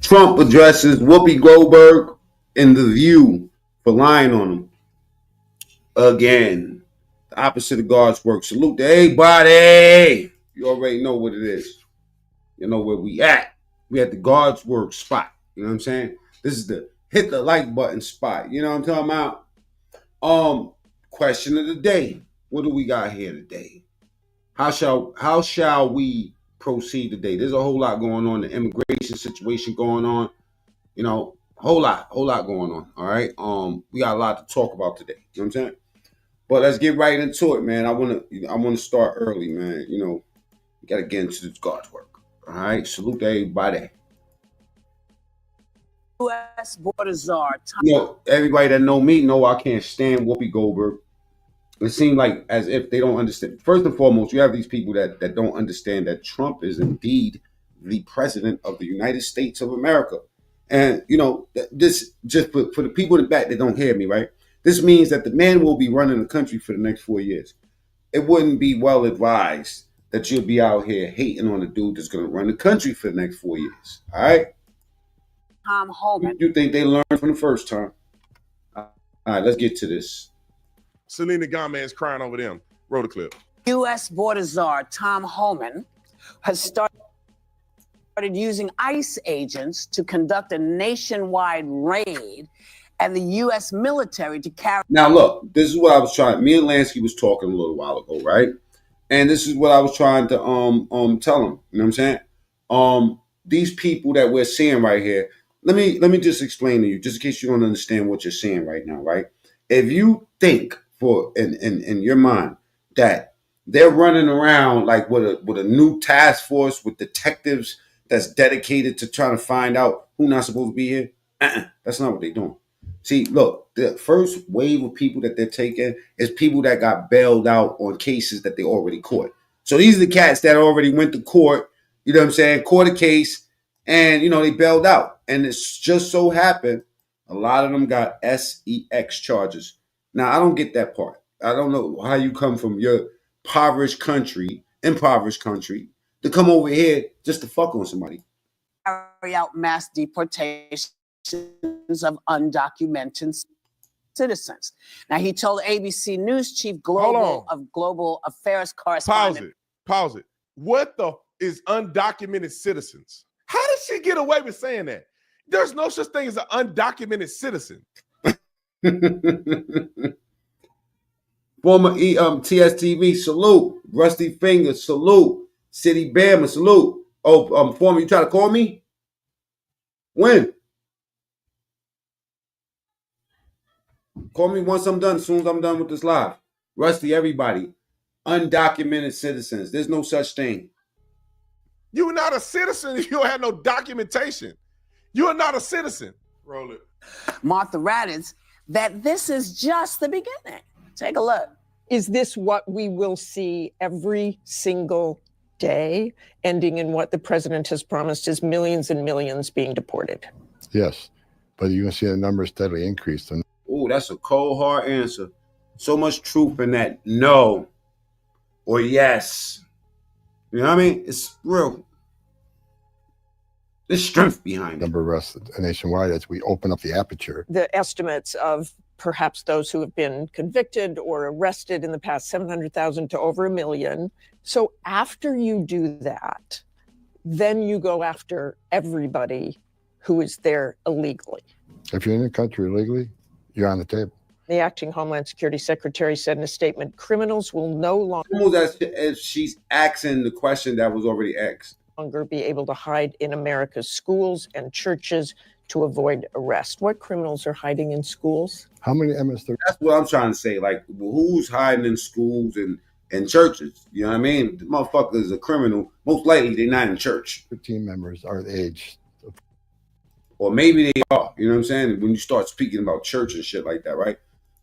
Trump addresses Whoopi Goldberg in The View for lying on him. Again, the opposite of God's work. Salute to everybody. You already know what it is. You know where we at. We at the God's work spot. You know what I'm saying? This is the hit the like button spot. You know what I'm talking about? Question of the day. What do we got here today? How shall we proceed today? There's a whole lot going on. The immigration situation going on. You know, whole lot going on. All right. We got a lot to talk about today. You know what I'm saying? But let's get right into it, man. I wanna start early, man. You know, we gotta get into God's work. All right. Salute to everybody. U.S. border czar. You know, everybody that know me know I can't stand Whoopi Goldberg. It seems like as if they don't understand. First and foremost, you have these people that don't understand that Trump is indeed the president of the United States of America. And, you know, this just for the people in the back that don't hear me, right? This means that the man will be running the country for the next 4 years. It wouldn't be well advised that you'll be out here hating on a dude that's going to run the country for the next 4 years. All right? Tom Homan. You think they learned from the first time? All right, let's get to this. Selena Gomez crying over them. Roll the clip. U.S. border czar Tom Homan has started using ICE agents to conduct a nationwide raid and the U.S. military to carry. Now, look, this is what I was trying. Me and Lansky was talking a little while ago, right? And this is what I was trying to tell him. You know what I'm saying? These people that we're seeing right here. Let me just explain to you, just in case you don't understand what you're seeing right now, right? If you think for in your mind that they're running around like with a new task force with detectives that's dedicated to trying to find out who's not supposed to be here, that's not what they're doing. See, look, the first wave of people that they're taking is people that got bailed out on cases that they already caught. So these are the cats that already went to court, you know what I'm saying, caught a case, and, you know, they bailed out. And it's just so happened, a lot of them got SEX charges. Now, I don't get that part. I don't know how you come from your impoverished country, to come over here just to fuck on somebody. Carry out mass deportations of undocumented citizens. Now, he told ABC News chief global affairs correspondent. Pause it. What the is undocumented citizens? How did she get away with saying that? There's no such thing as an undocumented citizen. Former TSTV, salute. Rusty Finger, salute. City Bama, salute. Former, you try to call me? When? Call me once I'm done, as soon as I'm done with this live. Rusty, everybody. Undocumented citizens. There's no such thing. You're not a citizen if you don't have no documentation. You are not a citizen. Roll it. Martha Raddatz, that this is just the beginning. Take a look. Is this what we will see every single day, ending in what the president has promised is millions and millions being deported? Yes, but you're going to see the numbers steadily increase. Oh, that's a cold, hard answer. So much truth in that no or yes. You know what I mean? It's real. There's strength behind it. Number of arrests nationwide as we open up the aperture. The estimates of perhaps those who have been convicted or arrested in the past, 700,000 to over 1 million. So after you do that, then you go after everybody who is there illegally. If you're in the country illegally, you're on the table. The acting Homeland Security Secretary said in a statement, criminals will no longer as she's asking the question that was already asked. Be able to hide in America's schools and churches to avoid arrest. What criminals are hiding in schools? How many MS-13? That's what I'm trying to say. Like, who's hiding in schools and churches? You know what I mean? The motherfucker is a criminal. Most likely they're not in church. 15 members are the age. Or maybe they are. You know what I'm saying? When you start speaking about church and shit like that, right?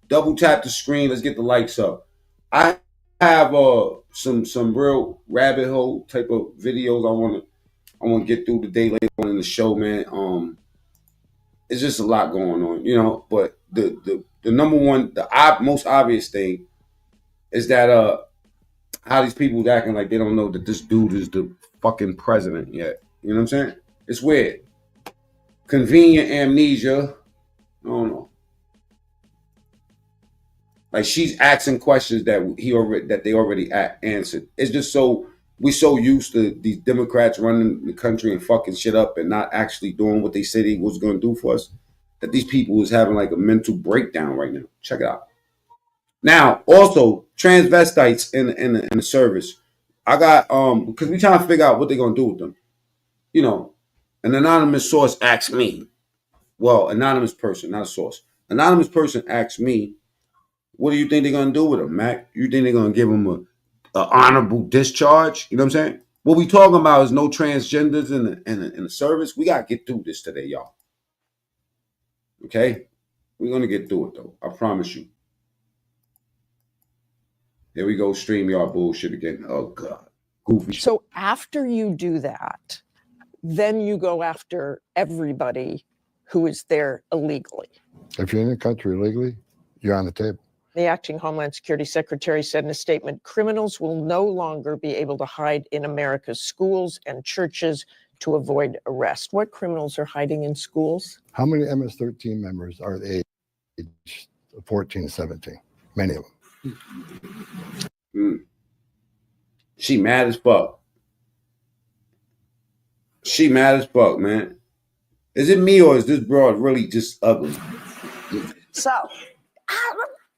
Double tap the screen. Let's get the likes up. I have some real rabbit hole type of videos I want to get through today later on in the show, man. It's just a lot going on, you know. But the number one, most obvious thing is that how these people acting like they don't know that this dude is the fucking president yet. You know what I'm saying? It's weird. convenient amnesia. I don't know. Like she's asking questions that they already answered. It's just so we so used to these Democrats running the country and fucking shit up and not actually doing what they said they was going to do for us, that these people is having like a mental breakdown right now. Check it out. Now, also transvestites in the service. I got because we trying to figure out what they're gonna do with them. You know, an anonymous source asked me. Well, anonymous person, not a source. Anonymous person asked me, "What do you think they're gonna do with them, Mac? You think they're gonna give them a honorable discharge? You know what I'm saying? What we talking about is no transgenders in the service. We gotta get through this today, y'all. Okay, we're gonna get through it though. I promise you. Here we go, StreamYard bullshit again. Oh God, goofy shit. So after you do that, then you go after everybody who is there illegally. If you're in the country illegally, you're on the table. The acting Homeland Security Secretary said in a statement, criminals will no longer be able to hide in America's schools and churches to avoid arrest. What criminals are hiding in schools? How many MS-13 members are age 14, 17? Many of them. She mad as fuck. She mad as fuck, man. Is it me or is this broad really just ugly? So,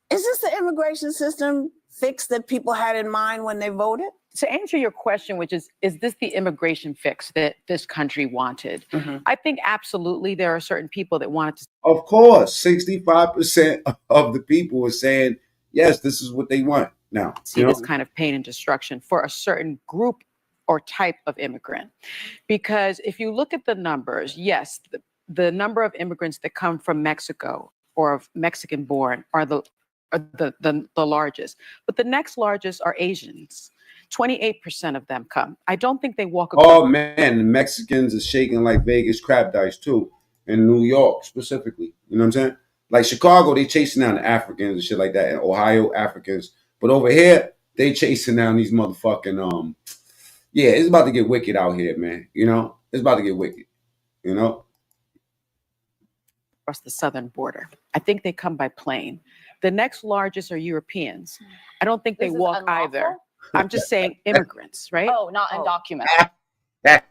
is this the immigration system fix that people had in mind when they voted? To answer your question, which is this the immigration fix that this country wanted? Mm-hmm. I think absolutely there are certain people that wanted to. Of course, 65% of the people are saying, yes, this is what they want now. See this kind of pain and destruction for a certain group or type of immigrant. Because if you look at the numbers, yes, the number of immigrants that come from Mexico or of Mexican born are the largest. But the next largest are Asians. 28% of them come. I don't think they walk across. Oh man, the Mexicans are shaking like Vegas crab dice too. In New York specifically. You know what I'm saying? Like Chicago, they chasing down the Africans and shit like that, and Ohio Africans. But over here, they chasing down these motherfucking yeah, it's about to get wicked out here, man. You know? It's about to get wicked. You know? Across the southern border. I think they come by plane. The next largest are Europeans. I don't think they walk either. I'm just saying immigrants, right? Oh, not undocumented. It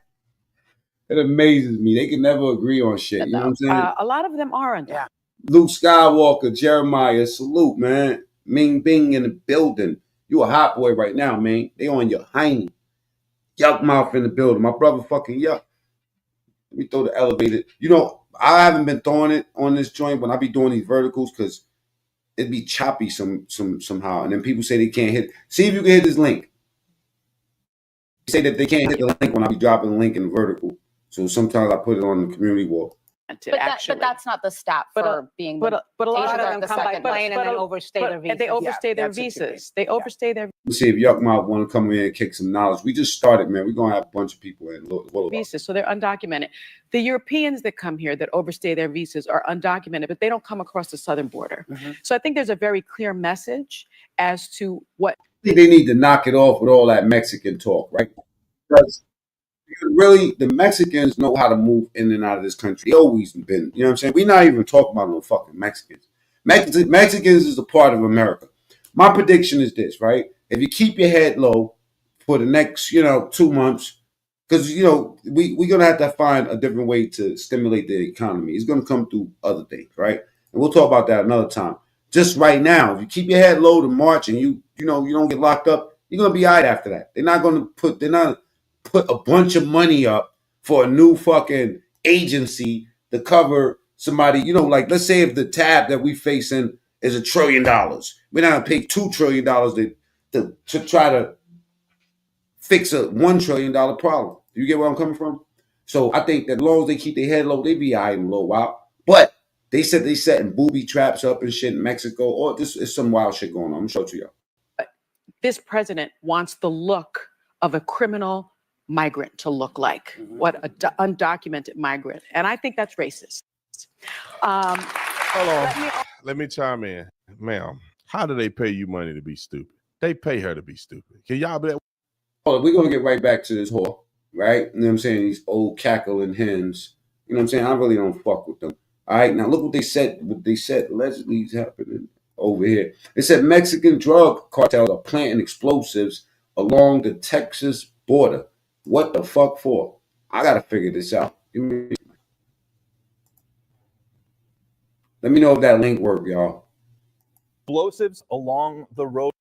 amazes me. They can never agree on shit. You know what I'm saying? A lot of them are undocumented. Yeah. Luke Skywalker, Jeremiah, salute, man. Ming Bing in the building. You a hot boy right now, man. They on your hiney. Yuck mouth in the building. My brother fucking yuck. Let me throw the elevator. You know, I haven't been throwing it on this joint when I be doing these verticals because it'd be choppy somehow. And then people say they can't hit. See if you can hit this link. They say that they can't hit the link when I be dropping the link in the vertical. So sometimes I put it on the community wall. But that's not the stat for being. But a lot of them the come by second plane and then overstay their visas. They overstay their visas. They overstay their Let's see if Yuck Mouth want to come in and kick some knowledge. We just started, man. We're going to have a bunch of people in. visas, so they're undocumented. The Europeans that come here that overstay their visas are undocumented, but they don't come across the southern border. Mm-hmm. So I think there's a very clear message as to what They need to knock it off with all that Mexican talk, right? Because really, the Mexicans know how to move in and out of this country. They always been, you know what I'm saying? We're not even talking about no fucking Mexicans. Mexicans is a part of America. My prediction is this, right? If you keep your head low for the next, 2 months, because, we're going to have to find a different way to stimulate the economy. It's going to come through other things, right? And we'll talk about that another time. Just right now, if you keep your head low to March and you don't get locked up, you're going to be all right after that. They're not put a bunch of money up for a new fucking agency to cover somebody, like let's say if the tab that we facing is $1 trillion. We're not gonna pay $2 trillion to try to fix a $1 trillion problem. Do you get where I'm coming from? So I think that as long as they keep their head low, they be all right in a little while. But they said they setting booby traps up and shit in Mexico. Or this is some wild shit going on. I'm gonna show it to y'all. this president wants the look of a criminal migrant to look like, what an undocumented migrant. And I think that's racist. Hold on. Let me chime in. Ma'am, how do they pay you money to be stupid? They pay her to be stupid. Can y'all be that? Hold on, we're going to get right back to this whore, right? You know what I'm saying? These old cackling hens. You know what I'm saying? I really don't fuck with them. All right, now look what they said. What they said allegedly is happening over here. They said Mexican drug cartels are planting explosives along the Texas border. What the fuck for? I gotta figure this out. Let me know if that link worked, y'all. Explosives along the road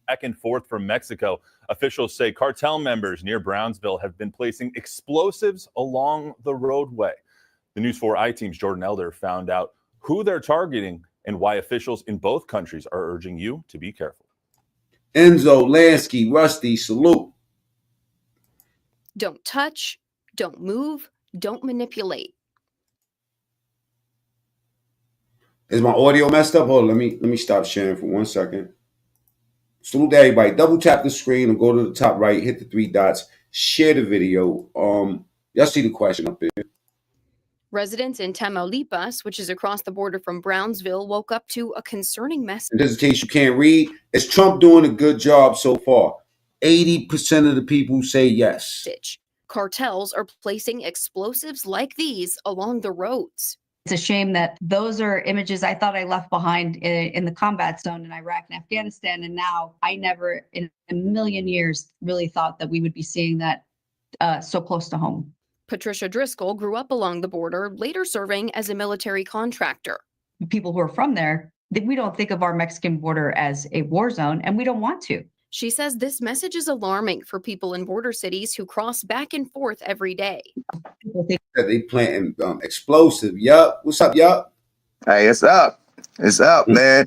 back and forth from Mexico. Officials say cartel members near Brownsville have been placing explosives along the roadway. The News 4 I-Team's Jordan Elder found out who they're targeting and why officials in both countries are urging you to be careful. Enzo, Lansky, Rusty, salute. Don't touch, don't move, don't manipulate. Is my audio messed up? Hold on, let me stop sharing for 1 second. Salute to everybody. Double tap the screen and go to the top right, hit the 3 dots, share the video. Y'all see the question up there. Residents in Tamaulipas, which is across the border from Brownsville, woke up to a concerning message. And just in case you can't read, is Trump doing a good job so far? 80% of the people say yes. Cartels are placing explosives like these along the roads. It's a shame that those are images I thought I left behind in the combat zone in Iraq and Afghanistan. And now I never in a million years really thought that we would be seeing that so close to home. Patricia Driscoll grew up along the border, later serving as a military contractor. People who are from there, we don't think of our Mexican border as a war zone, and we don't want to. She says this message is alarming for people in border cities who cross back and forth every day. That they planting explosive. Yup. What's up, yup? Hey, it's up. It's up, man.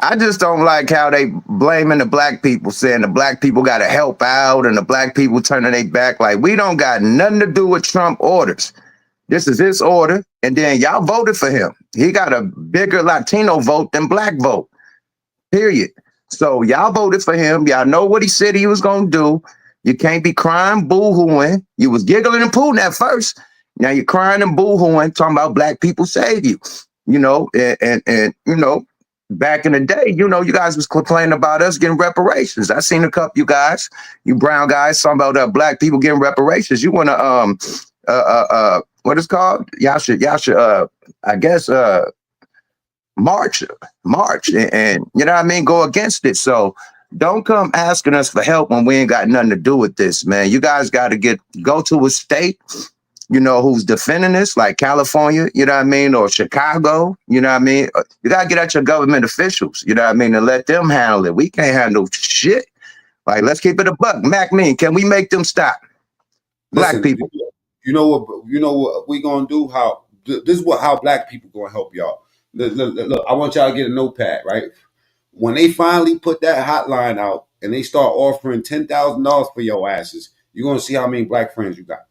I just don't like how they blaming the black people, saying the black people got to help out and the black people turning their back. Like, we don't got nothing to do with Trump orders. This is his order. And then y'all voted for him. He got a bigger Latino vote than black vote, period. So y'all voted for him. Y'all know what he said he was going to do. You can't be crying, boo-hooing. You was giggling and pooing at first. Now you're crying and boo-hooing, talking about black people save you. You know, and you know, back in the day, you know, you guys was complaining about us getting reparations. I seen a couple you guys, you brown guys, talking about black people getting reparations. You want to what is called? Y'all should I guess march and you know what I mean, go against it. So don't come asking us for help when we ain't got nothing to do with this, man. You guys got to go to a state, you know, who's defending this, like California, you know what I mean, or Chicago, you know what I mean. You got to get at your government officials, you know what I mean, and let them handle it. We can't handle shit. Like, let's keep it a buck. Mac mean, can we make them stop? Black people. You know what we gonna do? This is how black people gonna help y'all. Look, I want y'all to get a notepad, right? When they finally put that hotline out and they start offering $10,000 for your asses, you're gonna see how many black friends you got.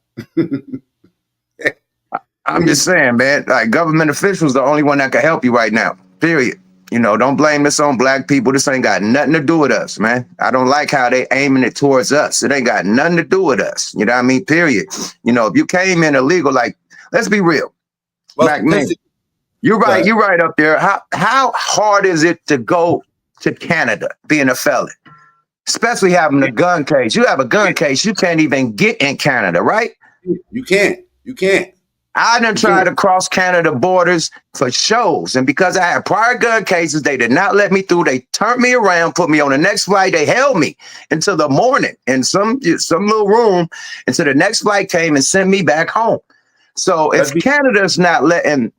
I'm just saying, man, like, government officials the only one that can help you right now, period. You know, don't blame this on black people. This ain't got nothing to do with us, man. I don't like how they aiming it towards us. It ain't got nothing to do with us. You know what I mean? Period. You know, if you came in illegal, like, let's be real. Well, black man, you're right. You're right up there. How hard is it to go to Canada being a felon? Especially having a gun case. You have a gun case, you can't even get in Canada, right? You can't. I done tried to cross Canada borders for shows, and because I had prior gun cases, they did not let me through. They turned me around, put me on the next flight. They held me until the morning in some little room until the next flight came and sent me back home. So if Canada's not letting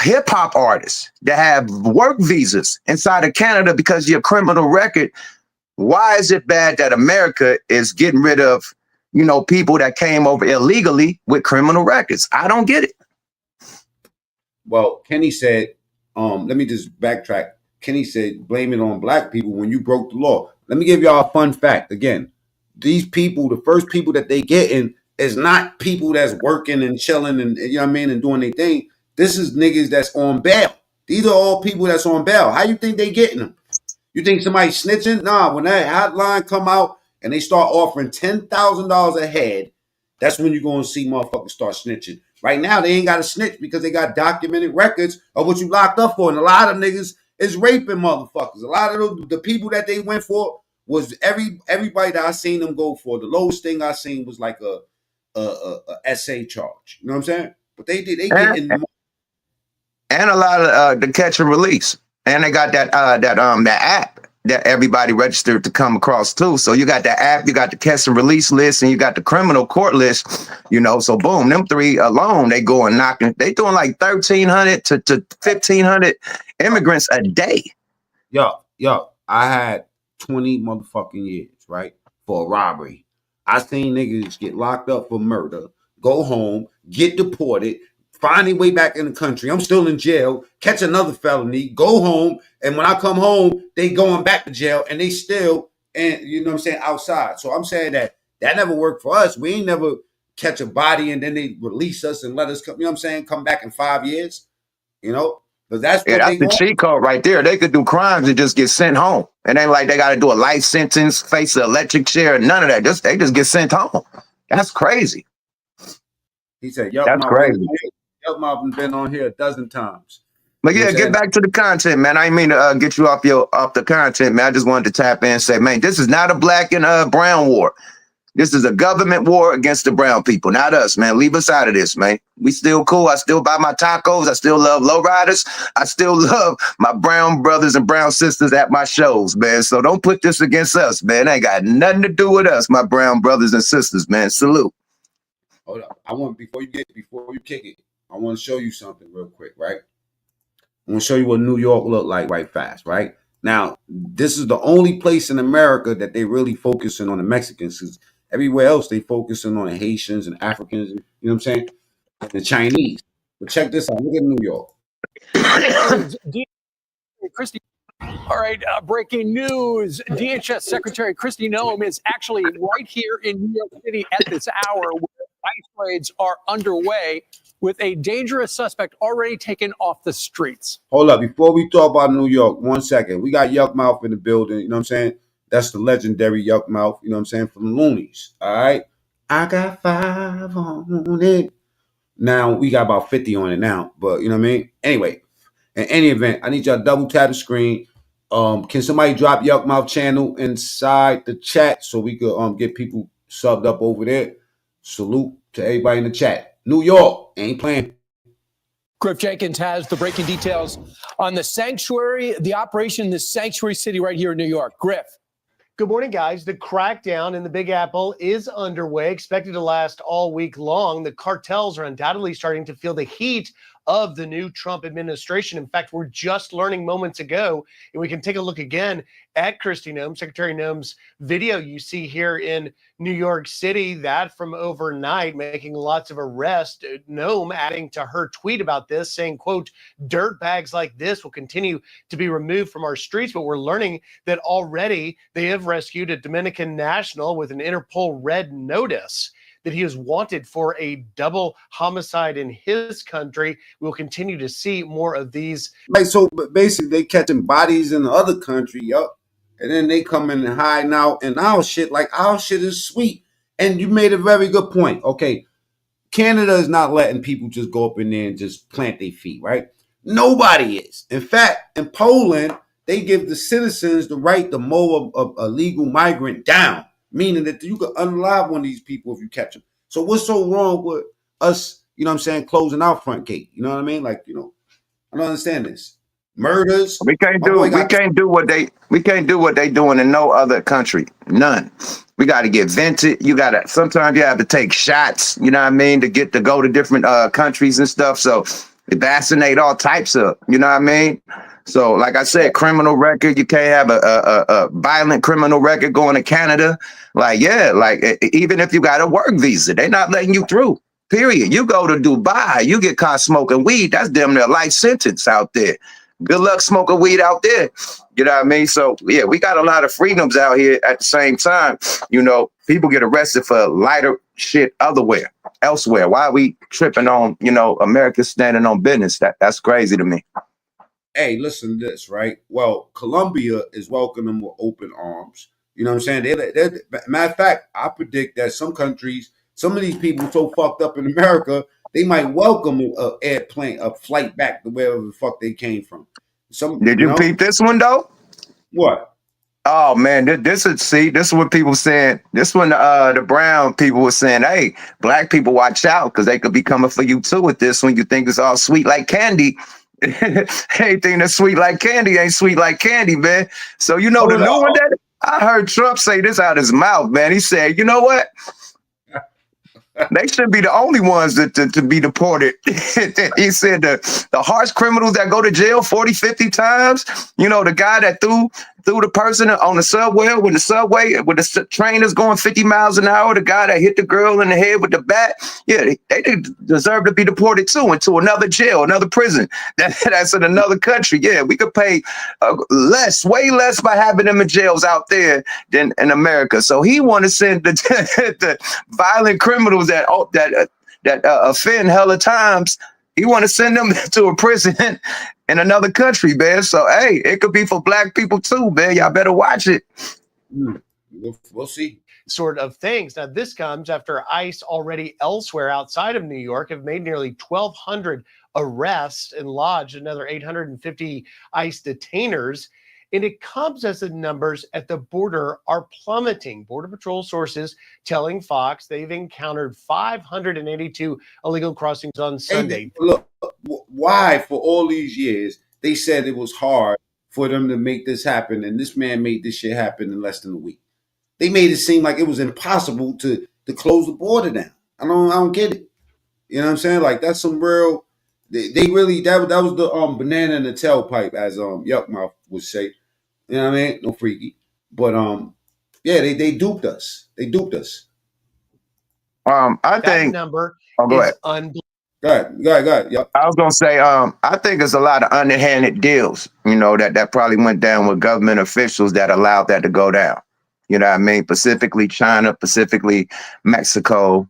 hip hop artists that have work visas inside of Canada because of your criminal record, why is it bad that America is getting rid of, you know, people that came over illegally with criminal records? I don't get it. Well, Kenny said, let me just backtrack. Kenny said, blame it on black people when you broke the law. Let me give y'all a fun fact. Again, these people, the first people that they getting is not people that's working and chilling and, you know what I mean, and doing their thing. This is niggas that's on bail. These are all people that's on bail. How you think they getting them? You think somebody snitching? Nah, when that hotline come out and they start offering $10,000 a head, that's when you're going to see motherfuckers start snitching. Right now, they ain't got to snitch because they got documented records of what you locked up for. And a lot of niggas is raping motherfuckers. A lot of the people that they went for was everybody that I seen them go for. The lowest thing I seen was like a SA charge. You know what I'm saying? But they And, get in. and a lot of the catch and release, and they got that app that everybody registered to come across too. So you got the app, you got the catch and release list, and you got the criminal court list. You know, so boom, them three alone, they go and knocking. They doing like 1,300 to 1,500 immigrants a day. Yo, I had 20 motherfucking years, right, for a robbery. I seen niggas get locked up for murder, go home, get deported, find their way back in the country. I'm still in jail, catch another felony, go home, and when I come home, they going back to jail, and they still, and you know what I'm saying, outside. So I'm saying that never worked for us. We ain't never catch a body and then they release us and let us come. You know what I'm saying? Come back in 5 years. You know, but that's Yeah, what that's they the want. cheat code right there. They could do crimes and just get sent home. It ain't like they got to do a life sentence, face an electric chair, none of that. They just get sent home. That's crazy. He said, "Yup, That's crazy." Yup, I've been on here a dozen times." But You know yeah, what I'm get saying? back to the content, man. I didn't mean to get you off the content, man. I just wanted to tap in and say, man, this is not a black and brown war. This is a government war against the brown people, not us, man. Leave us out of this, man. We still cool. I still buy my tacos. I still love lowriders. I still love my brown brothers and brown sisters at my shows, man. So don't put this against us, man. It ain't got nothing to do with us, my brown brothers and sisters, man. Salute. Hold up. I want before you kick it, I want to show you something real quick, right? I want to show you what New York look like right fast, right? Now, this is the only place in America that they really focusing on the Mexicans, because everywhere else they focusing on the Haitians and Africans, you know what I'm saying? And the Chinese. But check this out. Look at New York. Christy. All right, breaking news. DHS Secretary Kristi Noem is actually right here in New York City at this hour where ICE raids are underway with a dangerous suspect already taken off the streets. Hold up. Before we talk about New York, 1 second. We got Yuck Mouth in the building. You know what I'm saying? That's the legendary Yuck Mouth. You know what I'm saying? From the Loonies. All right. I got 5 on it. Now we got about 50 on it now. But you know what I mean? Anyway, in any event, I need y'all to double tap the screen. Can somebody drop Yuck Mouth channel inside the chat so we could get people subbed up over there? Salute to everybody in the chat. New York ain't playing. Griff Jenkins has the breaking details on the sanctuary, the operation in the sanctuary city right here in New York. Griff. Good morning, guys. The crackdown in the Big Apple is underway, expected to last all week long. The cartels are undoubtedly starting to feel the heat of the new Trump administration. In fact, we're just learning moments ago, and we can take a look again at Kristi Noem, Secretary Noem's video you see here in New York City, that from overnight, making lots of arrests. Noem adding to her tweet about this, saying, quote, "Dirt bags like this will continue to be removed from our streets," but we're learning that already they have rescued a Dominican national with an Interpol red notice that he is wanted for a double homicide in his country. We'll continue to see more of these. Like, so basically they catching bodies in the other country, yup. And then they come in and hide now, and our shit, like our shit is sweet. And you made a very good point. Okay, Canada is not letting people just go up in there and just plant their feet, right? Nobody is. In fact, in Poland, they give the citizens the right to mow a legal migrant down, meaning that you could unalive one of these people if you catch them. So what's so wrong with us, you know what I'm saying, closing our front gate? You know what I mean? Like, you know, I don't understand this. Murders. We can't do what they doing in no other country. None. We got to get vented. Sometimes you have to take shots, you know what I mean, to go to different countries and stuff. So they vaccinate all types of, you know what I mean? So like I said, criminal record, you can't have a violent criminal record going to Canada. Like, yeah, like even if you got a work visa, they're not letting you through. Period. You go to Dubai, you get caught smoking weed, that's damn near a life sentence out there. Good luck smoking weed out there. You know what I mean? So, yeah, we got a lot of freedoms out here at the same time. You know, people get arrested for lighter shit elsewhere. Why are we tripping on, you know, America standing on business? That's crazy to me. Hey, listen to this, right? Well, Colombia is welcoming them with open arms. You know what I'm saying? Matter of fact, I predict that some countries, some of these people so fucked up in America, they might welcome a flight back to wherever the fuck they came from. Did you peep this one though? What? Oh man, this is what people saying. This one, the brown people were saying, "Hey, black people, watch out, because they could be coming for you too with this. When you think it's all sweet like candy, anything that's sweet like candy ain't sweet like candy, man." So the new one that I heard Trump say this out his mouth, man. He said, "You know what? They should be the only ones to be deported." He said the harsh criminals that go to jail 40, 50 times, the guy that threw the person on the subway when the train is going 50 miles an hour, the guy that hit the girl in the head with the bat, yeah, they deserve to be deported too, into another jail, another prison. That's in another country. Yeah, we could pay way less by having them in jails out there than in America. So he want to send the violent criminals that offend hella times. He want to send them to a prison in another country, man. So hey, it could be for black people too, man. Y'all better watch it. We'll see. Sort of things. Now, this comes after ICE already elsewhere outside of New York have made nearly 1,200 arrests and lodged another 850 ICE detainers. And it comes as the numbers at the border are plummeting. Border Patrol sources telling Fox they've encountered 582 illegal crossings on Sunday. Hey, look, why for all these years they said it was hard for them to make this happen, and this man made this shit happen in less than a week. They made it seem like it was impossible to close the border down. I don't get it. You know what I'm saying? Like that's some real. They really that was the banana in the tailpipe, as Yuckmouth would say. You know what I mean? No freaky, but yeah, they duped us. They duped us. I think number go ahead. Go ahead. Yep. I was gonna say, I think it's a lot of underhanded deals, that probably went down with government officials that allowed that to go down. You know what I mean? Specifically China, specifically Mexico,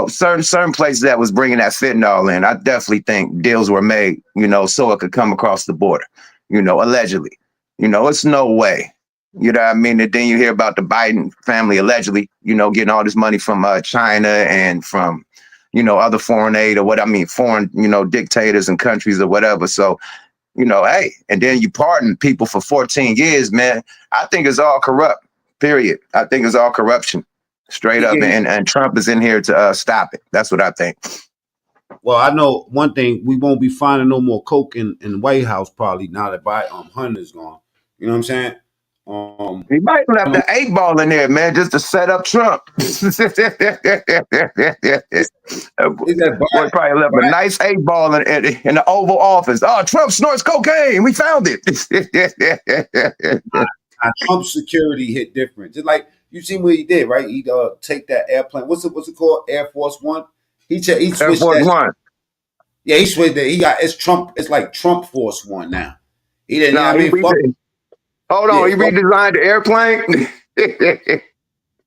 certain places that was bringing that fentanyl in. I definitely think deals were made, so it could come across the border, allegedly. It's no way. You know what I mean? And then you hear about the Biden family allegedly, getting all this money from China and from, other foreign aid or foreign, dictators and countries or whatever. So, hey, and then you pardon people for 14 years, man. I think it's all corrupt, period. I think it's all corruption, straight up. And Trump is in here to stop it. That's what I think. Well, I know one thing: we won't be finding no more coke in the White House probably now that Hunter's gone. You know what I'm saying? He might have left the 8-ball in there, man, just to set up Trump. Boy probably left a nice 8-ball in the Oval Office. Oh, Trump snorts cocaine. We found it. Trump's security hit different. Just like you seen what he did, right? He take that airplane. What's it called? Air Force One. He switched Air Force One. Yeah, he switched it. It's Trump. It's like Trump Force One now. He didn't. Nah, hold on, he redesigned the airplane.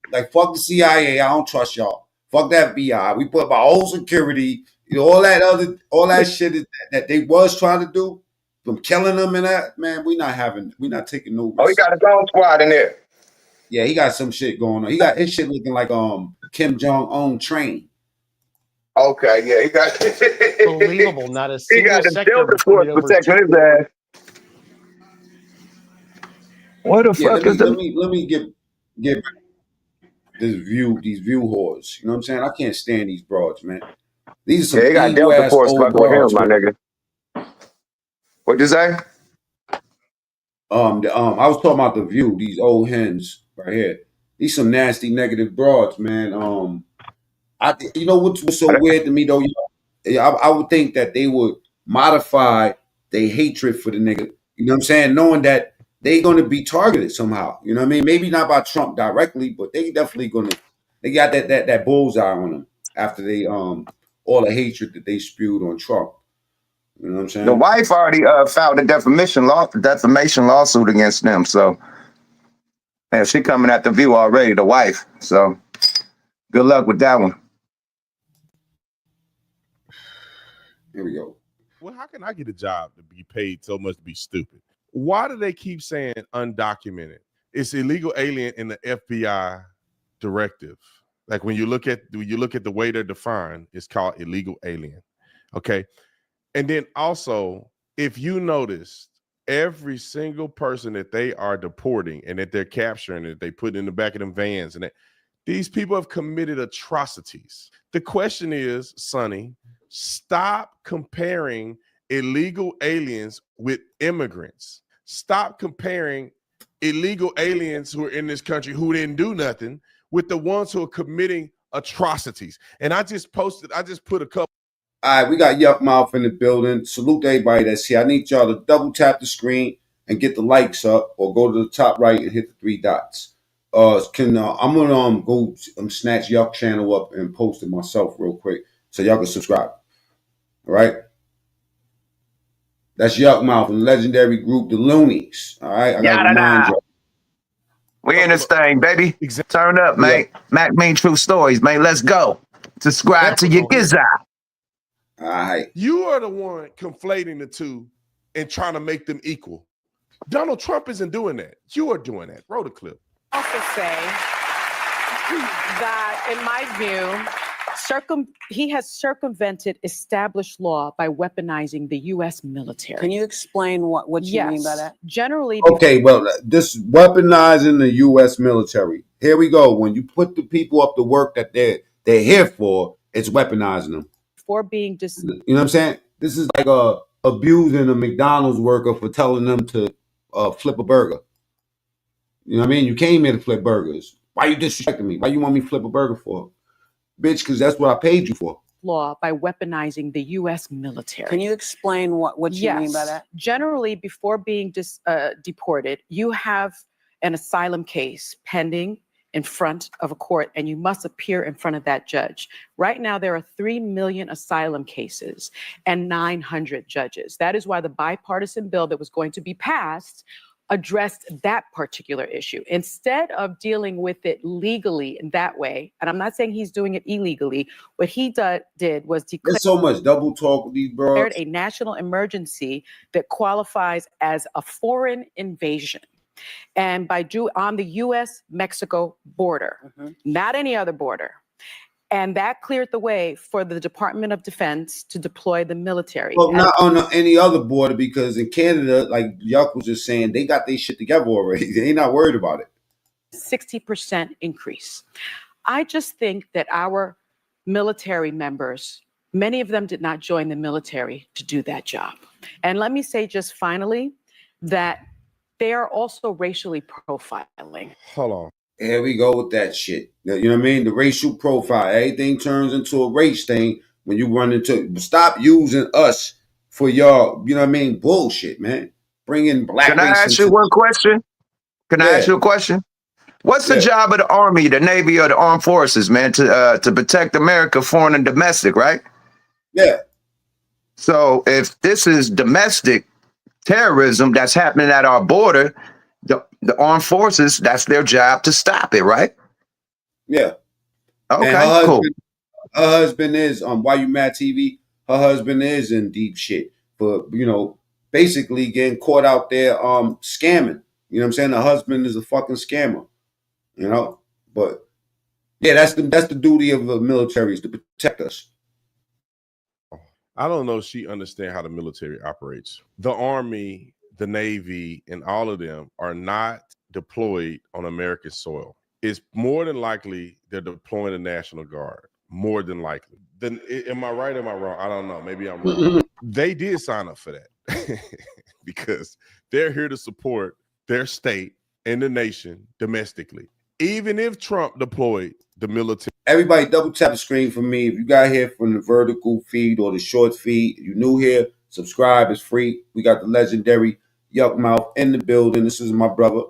Like fuck the CIA. I don't trust y'all. Fuck the FBI. We put our whole security. All that shit that they was trying to do, from killing them and that. Man, we're not taking no risk. Oh, he got his own squad in there. Yeah, he got some shit going on. He got his shit looking like Kim Jong-un train. Okay, yeah, he got unbelievable. Not a single he got the sector Delta Force protecting his ass. What the fuck is let me get these view whores. You know what I'm saying? I can't stand these broads, man. These are some got Delta Force old fucking with him, broads, my nigga. What'd you say? I was talking about the view, these old hens right here. These some nasty negative broads, man. You know what's so weird to me though? I would think that they would modify their hatred for the nigga. You know what I'm saying? Knowing that they're going to be targeted somehow. You know what I mean? Maybe not by Trump directly, but they definitely going to. They got that bullseye on them after they all the hatred that they spewed on Trump. You know what I'm saying? The wife already filed a defamation lawsuit against them. So, yeah, she coming at the View already. The wife. So, good luck with that one. Here we go. Well, how can I get a job to be paid so much to be stupid? Why do they keep saying undocumented? It's illegal alien in the FBI directive. Like when you look at the way they're defined, it's called illegal alien. Okay. And then also, if you noticed, every single person that they are deporting and that they're capturing, that they put in the back of them vans, and that these people have committed atrocities. The question is, Sonny, stop comparing illegal aliens with immigrants. Stop comparing illegal aliens who are in this country who didn't do nothing with the ones who are committing atrocities. And I just put a couple. All right, we got Yuck Mouth in the building. Salute to everybody that's here. I need y'all to double tap the screen and get the likes up, or go to the top right and hit the 3 dots. I'm gonna go snatch Yuck channel up and post it myself real quick so y'all can subscribe. All right, that's Yuck Mouth and the legendary group, the Loonies. All right, I gotta remind y'all. We in this thing, baby. Turn up, man. Mac Mean True Stories, man. Let's go. Subscribe to your gizzard. All right. You are the one conflating the two and trying to make them equal. Donald Trump isn't doing that. You are doing that. Roll the clip. Also say that, in my view, he has circumvented established law by weaponizing the U.S. military. Can you explain what you mean by that? Generally, Okay, well, this weaponizing the U.S. military. Here we go. When you put the people up to work that they're here for, it's weaponizing them. For being you know what I'm saying? This is like abusing a McDonald's worker for telling them to flip a burger. You know what I mean? You came here to flip burgers. Why you disrespecting me? Why you want me to flip a burger for? Bitch, because that's what I paid you for. Law by weaponizing the U.S. military. Can you explain what you mean by that? Generally, before being deported, you have an asylum case pending in front of a court, and you must appear in front of that judge. Right now, there are 3 million asylum cases and 900 judges. That is why the bipartisan bill that was going to be passed addressed that particular issue. Instead of dealing with it legally in that way, and I'm not saying he's doing it illegally, what he did was declare There's so much double talk with these bros. A national emergency that qualifies as a foreign invasion. And on the U.S.-Mexico border, not any other border. And that cleared the way for the Department of Defense to deploy the military. Well, not on any other border, because in Canada, like Yuck was just saying, they got their shit together already. They ain't not worried about it. 60% increase. I just think that our military members, many of them did not join the military to do that job. And let me say just finally that they are also racially profiling. Hold on. Here we go with that shit. You know what I mean? The racial profile. Everything turns into a race thing when you run into. Stop using us for y'all, you know what I mean? Bullshit, man. Bring in black race. Can I ask you one question? Can I ask you a question? What's the job of the Army, the Navy, or the Armed Forces, man, to protect America, foreign and domestic, right? Yeah. So if this is domestic terrorism that's happening at our border, the armed forces, that's their job to stop it, right? Yeah. Okay, cool. Her husband is on Why You Mad TV. Her husband is in deep shit for, basically getting caught out there scamming. You know what I'm saying? The husband is a fucking scammer. But yeah, that's the duty of the military, is to protect us. I don't know if she understands how the military operates. The Army, the Navy, and all of them are not deployed on American soil. It's more than likely they're deploying the National Guard. More than likely. Then, am I right or am I wrong? I don't know. Maybe I'm wrong. They did sign up for that because they're here to support their state and the nation domestically. Even if Trump deployed the military. Everybody double tap the screen for me. If you got here from the vertical feed or the short feed, you new here, subscribe. It's free. We got the legendary Yuck Mouth in the building. This is my brother.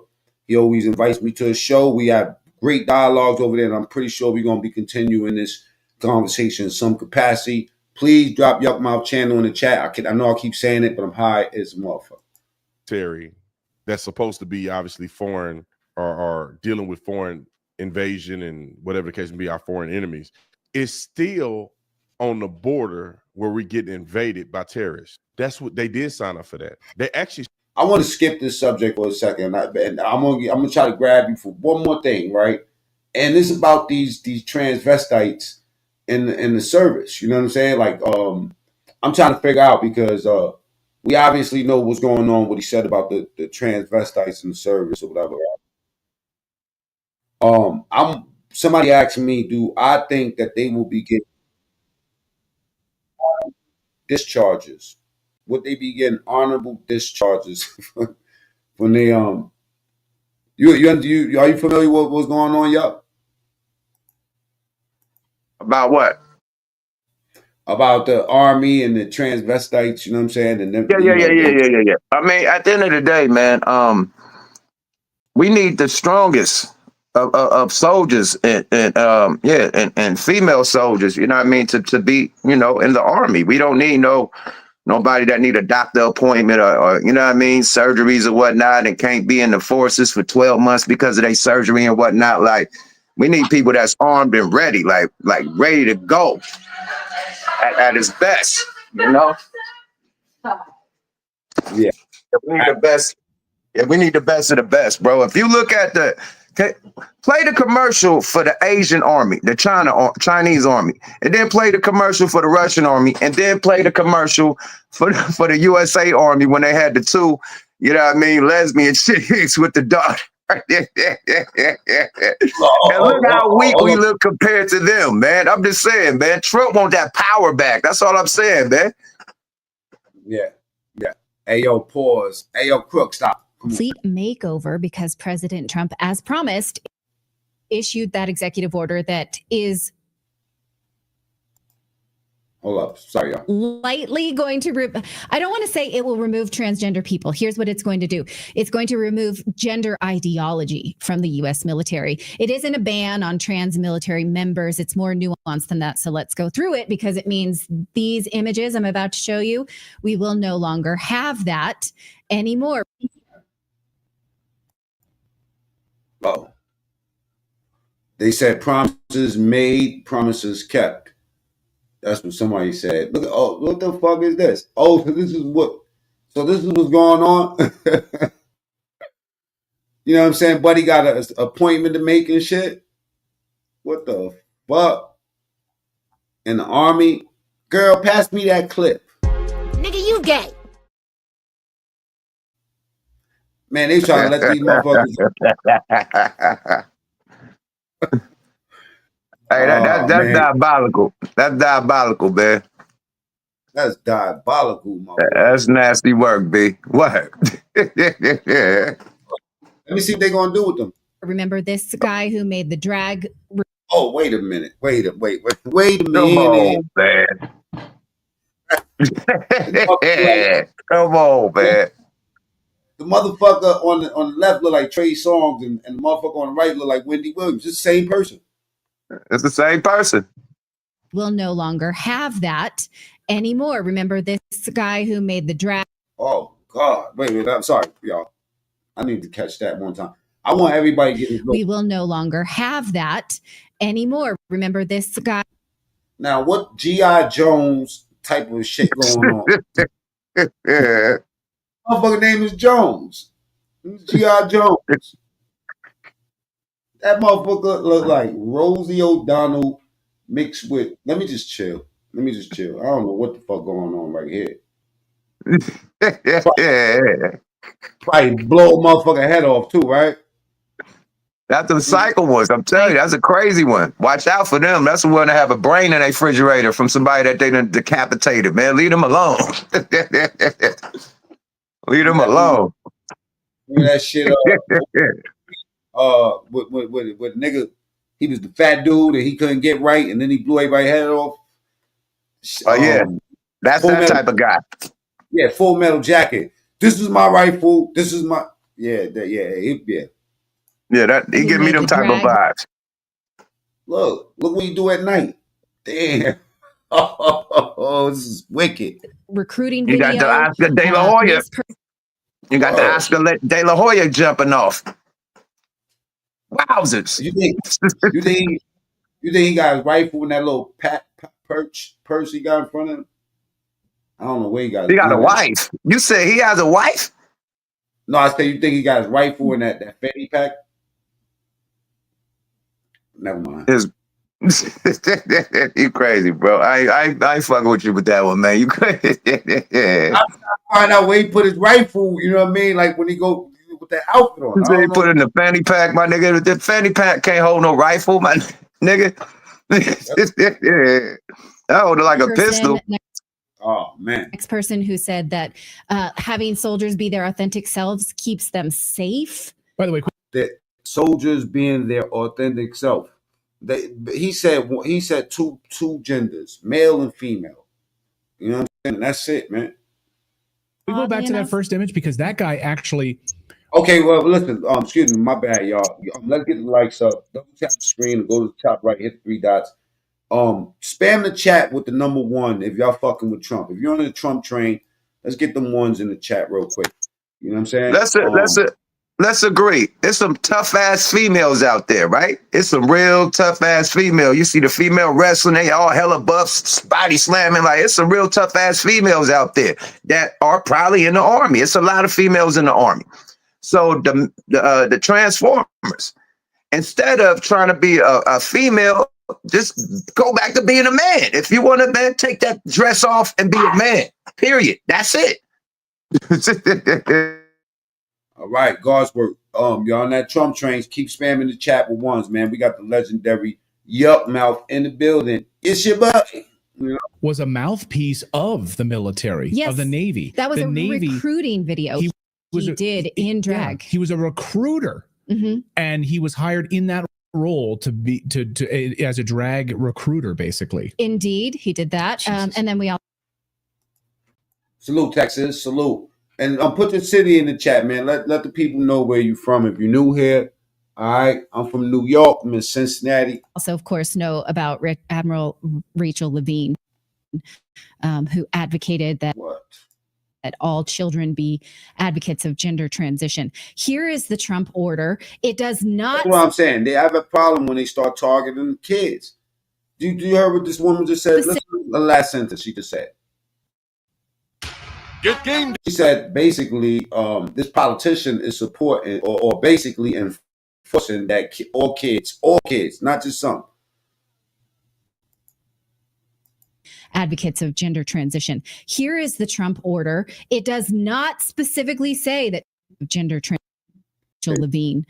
He always invites me to his show. We have great dialogues over there, and I'm pretty sure we're going to be continuing this conversation in some capacity. Please drop Yuck Mouth channel in the chat. I know I keep saying it, but I'm high as a motherfucker. Terry, that's supposed to be obviously foreign or dealing with foreign invasion and whatever the case may be, our foreign enemies, is still on the border where we get invaded by terrorists. That's what they did sign up for that. They actually. I want to skip this subject for a second, and I'm gonna try to grab you for one more thing, right? And this is about these transvestites in the service. You know what I'm saying? Like, I'm trying to figure out because We obviously know what's going on, what he said about the transvestites in the service or whatever. I'm somebody asked me, do I think that they will be getting discharges? Would they be getting honorable discharges when they you are you familiar with what's going on, y'all? About what? About the army and the transvestites, you know what I'm saying? And then, Yeah. I mean, at the end of the day, man, we need the strongest of soldiers and female soldiers, you know what I mean, to be, in the army. We don't need nobody that need a doctor appointment or you know what I mean, surgeries or whatnot, and can't be in the forces for 12 months because of their surgery and whatnot. Like, we need people that's armed and ready, like ready to go at his best, you know? Yeah. We need the best. Yeah, we need the best of the best, bro. If you look at play the commercial for the Asian army, the Chinese army, and then play the commercial for the Russian army, and then play the commercial for the USA army when they had the two, you know what I mean, lesbian chicks with the dog. And look how weak we look compared to them, man. I'm just saying, man. Trump want that power back. That's all I'm saying, man. Yeah. Hey, yo, pause. Hey, yo, Crook, stop. Complete makeover because President Trump, as promised, issued that executive order that is hold up. Sorry, y'all. Lightly going to I don't want to say it will remove transgender people. Here's what it's going to do. It's going to remove gender ideology from the U.S. military. It isn't a ban on trans military members. It's more nuanced than that. So let's go through it, because it means these images I'm about to show you, we will no longer have that anymore. Oh. They said promises made, promises kept. That's what somebody said. Look, what the fuck is this? Oh, this is what's going on. You know what I'm saying? Buddy got an appointment to make and shit. What the fuck? In the army? Girl, pass me that clip. Nigga, you gay. Man, they trying to let these motherfuckers. Hey, that's diabolical. That's diabolical, man. That's diabolical, motherfucker. That's nasty work, B. What? Let me see what they're gonna do with them. Remember this guy who made the drag? Oh, wait a minute. Wait a minute. Come on, man. Come on, man. The motherfucker on the left look like Trey Songz, and the motherfucker on the right look like Wendy Williams. It's the same person. It's the same person. We'll no longer have that anymore. Remember this guy who made the drag? Oh, God. Wait. I'm sorry, y'all. I need to catch that one time. I want everybody to get this. We will no longer have that anymore. Remember this guy? Now, what G.I. Jones type of shit going on? Yeah. Motherfucker name is Jones. G.I. Jones. That motherfucker look like Rosie O'Donnell mixed with. Let me just chill. I don't know what the fuck going on right here. Probably blow a motherfucker head off too, right? That's the cycle ones. I'm telling you, that's a crazy one. Watch out for them. That's the one that have a brain in their refrigerator from somebody that they done decapitated, man. Leave them alone. Leave them alone. That shit with nigga, he was the fat dude and he couldn't get right, and then he blew everybody's head off. Oh yeah, that's that type of guy. Yeah, Full Metal Jacket. This is my rifle. This is my yeah. That he give me them type of vibes. Look what you do at night. Damn. Oh, this is wicked. Recruiting video. You got the Oscar De La Hoya. You got the Oscar De La Hoya jumping off. Wowzers. You think he got his rifle in that little purse he got in front of him? I don't know where he got. He got a wife. You said he has a wife? No, I said you think he got his rifle in that fanny pack? Never mind. You crazy, bro. I ain't fucking with you with that one, man. You crazy. I'm trying to find out where he put his rifle. You know what I mean? Like when he go with that outfit on. I So he don't put it know. in the fanny pack, my nigga. The fanny pack can't hold no rifle, my nigga. That hold like a pistol. Oh man. Next person who said that having soldiers be their authentic selves keeps them safe. By the way, that soldiers being their authentic self. He said two genders, male and female. You know what I'm saying? And that's it, man. we go back to that first image because that guy actually. Okay, well, listen. Excuse me, my bad, y'all. Let's get the likes up. Double tap the screen and go to the top right. Hit the three dots. Spam the chat with the number 1 if y'all fucking with Trump. If you're on the Trump train, let's get them ones in the chat real quick. You know what I'm saying? Let's agree. There's some tough ass females out there, right? It's some real tough ass female. You see the female wrestling, they all hella buffs, body slamming. Like it's some real tough ass females out there that are probably in the army. It's a lot of females in the army. So the Transformers, instead of trying to be a female, just go back to being a man. If you want to, man, take that dress off and be a man. Period. That's it. All right, God's work. Y'all on that Trump train, keep spamming the chat with ones, man. We got the legendary Yup Mouth in the building. It's your buddy. You know? Was a mouthpiece of the military, Yes, of the Navy. That was the a Navy, recruiting video he did in drag. Yeah, he was a recruiter, and he was hired in that role to be to as a drag recruiter, basically. Indeed, he did that. And then we all salute Texas, salute. And put the city in the chat, man. Let the people know where you're from. If you're new here, all right. I'm from New York. I'm in Cincinnati. also, of course, know about Admiral Rachel Levine, who advocated that all children be advocates of gender transition. Here is the Trump order. It does not. That's what I'm saying. They have a problem when they start targeting kids. Do you hear what this woman just said? Listen to the last sentence she just said. Get game. She said basically, this politician is supporting or basically enforcing that all kids, not just some. Advocates of gender transition. Here is the Trump order. It does not specifically say that gender transition. Levine,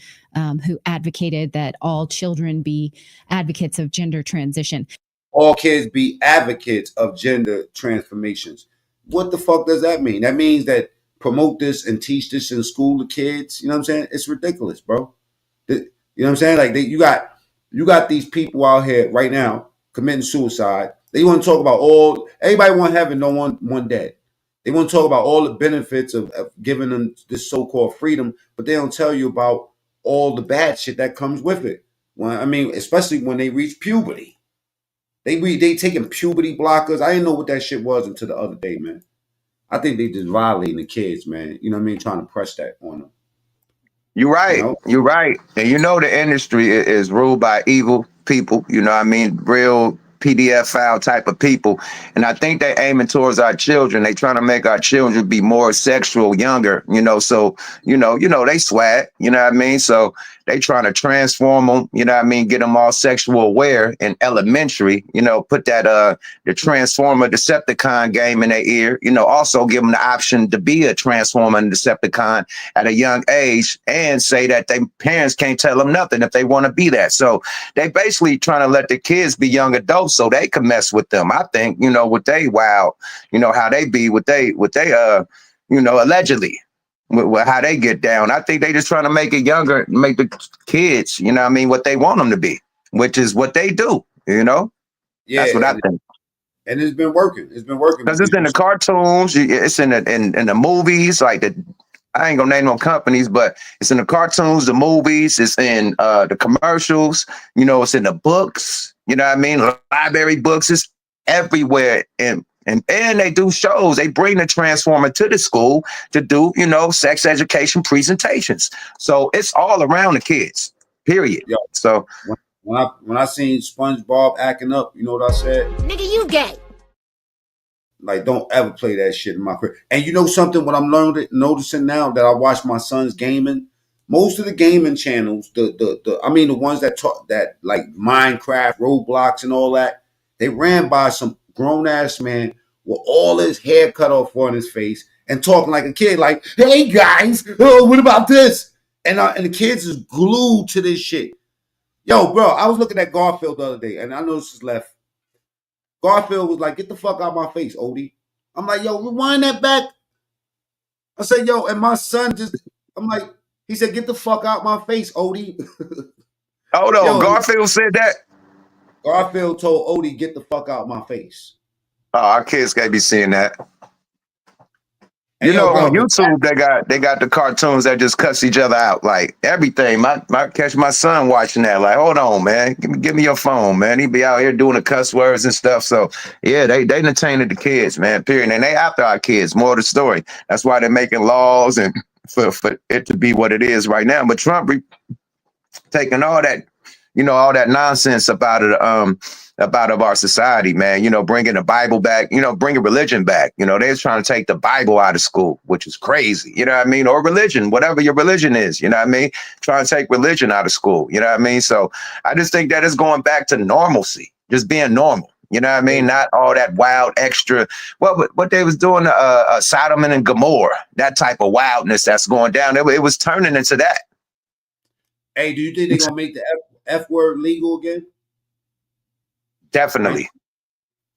who advocated that all children be advocates of gender transition. All kids be advocates of gender transformations. What the fuck does that mean? That means that promote this and teach this in school to kids. You know what I'm saying? It's ridiculous, bro. You know what I'm saying? Like you got these people out here right now committing suicide. They want to talk about everybody want heaven, no one dead. They want to talk about all the benefits of giving them this so-called freedom, but they don't tell you about all the bad shit that comes with it. I mean, especially when they reach puberty. They taking puberty blockers. I didn't know what that shit was until the other day, man. I think they just violating the kids, man. You know what I mean? Trying to press that on them. You're right. You know? You're right. And you know the industry is ruled by evil people. You know what I mean? Real PDF file type of people. And I think they're aiming towards our children. They trying to make our children be more sexual younger, so, they swag, you know what I mean? So they trying to transform them, you know what I mean? Get them all sexual aware in elementary, put that, the Transformer Decepticon game in their ear, also give them the option to be a Transformer and Decepticon at a young age and say that their parents can't tell them nothing if they want to be that. So they basically trying to let the kids be young adults so they can mess with them. I think, what they wild, how they be, what they allegedly with how they get down. I think they just trying to make it younger, make the kids, what they want them to be, which is what they do, Yeah, that's what I think. And it's been working. It's been working because it's in the cartoons, it's in the movies, like I ain't gonna name no companies, but it's in the cartoons, the movies, it's in the commercials, it's in the books, you know what I mean? Library books, it's everywhere. And they do shows. They bring the Transformer to the school to do, sex education presentations. So it's all around the kids, period. Yo, so when I seen SpongeBob acting up, you know what I said? Nigga, you gay. Like, don't ever play that shit in my crib. And you know something? What I'm noticing now that I watch my sons gaming, most of the gaming channels, the ones that talk that like Minecraft, Roblox, and all that, they ran by some grown ass man with all his hair cut off on his face and talking like a kid, like, "Hey guys, oh, what about this?" And the kids is glued to this shit. Yo, bro, I was looking at Garfield the other day, and I know this is left. Garfield was like, "Get the fuck out of my face, Odie." I'm like, "Yo, rewind that back." I said, "Yo," and my son I'm like, he said, "Get the fuck out my face, Odie." Hold on, Garfield said that? Garfield told Odie, "Get the fuck out my face." Oh, our kids can't be seeing that. Hey, You know, bro, on YouTube they got the cartoons that just cuss each other out, like everything. My catch my son watching that, like, hold on, man, give me your phone, man. He be out here doing the cuss words and stuff. So yeah, they entertaining the kids, man. Period. And they after our kids. More of the story. That's why they're making laws and for it to be what it is right now. But Trump taking all that, all that nonsense about it, about of our society, man, bringing the Bible back, bringing religion back. They're trying to take the Bible out of school, which is crazy, you know what I mean? Or religion, whatever your religion is, you know what I mean? Trying to take religion out of school, you know what I mean? So I just think that it's going back to normalcy, just being normal. You know what I mean? Not all that wild extra. What they was doing, Sodom and Gomorrah, that type of wildness that's going down. It was turning into that. Hey, do you think they're gonna make the F word legal again? Definitely.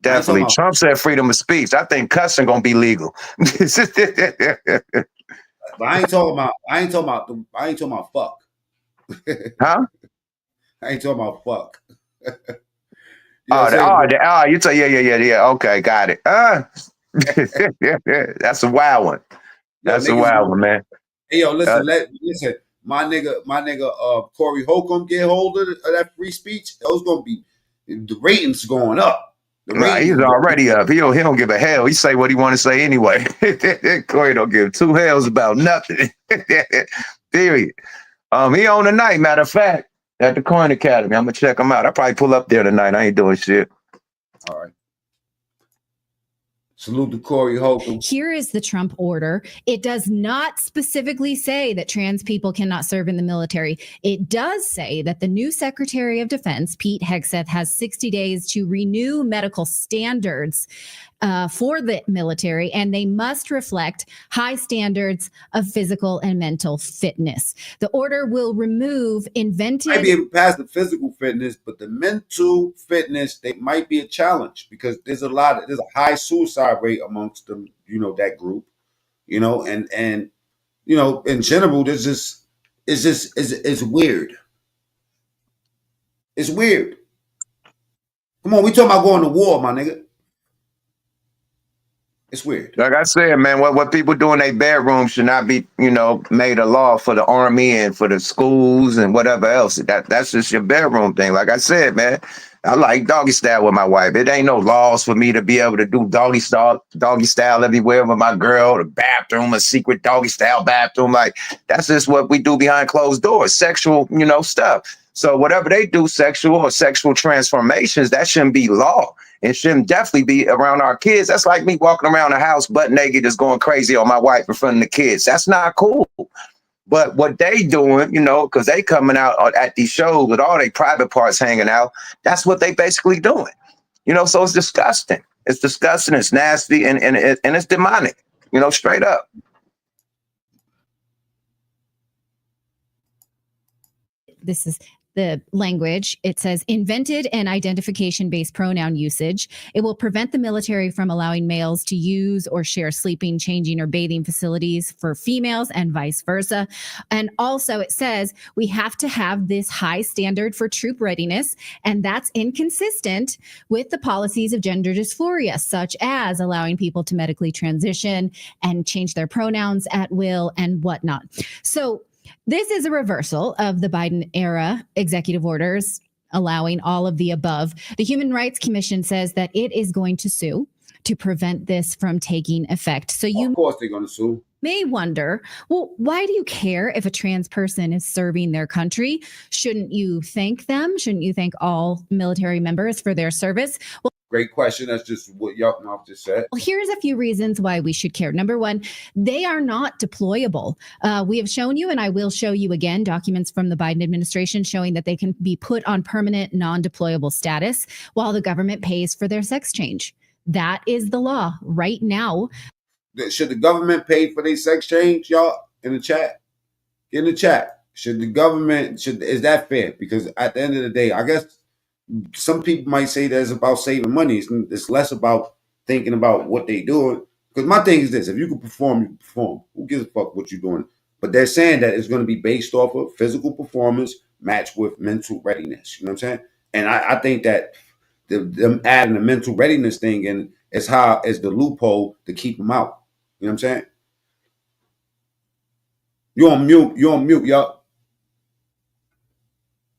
Definitely. Trump said freedom of speech. I think cussing gonna be legal. But I ain't talking about fuck. Huh? I ain't talking about fuck. You tell yeah. Okay, got it. That's a wild one. That's a wild one, man. Hey, yo, listen, listen. My nigga, Corey Holcomb get hold of that free speech. Those gonna be the ratings going up. He's already up. He don't give a hell. He say what he want to say anyway. Corey don't give two hells about nothing. Period. He on tonight. Matter of fact, at the Coin Academy. I'm gonna check him out. I'll probably pull up there tonight. I ain't doing shit. All right. Salute to Corey Holcomb. Here is the Trump order. It does not specifically say that trans people cannot serve in the military. It does say that the new Secretary of Defense, Pete Hegseth, has 60 days to renew medical standards for the military, and they must reflect high standards of physical and mental fitness. The order will remove invented... Might be able to pass the physical fitness, but the mental fitness, they might be a challenge because there's a high suicide rate amongst them, that group, and in general, it's weird. It's weird. Come on, we talking about going to war, my nigga. It's weird. Like I said, man, what people do in their bedroom should not be, made a law for the army and for the schools and whatever else. That's just your bedroom thing. Like I said, man, I like doggy style with my wife. It ain't no laws for me to be able to do doggy style everywhere with my girl, the bathroom, a secret doggy style bathroom. Like that's just what we do behind closed doors, sexual, stuff. So whatever they do, sexual or sexual transformations, that shouldn't be law. It shouldn't definitely be around our kids. That's like me walking around the house butt naked, just going crazy on my wife in front of the kids. That's not cool. But what they doing, because they coming out at these shows with all their private parts hanging out, that's what they basically doing. So it's disgusting. It's disgusting. It's nasty, and it's demonic. Straight up. This is the language. It says invented and identification-based pronoun usage. It will prevent the military from allowing males to use or share sleeping, changing, or bathing facilities for females and vice versa. And also it says we have to have this high standard for troop readiness, and that's inconsistent with the policies of gender dysphoria, such as allowing people to medically transition and change their pronouns at will and whatnot. So this is a reversal of the Biden era executive orders allowing all of the above. The Human Rights Commission says that it is going to sue to prevent this from taking effect. So of course they're going to sue. May wonder, well, why do you care if a trans person is serving their country? Shouldn't you thank them? Shouldn't you thank all military members for their service? Well, Great question. That's just what Yuck Mouth just said. Well, here's a few reasons why we should care. Number one, they are not deployable. We have shown you, and I will show you again, documents from the Biden administration showing that they can be put on permanent non-deployable status while the government pays for their sex change. That is the law right now. Should the government pay for their sex change, y'all? In the chat? In the chat. Should the government, is that fair? Because at the end of the day, I guess some people might say that it's about saving money. It's less about thinking about what they doing. Because my thing is this: if you can perform, you can perform. Who gives a fuck what you're doing? But they're saying that it's going to be based off of physical performance matched with mental readiness. You know what I'm saying? And I think that them adding the mental readiness thing in is the loophole to keep them out. You know what I'm saying? You on mute, y'all.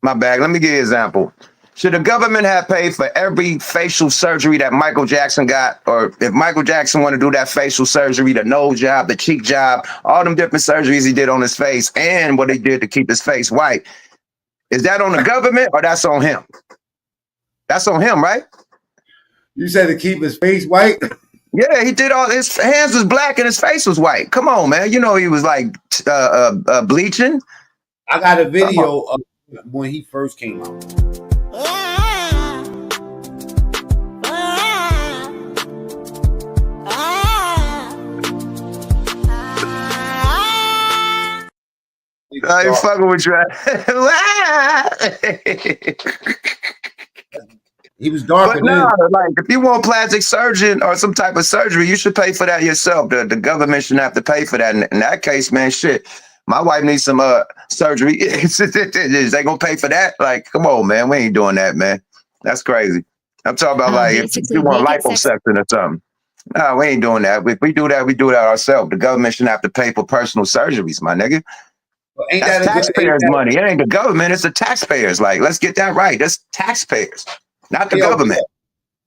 My bad. Let me give you an example. Should the government have paid for every facial surgery that Michael Jackson got? Or if Michael Jackson want to do that facial surgery, the nose job, the cheek job, all them different surgeries he did on his face and what he did to keep his face white, is that on the government or that's on him? That's on him, right? You said to keep his face white? Yeah, he did all his hands was black and his face was white. Come on, man. You know he was like bleaching. I got a video of when he first came out. I ain't fucking with you. He was darker but no, like if you want plastic surgeon or some type of surgery, you should pay for that yourself. The government shouldn't have to pay for that. In that case, man, shit. My wife needs some surgery. They gonna pay for that? Like, come on, man. We ain't doing that, man. That's crazy. I'm talking about like if you want liposuction or something. No, we ain't doing that. If we do that, we do that ourselves. The government shouldn't have to pay for personal surgeries, my nigga. Well, that's taxpayers' money. It ain't the government, it's the taxpayers. Like, let's get that right. That's taxpayers, not the government.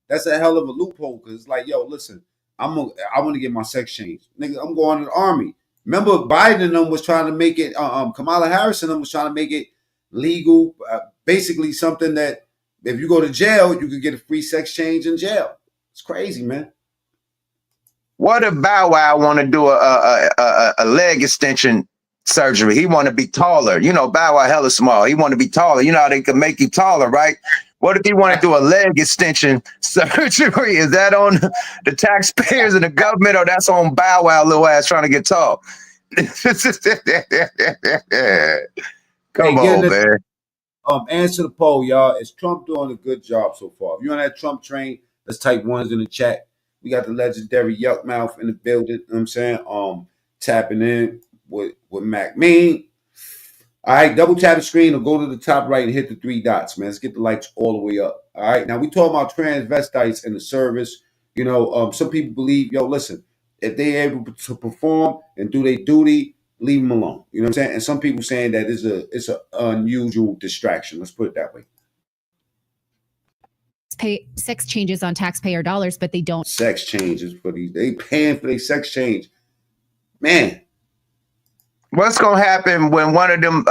That's a hell of a loophole because it's like, yo, listen, I want to get my sex changed. Nigga, I'm going to the army. Remember, Biden and them was trying to make it, Kamala Harris and them was trying to make it legal, basically something that if you go to jail, you could get a free sex change in jail. It's crazy, man. What if Bow Wow want to do a leg extension surgery? He want to be taller. You know, Bow Wow hella small. He want to be taller. You know how they can make you taller, right? What if he want to do a leg extension surgery? Is that on the taxpayers and the government, or that's on Bow Wow little ass trying to get tall? Come on, man. Answer the poll, y'all. Is Trump doing a good job so far? If you're on that Trump train, let's type ones in the chat. We got the legendary Yuck Mouth in the building. You know what I'm saying? Tapping in with Mac Mean. All right, double tap the screen or go to the top right and hit the 3 dots, man. Let's get the lights all the way up. All right, now we talking about transvestites in the service. You know, some people believe, yo, listen, if they're able to perform and do their duty, leave them alone. You know what I'm saying? And some people saying that it's an unusual distraction. Let's put it that way. Pay sex changes on taxpayer dollars, but they don't. Sex changes for these. They paying for their sex change. Man. What's gonna happen when one of them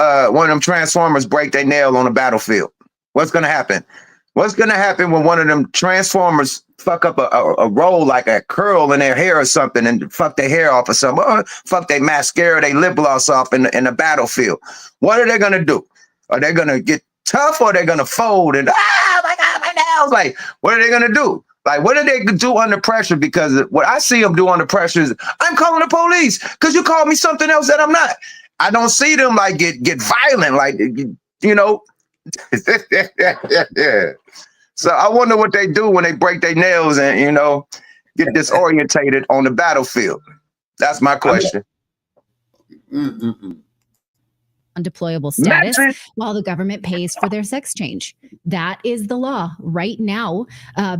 Transformers break their nail on the battlefield? What's gonna happen? What's gonna happen when one of them Transformers fuck up a roll, like a curl in their hair or something, and fuck their hair off or something, or fuck their mascara, their lip gloss off in the battlefield? What are they gonna do? Are they gonna get tough, or are they gonna fold and my God, my nails? Like, what are they gonna do? Like, what do they do under pressure? Because what I see them do under pressure is, I'm calling the police because you called me something else that I'm not. I don't see them like get violent, like, you know. So I wonder what they do when they break their nails and, you know, get disorientated on the battlefield. That's my question. Undeployable status while the government pays for their sex change. That is the law right now.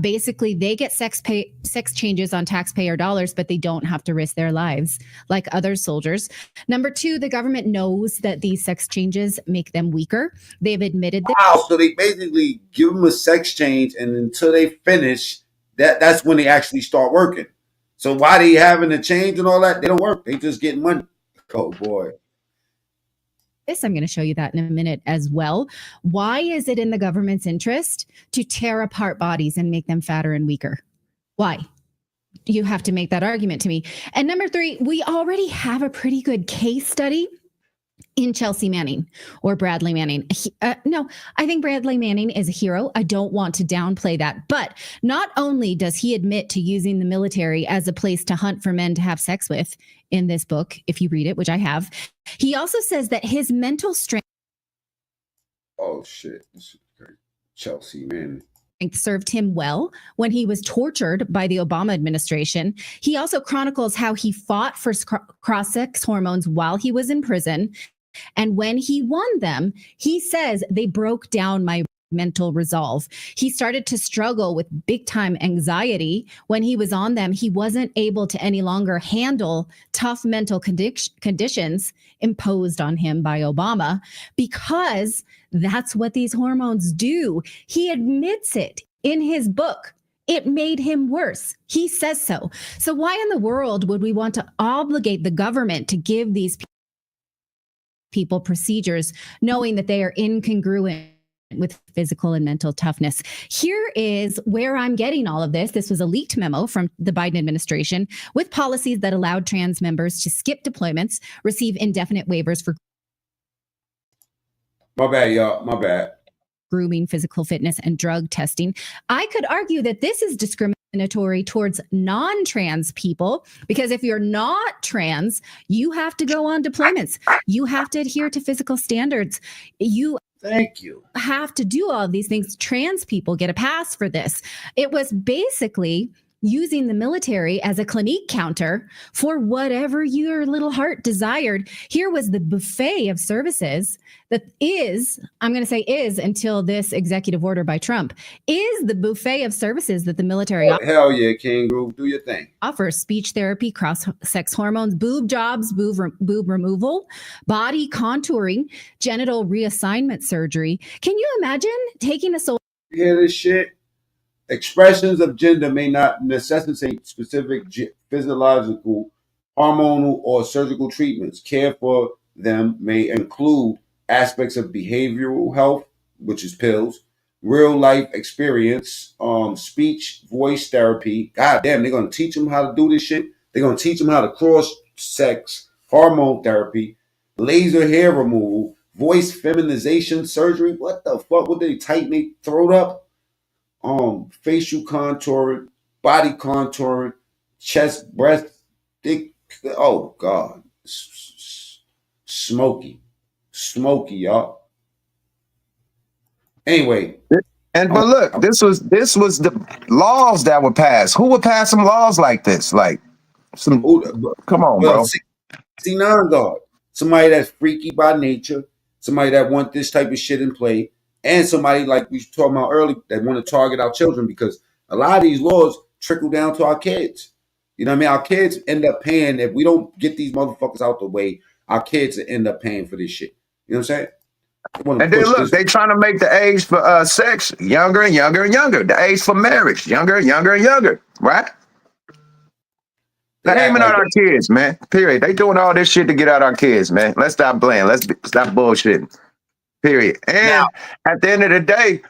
Basically, they get sex changes on taxpayer dollars, but they don't have to risk their lives like other soldiers. Number 2, the government knows that these sex changes make them weaker. They've admitted that. Wow, so they basically give them a sex change, and until they finish, that's when they actually start working. So why they having the change and all that? They don't work. They just getting money. Oh boy. this. I'm going to show you that in a minute as well. Why is it in the government's interest to tear apart bodies and make them fatter and weaker? Why? You have to make that argument to me. And number 3, we already have a pretty good case study in Chelsea Manning or Bradley Manning. No, I think Bradley Manning is a hero. I don't want to downplay that. But not only does he admit to using the military as a place to hunt for men to have sex with in this book, if you read it, which I have, he also says that his mental strength. Oh, shit. This is great. Chelsea Manning Served him well when he was tortured by the Obama administration. He also chronicles how he fought for cross-sex hormones while he was in prison. And when he won them, he says they broke down my mental resolve. He started to struggle with big time anxiety. When he was on them, he wasn't able to any longer handle tough mental conditions imposed on him by Obama, because that's what these hormones do. He admits it in his book. It made him worse. He says so. So why in the world would we want to obligate the government to give these people procedures knowing that they are incongruent with physical and mental toughness? Here is where I'm getting all of this. This was a leaked memo from the Biden administration with policies that allowed trans members to skip deployments, receive indefinite waivers for My bad, y'all. My bad. grooming, physical fitness, and drug testing. I could argue that this is discriminatory towards non-trans people, because if you're not trans, you have to go on deployments. You have to adhere to physical standards. You Thank you. have to do all of these things. Trans people get a pass for this. It was basically using the military as a clinique counter for whatever your little heart desired. Here was the buffet of services that is, I'm going to say is until this executive order by Trump, is the buffet of services that the military Hell yeah, King Groove, do your thing. offers: speech therapy, cross-sex hormones, boob jobs, boob removal, body contouring, genital reassignment surgery. Can you imagine taking a soldier? You hear this shit? Expressions of gender may not necessitate specific physiological, hormonal, or surgical treatments. Care for them may include aspects of behavioral health, which is pills, real life experience, speech, voice therapy. God damn, they're going to teach them how to do this shit. They're going to teach them how to cross sex, hormone therapy, laser hair removal, voice feminization surgery. What the fuck? Would they tighten their throat up? Facial contouring, body contouring, chest, breast, dick. Oh God, smoky, y'all. Anyway, And but look, this was the laws that were passed. Who would pass some laws like this? Like some. Come on, bro. C9 guard, somebody that's freaky by nature, somebody that want this type of shit in play. And somebody like we were talking about earlier that want to target our children, because a lot of these laws trickle down to our kids. You know what I mean? Our kids end up paying. If we don't get these motherfuckers out the way, our kids end up paying for this shit. You know what I'm saying? And then look, they trying to make the age for sex younger and younger and younger. The age for marriage younger and younger and younger. Right? They're aiming at our kids, man. Period. They doing all this shit to get out our kids, man. Let's stop playing. Let's stop bullshitting. Period. And at the end of the day,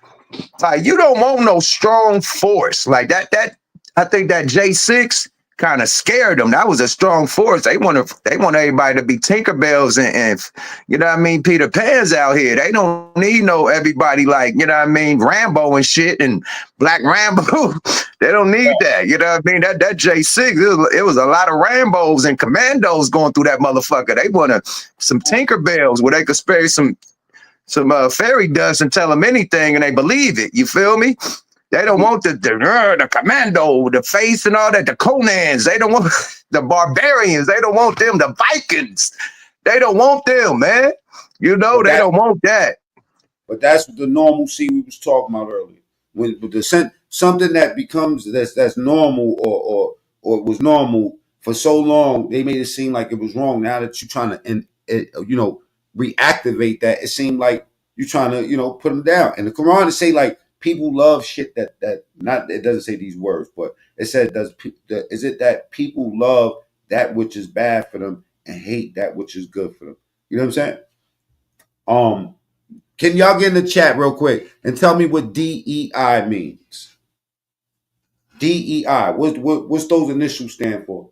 like, you don't want no strong force like that. I think that J6 kind of scared them. That was a strong force. They want everybody to be Tinkerbells and you know what I mean, Peter Pan's out here. They don't need no everybody like, you know what I mean, Rambo and shit and Black Rambo. They don't need that. You know what I mean? That J6, it was a lot of Rambos and Commandos going through that motherfucker. They wanted some Tinkerbells where they could spare some fairy dust and tell them anything and they believe it. You feel me? They don't want the commando, the face and all that, the Conans. They don't want the barbarians. They don't want them, the Vikings. They don't want them, man. You know, they don't want that. But that's the normalcy we was talking about earlier. When the something that becomes that's normal or was normal for so long, they made it seem like it was wrong. Now that you're trying to reactivate that, it seemed like you're trying to put them down. And the Quran say like people love shit that not, it doesn't say these words, but it said is it that people love that which is bad for them and hate that which is good for them? You know what I'm saying? Can y'all get in the chat real quick and tell me what DEI means? DEI. What's those initials stand for?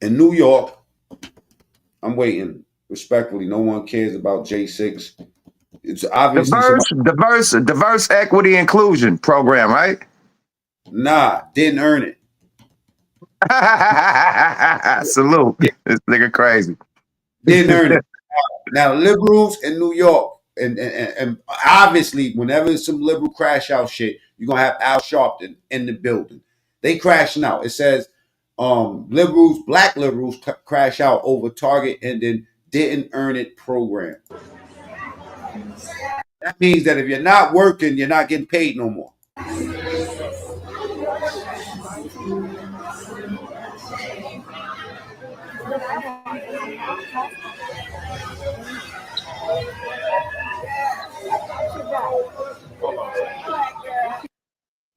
In New York, I'm waiting. Respectfully, no one cares about J6. It's obviously Diverse equity inclusion program, right? Nah, didn't earn it. Salute. This nigga crazy. Didn't earn it. Now, liberals in New York, and obviously, whenever some liberal crash out shit, you're gonna have Al Sharpton in the building. They crashing out. It says black liberals crash out over Target and then didn't earn it program. That means that if you're not working, you're not getting paid no more.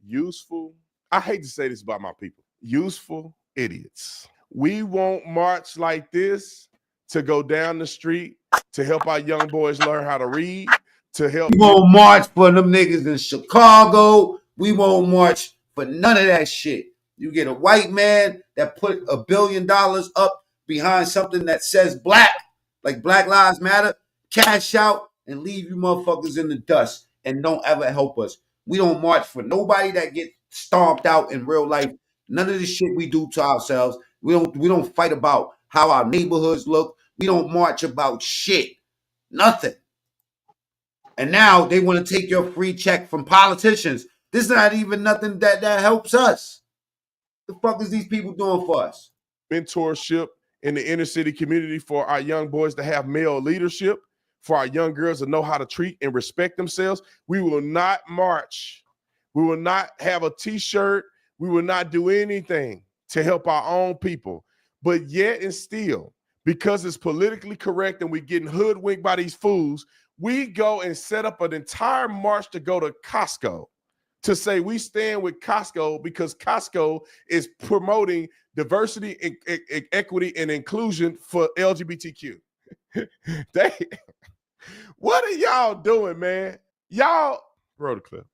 Useful. I hate to say this about my people. Useful idiots. We won't march like this to go down the street to help our young boys learn how to read, to help. We won't march for them niggas in Chicago. We won't march for none of that shit. You get a white man that put $1 billion up behind something that says black, like Black Lives Matter, cash out and leave you motherfuckers in the dust and don't ever help us. We don't march for nobody that get stomped out in real life. None of the shit we do to ourselves. We don't fight about how our neighborhoods look. We don't march about shit. Nothing. And now they want to take your free check from politicians. This is not even nothing that helps us. The fuck is these people doing for us? Mentorship in the inner city community for our young boys to have male leadership, for our young girls to know how to treat and respect themselves. We will not march. We will not have a t-shirt. We will not do anything to help our own people. But yet and still, because it's politically correct and we're getting hoodwinked by these fools, we go and set up an entire march to go to Costco to say we stand with Costco because Costco is promoting diversity, equity, and inclusion for LGBTQ. What are y'all doing, man? Y'all, roll the clip.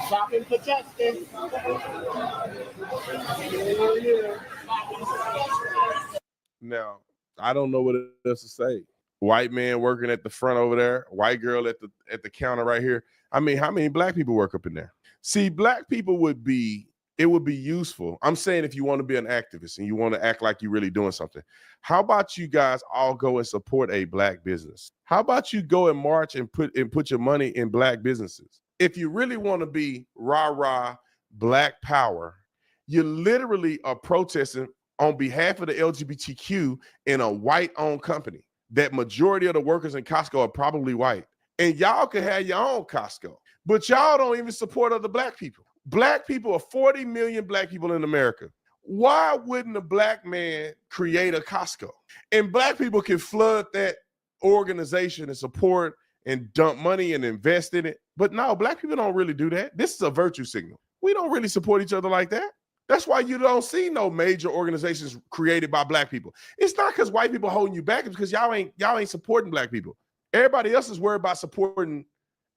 Shopping for justice. Now, I don't know what else to say. White man working at the front over there, white girl at the counter right here. I mean, how many black people work up in there? See, black people would be useful. I'm saying if you want to be an activist and you want to act like you're really doing something, how about you guys all go and support a black business? How about you go and march and put your money in black businesses? If you really want to be rah-rah black power, you literally are protesting on behalf of the LGBTQ in a white-owned company. That majority of the workers in Costco are probably white. And y'all can have your own Costco, but y'all don't even support other black people. Black people are 40 million black people in America. Why wouldn't a black man create a Costco? And black people can flood that organization and support and dump money and invest in it. But no, black people don't really do that. This is a virtue signal. We don't really support each other like that. That's why you don't see no major organizations created by black people. It's not because white people holding you back. It's because y'all ain't supporting black people. Everybody else is worried about supporting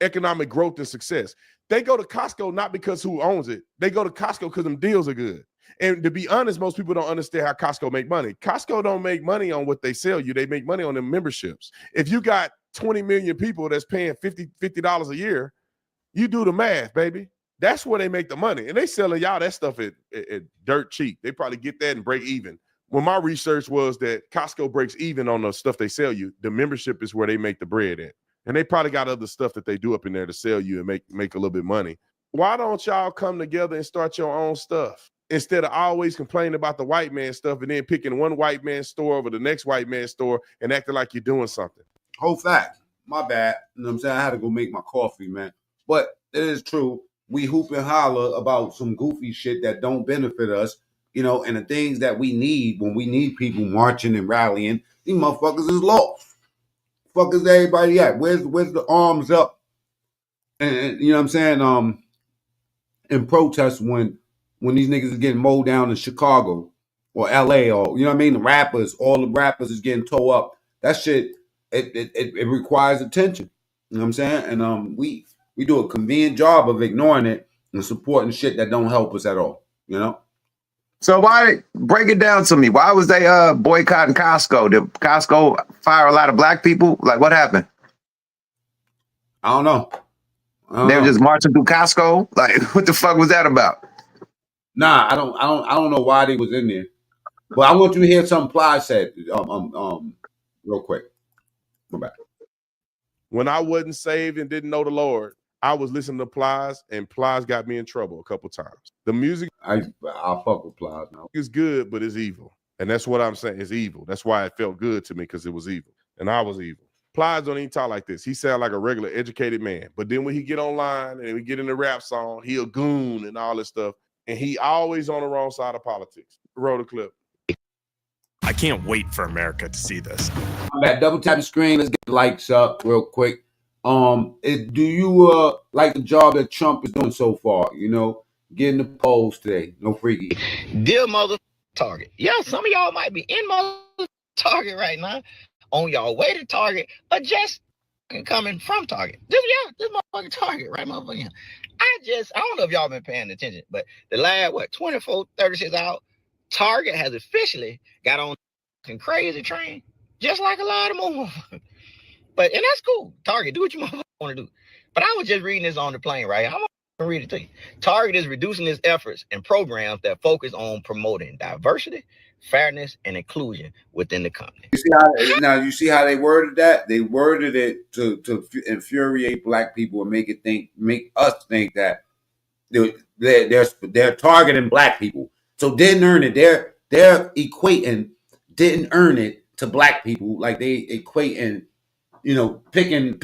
economic growth and success. They go to Costco not because who owns it. They go to Costco because them deals are good. And to be honest, most people don't understand how Costco make money. Costco don't make money on what they sell you. They make money on their memberships. If you got 20 million people that's paying $50 a year, you do the math, baby. That's where they make the money. And they selling y'all that stuff at dirt cheap. They probably get that and break even. Well, my research was that Costco breaks even on the stuff they sell you. The membership is where they make the bread at. And they probably got other stuff that they do up in there to sell you and make a little bit of money. Why don't y'all come together and start your own stuff? instead of always complaining about the white man stuff and then picking one white man's store over the next white man's store and acting like you're doing something. Whole fact. My bad. You know what I'm saying? I had to go make my coffee, man. But it is true. We hoop and holler about some goofy shit that don't benefit us, you know, and the things that we need when we need people marching and rallying. These motherfuckers is lost. Fuck is everybody at? Where's the arms up? And you know what I'm saying? In protest when these niggas is getting mowed down in Chicago or LA, or you know what I mean? The rappers, all the rappers is getting towed up. That shit, it requires attention. You know what I'm saying? And we do a convenient job of ignoring it and supporting shit that don't help us at all. You know? So why break it down to me? Why was they boycotting Costco? Did Costco fire a lot of black people? Like what happened? I don't know. They were just marching through Costco? Like what the fuck was that about? Nah, I don't know why they was in there. But I want you to hear something Ply said real quick. Go back. When I wasn't saved and didn't know the Lord, I was listening to Plies, and Plies got me in trouble a couple times. The music, I fuck with Plies now. It's good, but it's evil. And that's what I'm saying. It's evil. That's why it felt good to me, because it was evil. And I was evil. Plies don't even talk like this. He sound like a regular educated man. But then when he get online and we get in the rap song, he a goon and all this stuff. And he always on the wrong side of politics. Roll the clip. I can't wait for America to see this. I'm back. Double tap the screen. Let's get the likes up real quick. Do you like the job that Trump is doing so far? You know, getting the polls today. No freaky. Dear mother Target. Yeah, some of y'all might be in mother Target right now, on y'all way to Target, or just coming from Target. This motherfucking Target, right, motherfucker? I don't know if y'all been paying attention, but the last 24, 36 hours, Target has officially got on a crazy train, just like a lot of more. And that's cool. Target, do what you want to do. But I was just reading this on the plane, right? I'm gonna read it to you. Target is reducing its efforts and programs that focus on promoting diversity, fairness, and inclusion within the company. You see how they worded that? They worded it to infuriate black people and make us think that they're targeting black people. So didn't earn it. They're equating didn't earn it to black people, like they equating, you know, picking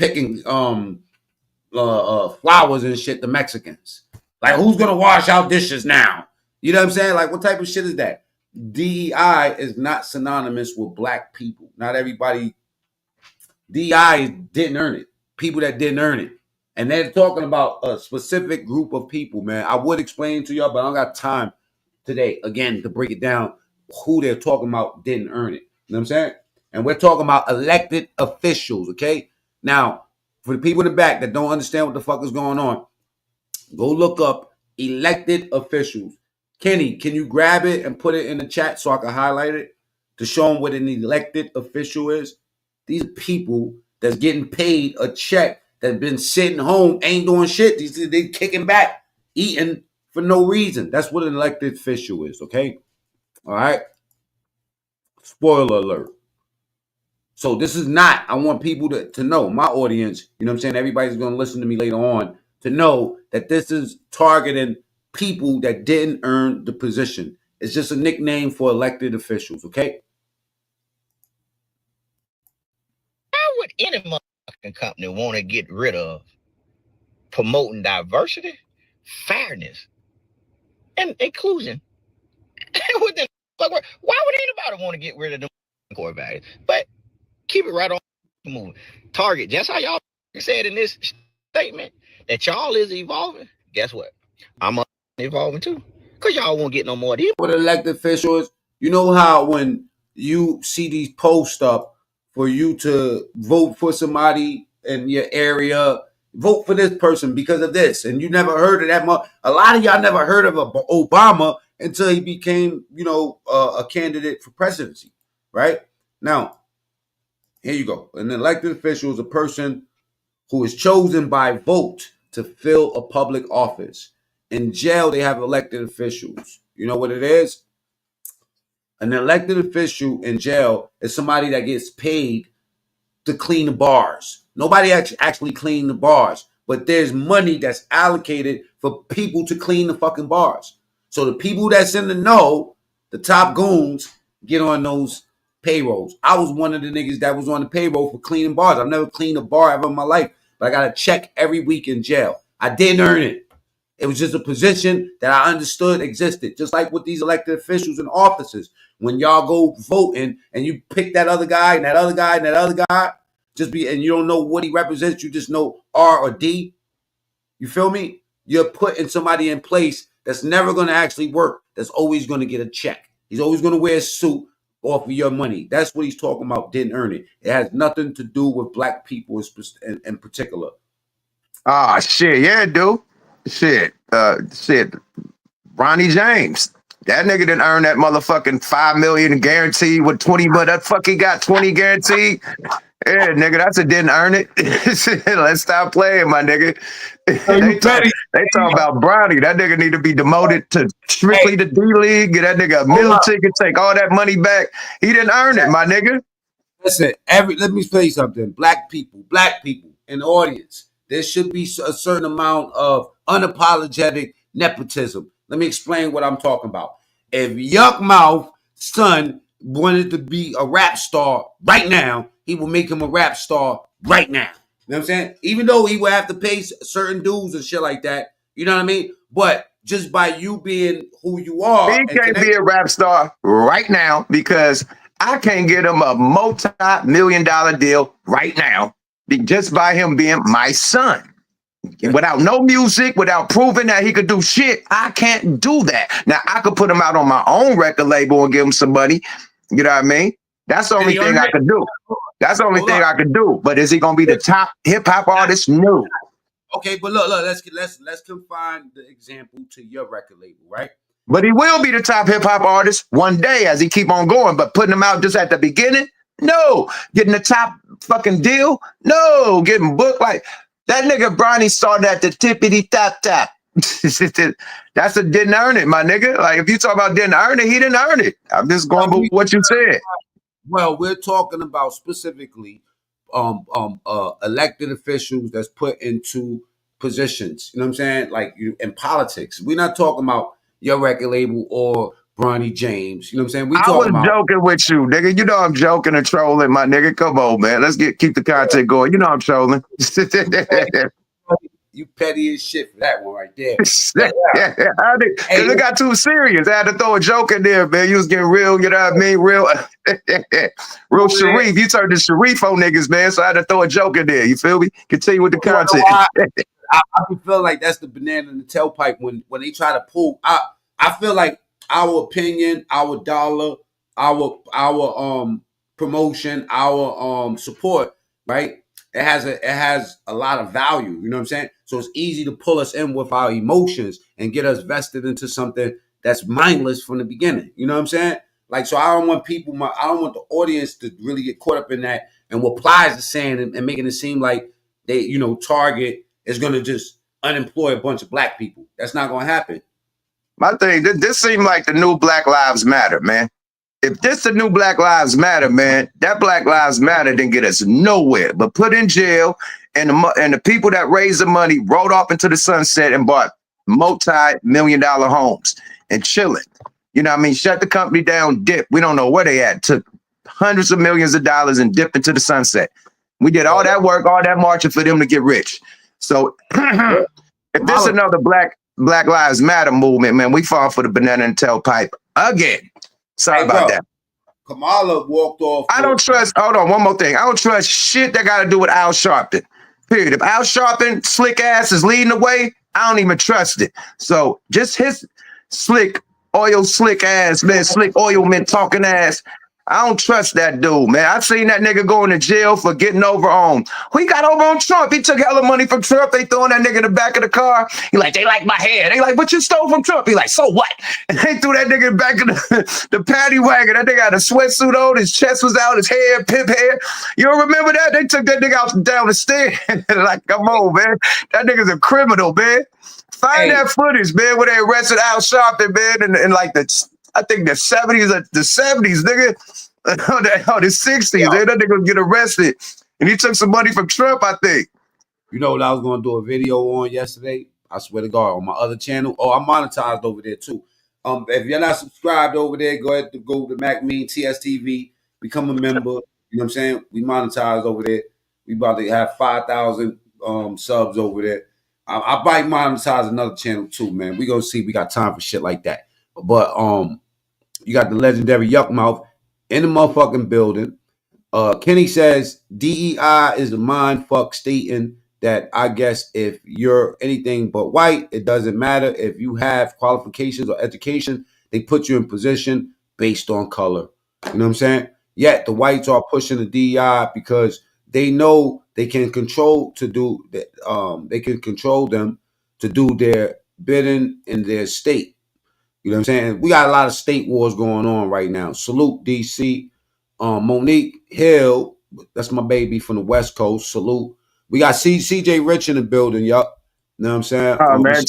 flowers and shit to Mexicans. Like, who's gonna wash out dishes now? You know what I'm saying? Like, what type of shit is that? DEI is not synonymous with black people. Not everybody. DEI didn't earn it. People that didn't earn it. And they're talking about a specific group of people, man. I would explain to y'all, but I don't got time today, again, to break it down who they're talking about didn't earn it. You know what I'm saying? And we're talking about elected officials, okay? Now, for the people in the back that don't understand what the fuck is going on, go look up elected officials. Kenny, can you grab it and put it in the chat so I can highlight it to show them what an elected official is? These are people that's getting paid a check that's been sitting home, ain't doing shit. They kicking back, eating for no reason. That's what an elected official is, okay? All right? Spoiler alert. So this is not, I want people to know, my audience, you know what I'm saying? Everybody's going to listen to me later on, to know that this is targeting people that didn't earn the position. It's just a nickname for elected officials, okay? How would any motherfucking company want to get rid of promoting diversity, fairness, and inclusion? Why would anybody want to get rid of them core values? But keep it right on the move. Target, just how y'all said in this statement that y'all is evolving. Guess what? I'm evolving too. Because y'all won't get no more of these. What elected officials, you know how when you see these posts up for you to vote for somebody in your area, vote for this person because of this, and you never heard of that much. A lot of y'all never heard of Obama until he became, you know, a candidate for presidency, right? Now, here you go. An elected official is a person who is chosen by vote to fill a public office. In jail, they have elected officials. You know what it is? An elected official in jail is somebody that gets paid to clean the bars. Nobody actually clean the bars, but there's money that's allocated for people to clean the fucking bars. So the people that's in the know, the top goons, get on those payrolls. I was one of the niggas that was on the payroll for cleaning bars. I've never cleaned a bar ever in my life, but I got a check every week in jail. I didn't earn it. It was just a position that I understood existed. Just like with these elected officials and officers. When y'all go voting and you pick that other guy and that other guy and that other guy, and you don't know what he represents, you just know R or D. You feel me? You're putting somebody in place that's never going to actually work, that's always going to get a check. He's always going to wear a suit off of your money. That's what he's talking about, didn't earn it. It has nothing to do with black people in particular. Ah, shit. Yeah, dude. Shit. Ronnie James. That nigga didn't earn that motherfucking $5 million guaranteed with 20, but that fucking got 20 guaranteed. Yeah, nigga, that's a didn't earn it. Let's stop playing, my nigga. They talk about Brownie. That nigga need to be demoted to strictly the D League. Get that nigga a meal ticket, take all that money back. He didn't earn it, my nigga. Listen, let me tell you something. Black people in the audience, there should be a certain amount of unapologetic nepotism. Let me explain what I'm talking about. If Yuck Mouth son wanted to be a rap star right now, he will make him a rap star right now. You know what I'm saying? Even though he would have to pay certain dues and shit like that. You know what I mean? But just by you being who you are. He can't be a rap star right now because I can't get him a multi-million-dollar deal right now just by him being my son. Without no music, without proving that he could do shit, I can't do that. Now, I could put him out on my own record label and give him some money. You know what I mean? That's the only thing I could do. That's the only thing I could do. But is he gonna be the top hip-hop artist? No. Okay, but look, let's confine the example to your record label, right? But he will be the top hip-hop artist one day as he keep on going. But putting him out just at the beginning? No. Getting the top fucking deal? No. Getting booked like that nigga Bronny started at the tippity top top. That's a didn't earn it, my nigga. Like if you talk about didn't earn it, he didn't earn it. I'm just going by what you said. Well, we're talking about specifically elected officials that's put into positions. You know what I'm saying? Like in politics. We're not talking about your record label or Bronny James. You know what I'm saying? We I was joking with you, nigga. You know I'm joking and trolling, my nigga. Come on, man. Let's keep the content going. You know I'm trolling. You petty as shit for that one right there. Because it got too serious. I had to throw a joke in there, man. You was getting real, you know what I mean? Real Sharif. You turned to Sharif on niggas, man. So I had to throw a joke in there. You feel me? Continue with the content. I feel like that's the banana in the tailpipe when they try to pull. I feel like our opinion, our dollar, our promotion, our support, right? It has a lot of value. You know what I'm saying? So it's easy to pull us in with our emotions and get us vested into something that's mindless from the beginning. You know what I'm saying? Like, so I don't want the audience to really get caught up in that and what Plies is saying and making it seem like they, Target is going to just unemploy a bunch of black people. That's not going to happen. My thing, this seemed like the new Black Lives Matter, man. If this the new Black Lives Matter, man, that Black Lives Matter didn't get us nowhere, but put in jail and the people that raised the money rode off into the sunset and bought multi-million-dollar homes and chilling. You know what I mean? Shut the company down, dip. We don't know where they at. Took hundreds of millions of dollars and dipped into the sunset. We did all that work, all that marching for them to get rich. So if this is another Black Lives Matter movement, man, we fall for the banana and tailpipe again. Sorry about that. Kamala walked off. I don't trust. Hold on, one more thing. I don't trust shit that got to do with Al Sharpton. Period. If Al Sharpton, slick ass, is leading the way, I don't even trust it. So just his slick ass, man, slick oil man talking ass. I don't trust that dude, man. I've seen that nigga going to jail for getting over on. He got over on Trump. He took hella money from Trump. They throwing that nigga in the back of the car. He like, they like my hair. They like, but you stole from Trump. He like, so what? And they threw that nigga in the back of the paddy wagon. That nigga had a sweatsuit on. His chest was out. His hair, pimp hair. You don't remember that? They took that nigga out down the stairs. Like, come on, man. That nigga's a criminal, man. Find that footage, man, where they arrested Al Sharpton, man, in like I think the 70s, nigga. The 60s, man. That nigga get arrested. And he took some money from Trump, I think. You know what I was going to do a video on yesterday? I swear to God, on my other channel. Oh, I'm monetized over there too. If you're not subscribed over there, go ahead to go to MacMean TSTV, become a member. You know what I'm saying? We monetize over there. We about to have 5,000 subs over there. I might monetize another channel too, man. We gonna see. We got time for shit like that. But you got the legendary Yuck Mouth in the motherfucking building. Kenny says DEI is a mind fuck stating that I guess if you're anything but white, it doesn't matter. If you have qualifications or education, they put you in position based on color. You know what I'm saying? Yet the whites are pushing the DEI because they know they can control to do that. They can control them to do their bidding in their state. You know what I'm saying? We got a lot of state wars going on right now. Salute DC. Monique Hill, that's my baby from the West Coast. Salute. We got CJ Rich in the building, yup. You know what I'm saying? Oh man,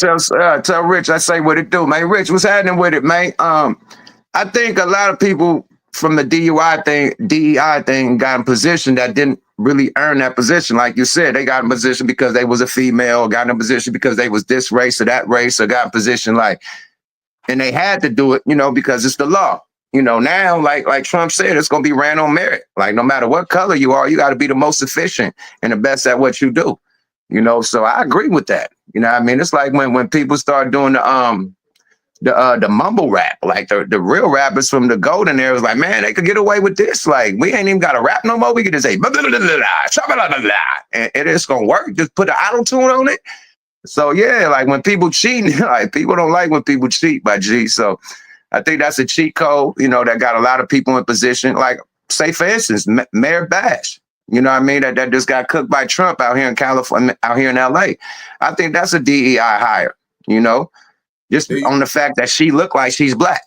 tell Rich I say what it do, man. Rich, what's happening with it, man? I think a lot of people from the DEI thing got in position that didn't really earn that position. Like you said, they got in position because they was a female, got in position because they was this race or that race, or got in position and they had to do it, because it's the law. Now, like Trump said, it's going to be ran on merit. Like, no matter what color you are, you got to be the most efficient and the best at what you do. So I agree with that. I mean? It's like when people start doing the mumble rap, like the real rappers from the golden era was like, man, they could get away with this. Like, we ain't even got to rap no more. We could just say, blah, blah, blah, blah, blah, and it's going to work. Just put an auto-tune on it. So, yeah, like when people cheat, like people don't like when people cheat, by G. So I think that's a cheat code, that got a lot of people in position. Like, say, for instance, Mayor Bash, you know what I mean? That just got cooked by Trump out here in California, out here in LA. I think that's a DEI hire, just on the fact that she looked like she's black.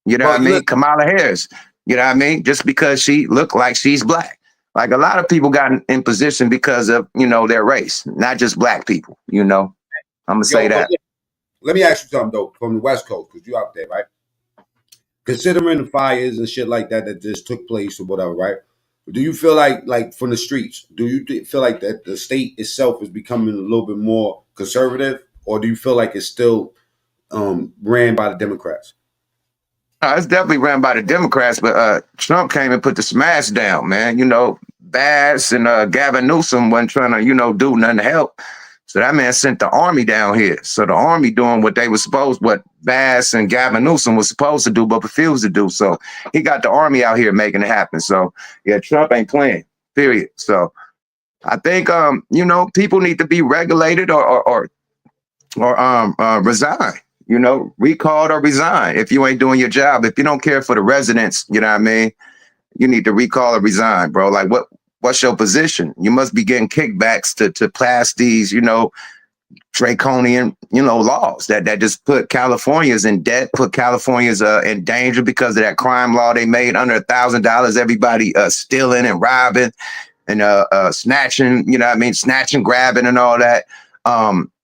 You know what I mean? Kamala Harris, you know what I mean? Just because she looked like she's black. Like, a lot of people got in position because of, their race, not just black people, I'm going to say that. Let me ask you something, though, from the West Coast, because you're out there, right? Considering the fires and shit like that just took place or whatever, right? Do you feel like from the streets, do you feel like that the state itself is becoming a little bit more conservative, or do you feel like it's still ran by the Democrats? It's definitely ran by the Democrats, but Trump came and put the smash down, man. Bass and Gavin Newsom wasn't trying to, do nothing to help. So that man sent the army down here. So the army doing what Bass and Gavin Newsom was supposed to do, but refused to do. So he got the army out here making it happen. So yeah, Trump ain't playing, period. So I think, people need to be regulated or resign, recalled or resign if you ain't doing your job. If you don't care for the residents, you know what I mean? You need to recall or resign, bro. Like, what's your position? You must be getting kickbacks to pass these, draconian, laws that just put Californians in debt, put Californians in danger because of that crime law they made under $1,000. Everybody stealing and robbing and snatching, snatching, grabbing and all that.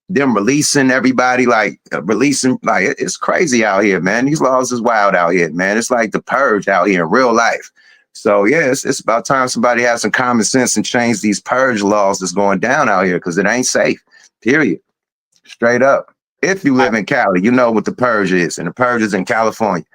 Them releasing everybody, it's crazy out here, man. These laws is wild out here, man. It's like the purge out here in real life. So yeah, it's about time somebody has some common sense and change these purge laws that's going down out here, because it ain't safe, period. Straight up. If you live in Cali, you know what the purge is, and the purge is in California.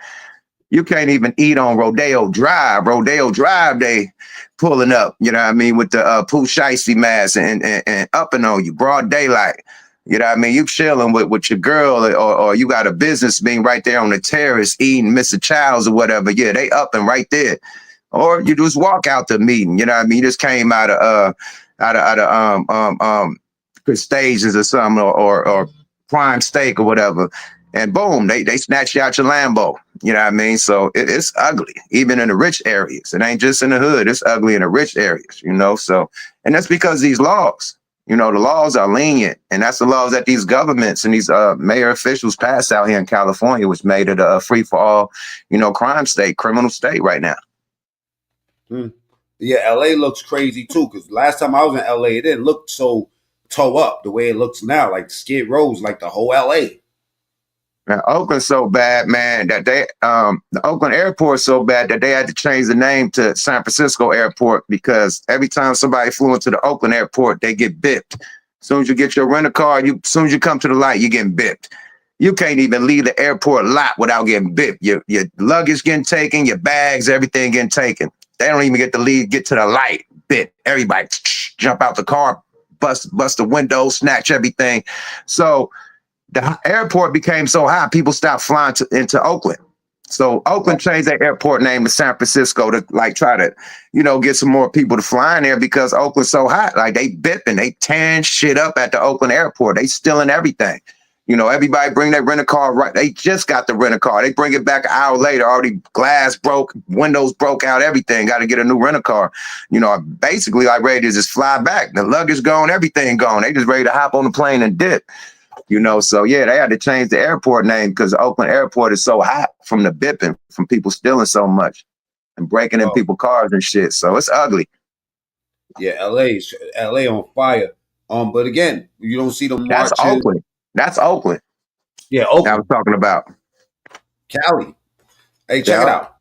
You can't even eat on Rodeo Drive. Rodeo Drive, they pulling up, with the Pooh Shiesty mask and upping on you, broad daylight. You know what I mean? You chilling with your girl, or you got a business being right there on the terrace eating Mr. Childs or whatever. Yeah, they up and right there. Or you just walk out the meeting. You know what I mean? You just came out of Stages or something, or Prime Steak or whatever, and boom, they snatch you out your Lambo. You know what I mean? So it's ugly, even in the rich areas. It ain't just in the hood. It's ugly in the rich areas. So, and that's because these laws. The laws are lenient, and that's the laws that these governments and these mayor officials passed out here in California, which made it a free-for-all, crime state, criminal state right now. Yeah, LA looks crazy too, because last time I was in LA, it didn't look so toe up the way it looks now, like Skid Row's like the whole LA. Now, Oakland's so bad, man, that the Oakland airport's so bad that they had to change the name to San Francisco Airport, because every time somebody flew into the Oakland airport, they get bipped. As soon as you get your rental car, as soon as you come to the light, you're getting bipped. You can't even leave the airport lot without getting bit. Your luggage getting taken, your bags, everything getting taken. They don't even get to leave, get to the light, bit. Everybody jump out the car, bust the window, snatch everything. So the airport became so high, people stopped flying into Oakland. So Oakland changed their airport name to San Francisco to like try to, get some more people to fly in there because Oakland's so hot. Like they bipping, they tearing shit up at the Oakland airport. They stealing everything. Everybody bring their rental car. Right, they just got the rental car. They bring it back an hour later. Already glass broke, windows broke out, everything. Got to get a new rental car. Basically like ready to just fly back. The luggage gone, everything gone. They just ready to hop on the plane and dip. So yeah, they had to change the airport name because the Oakland airport is so hot from the bipping, from people stealing so much and breaking in people's cars and shit. So it's ugly. Yeah, LA on fire. But again, you don't see the marches. That's Oakland. That's Oakland. Yeah, Oakland. I was talking about Cali. Hey, check it out.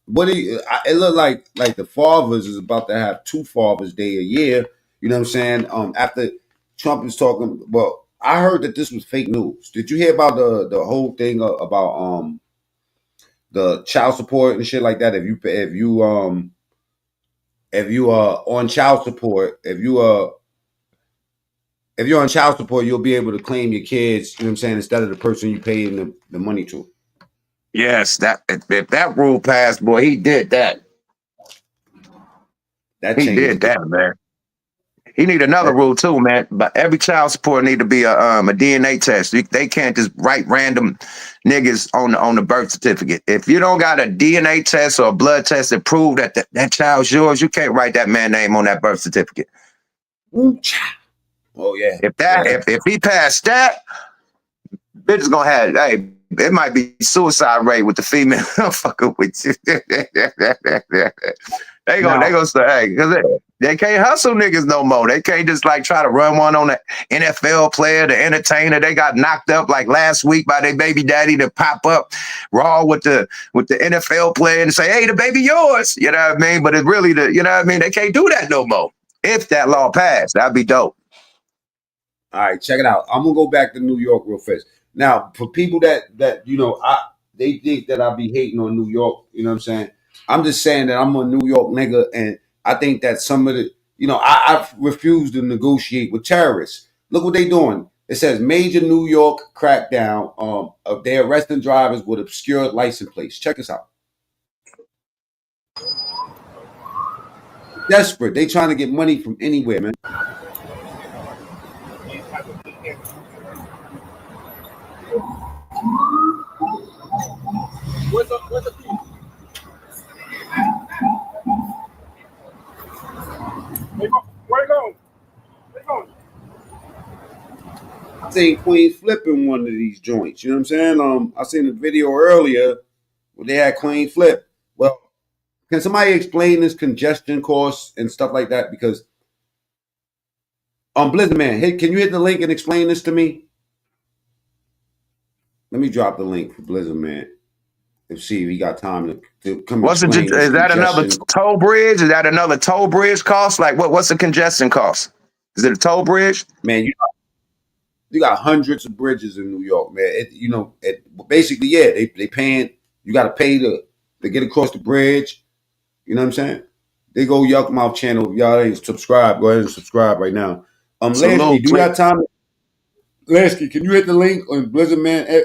It looked like the fathers is about to have 2 Fathers Day a year. You know what I'm saying? After Trump is talking, well, I heard that this was fake news. Did you hear about the whole thing about the child support and shit like that? If you are on child support, if you're on child support, you'll be able to claim your kids, you know what I'm saying, instead of the person you paying the money to. Yes, if that rule passed, boy, he did that. He did that, man. He need another rule too, man. But every child support need to be a DNA test. They can't just write random niggas on the birth certificate. If you don't got a DNA test or a blood test that prove that that child's yours, you can't write that man's name on that birth certificate. Oh yeah. If he passed that, bitch is gonna have. Hey, it might be suicide rate with the female fucking with you. They gonna say, hey, because they can't hustle niggas no more. They can't just like try to run one on the NFL player, the entertainer. They got knocked up like last week by their baby daddy to pop up raw with the NFL player and say, hey, the baby yours. You know what I mean? But it's really they can't do that no more. If that law passed, that'd be dope. All right, check it out. I'm gonna go back to New York real fast. Now, for people that they think that I be hating on New York, you know what I'm saying? I'm just saying that I'm a New York nigga, and I think that some of the, I refuse to negotiate with terrorists. Look what they doing. It says major New York crackdown. They're arresting drivers with obscured license plates. Check this out. Desperate. They trying to get money from anywhere, man. Where's the piece? Where it going? I seen Queen flipping one of these joints. You know what I'm saying? I seen a video earlier where they had Queen flip. Well, can somebody explain this congestion course and stuff like that? Because Blizzard Man, can you hit the link and explain this to me? Let me drop the link for Blizzard Man and see if he got time to come. Is that another toll bridge? Is that another toll bridge cost? Like what's the congestion cost? Is it a toll bridge? Man, you got hundreds of bridges in New York, man. Basically, yeah, they paying. You got to pay to get across the bridge. You know what I'm saying? They go Yuck Mouth channel. If y'all ain't subscribed, go ahead and subscribe right now. Lansky, do you have time? Lansky, can you hit the link on Blizzard Man?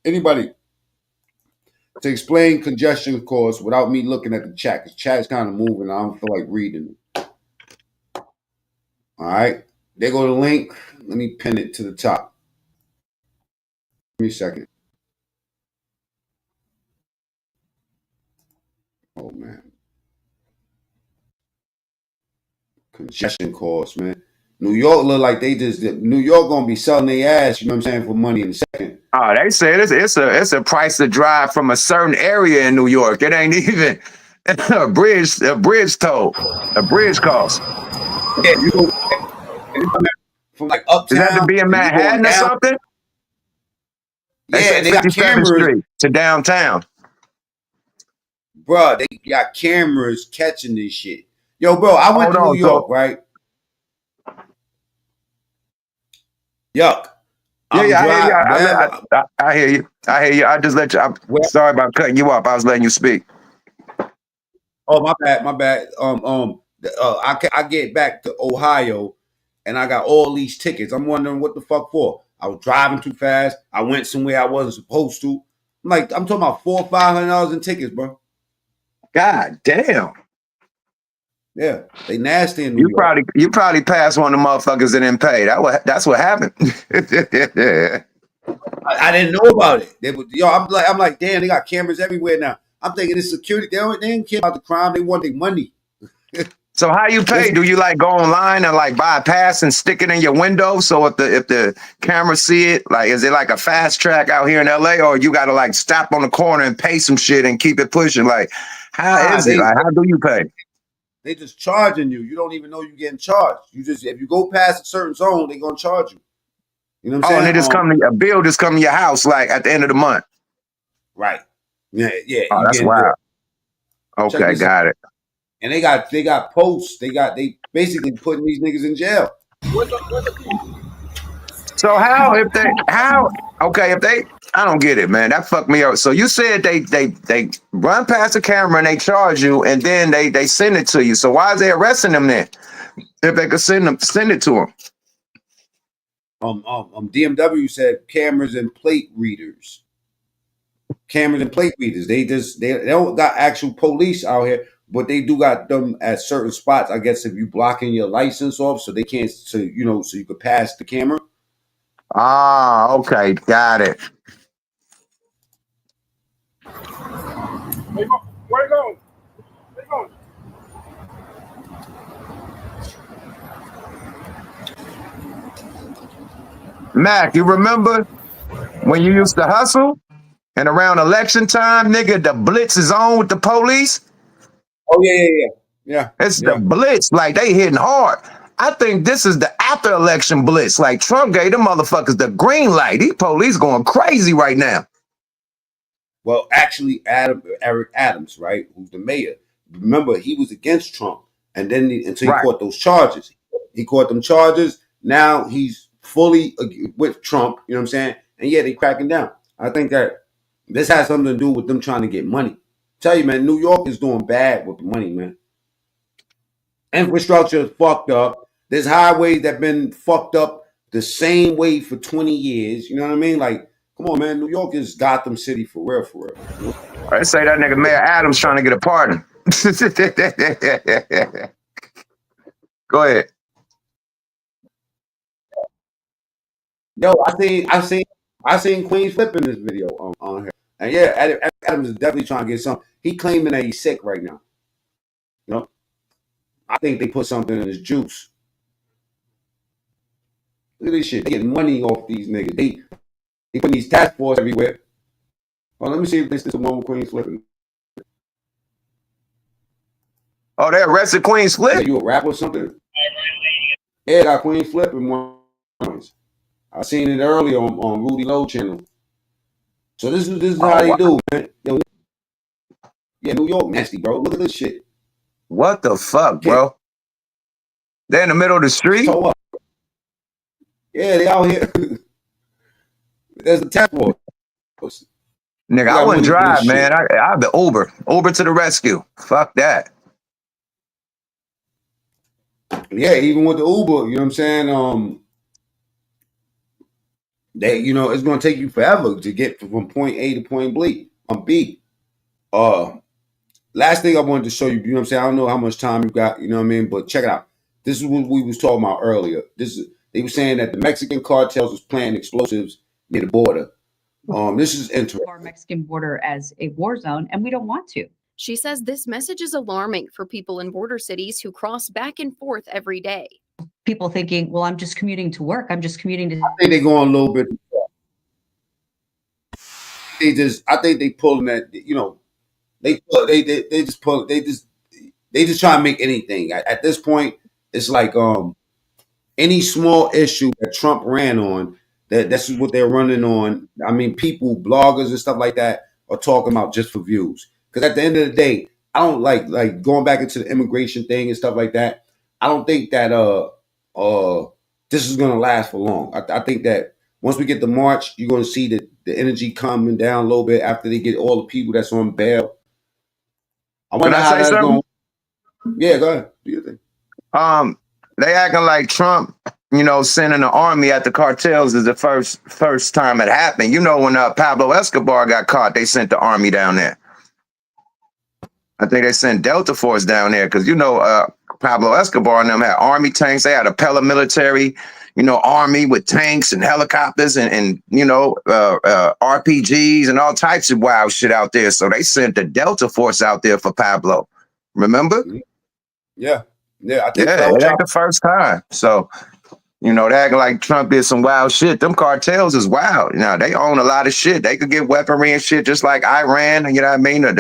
Anybody to explain congestion course without me looking at the chat? Because chat is kind of moving. I don't feel like reading it. All right. There go the link. Let me pin it to the top. Give me a second. Oh, man. Congestion course, man. New York look like New York gonna be selling their ass, you know what I'm saying, for money in a second. Oh, they say it's a price to drive from a certain area in New York. It ain't even a bridge toll, a bridge cost. Yeah, you go from like uptown. Is that to be in Manhattan or something? Yeah, they got cameras Street to downtown. Bro, they got cameras catching this shit. Yo, bro, I went to New York, right? Yuck. Yeah, I'm yeah, I hear you. dry, wherever. I hear you. I hear you. I just let you. I'm sorry about cutting you off. I was letting you speak. Oh, my bad, my bad. I get back to Ohio, and I got all these tickets. I'm wondering what the fuck for. I was driving too fast. I went somewhere I wasn't supposed to. I'm talking about $400-500 in tickets, bro. God damn. Yeah, they nasty in New You York. probably passed one of the motherfuckers that didn't pay. That's what happened. I didn't know about it. I'm like, damn, they got cameras everywhere now. I'm thinking it's security. They didn't care about the crime. They want their money. So how you pay? Do you like go online and like buy a pass and stick it in your window? So if the camera see it, like is it like a fast track out here in LA, or you gotta like stop on the corner and pay some shit and keep it pushing? Like how is it? Like how do you pay? They just charging you. You don't even know you're getting charged. You just if you go past a certain zone, they're gonna charge you. You know what I'm saying? And it just a bill just come to your house like at the end of the month. Right. Yeah, yeah. Oh, You that's getting wild. billed. Okay, got it. And they got posts. They basically putting these niggas in jail. So if they I don't get it, man. That fucked me up. So you said they run past the camera and they charge you and then they send it to you. So why is they arresting them then? If they could send it to them. DMW said cameras and plate readers. Cameras and plate readers. They don't got actual police out here, but they do got them at certain spots. I guess if you blocking your license off, so they can't, so you could pass the camera. Ah, okay, got it. Where you going? Where you going? Mac, you remember when you used to hustle and around election time, nigga, the blitz is on with the police? Oh yeah. It's the blitz, like they hitting hard. I think this is the after election blitz. Like Trump gave them motherfuckers the green light. These police going crazy right now. Well, actually, Eric Adams, right, who's the mayor. Remember, he was against Trump, and then until he caught those charges, he caught them charges. Now he's fully with Trump. You know what I'm saying? And yeah, they cracking down. I think that this has something to do with them trying to get money. Tell you, man, New York is doing bad with the money, man. Infrastructure is fucked up. There's highways that been fucked up the same way for 20 years. You know what I mean? Like, come on, man. New York is Gotham City for real, for real. I say that nigga Mayor Adams trying to get a pardon. Go ahead. Yo, I seen Queen Flip in this video on here. And yeah, Adams is definitely trying to get some. He claiming that he's sick right now. You know? I think they put something in his juice. Look at this shit. They getting money off these niggas. They putting these task force everywhere. Well, let me see if this is the one with Queen flipping. Oh, they arrested Queen Flip? Yeah, you a rapper or something? Yeah, got Queen flipping one. I seen it earlier on Rudy Lowe channel. So this is how they do, man. Yo, yeah, New York nasty, bro. Look at this shit. What the fuck, bro? They're in the middle of the street? So what? Yeah, they out here. There's a task force. Nigga, I wouldn't drive, man. I'd be Uber to the rescue. Fuck that. Yeah, even with the Uber, you know what I'm saying? It's gonna take you forever to get from point A to point B. Last thing I wanted to show you, you know what I'm saying? I don't know how much time you got, you know what I mean? But check it out. This is what we was talking about earlier. They were saying that the Mexican cartels was planting explosives near the border. This is interesting. Our Mexican border as a war zone, and we don't want to. She says this message is alarming for people in border cities who cross back and forth every day. People thinking, well, I'm just commuting to work. I'm just commuting to. I think they're going a little bit. I think they pulling that, they just try to make anything. At this point, it's like any small issue that Trump ran on, that's what they're running on. I mean, people, bloggers and stuff like that are talking about just for views. Because at the end of the day, I don't like going back into the immigration thing and stuff like that. I don't think that this is gonna last for long. I think that Once we get to March, you're going to see the energy coming down a little bit after they get all the people that's on bail. I Can wonder I how say that's something? going. Yeah, go ahead. Do you think? They acting like Trump, sending the army at the cartels is the first time it happened. When Pablo Escobar got caught, they sent the army down there. I think they sent Delta Force down there because Pablo Escobar and them had army tanks. They had a paramilitary, army with tanks and helicopters and RPGs and all types of wild shit out there. So they sent the Delta Force out there for Pablo. Remember? Yeah, I think Yeah, so. it ain't the first time. So. They acting like Trump did some wild shit. Them cartels is wild. They own a lot of shit. They could get weaponry and shit just like Iran. You know what I mean? All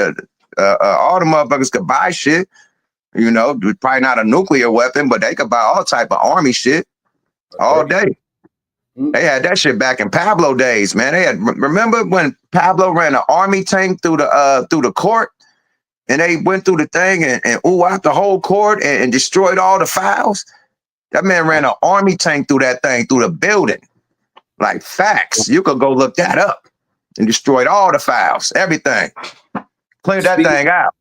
the motherfuckers could buy shit. Probably not a nuclear weapon, but they could buy all type of army shit all day. They had that shit back in Pablo days, man. Remember when Pablo ran an army tank through the court, and they went through the thing and out the whole court and destroyed all the files? That man ran an army tank through that thing, through the building. Like facts. You could go look that up. And destroyed all the files, everything. Cleared that thing out.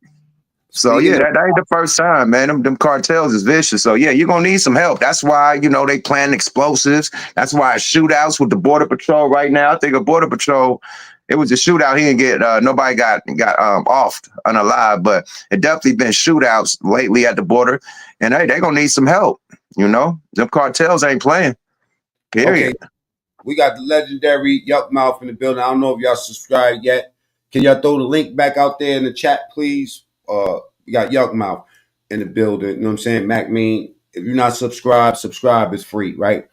So yeah, that ain't the first time, man. Them cartels is vicious. So yeah, you're gonna need some help. That's why, they plan explosives. That's why shootouts with the Border Patrol right now. I think a Border Patrol, it was a shootout. He didn't get nobody got offed unalive, but it definitely been shootouts lately at the border. And hey, they gonna need some help. Them cartels ain't playing. Period. Okay. We got the legendary Yuck Mouth in the building. I don't know if y'all subscribed yet. Can y'all throw the link back out there in the chat, please? We got Yuck Mouth in the building. You know what I'm saying? Mac Mean, if you're not subscribed, subscribe is free, right?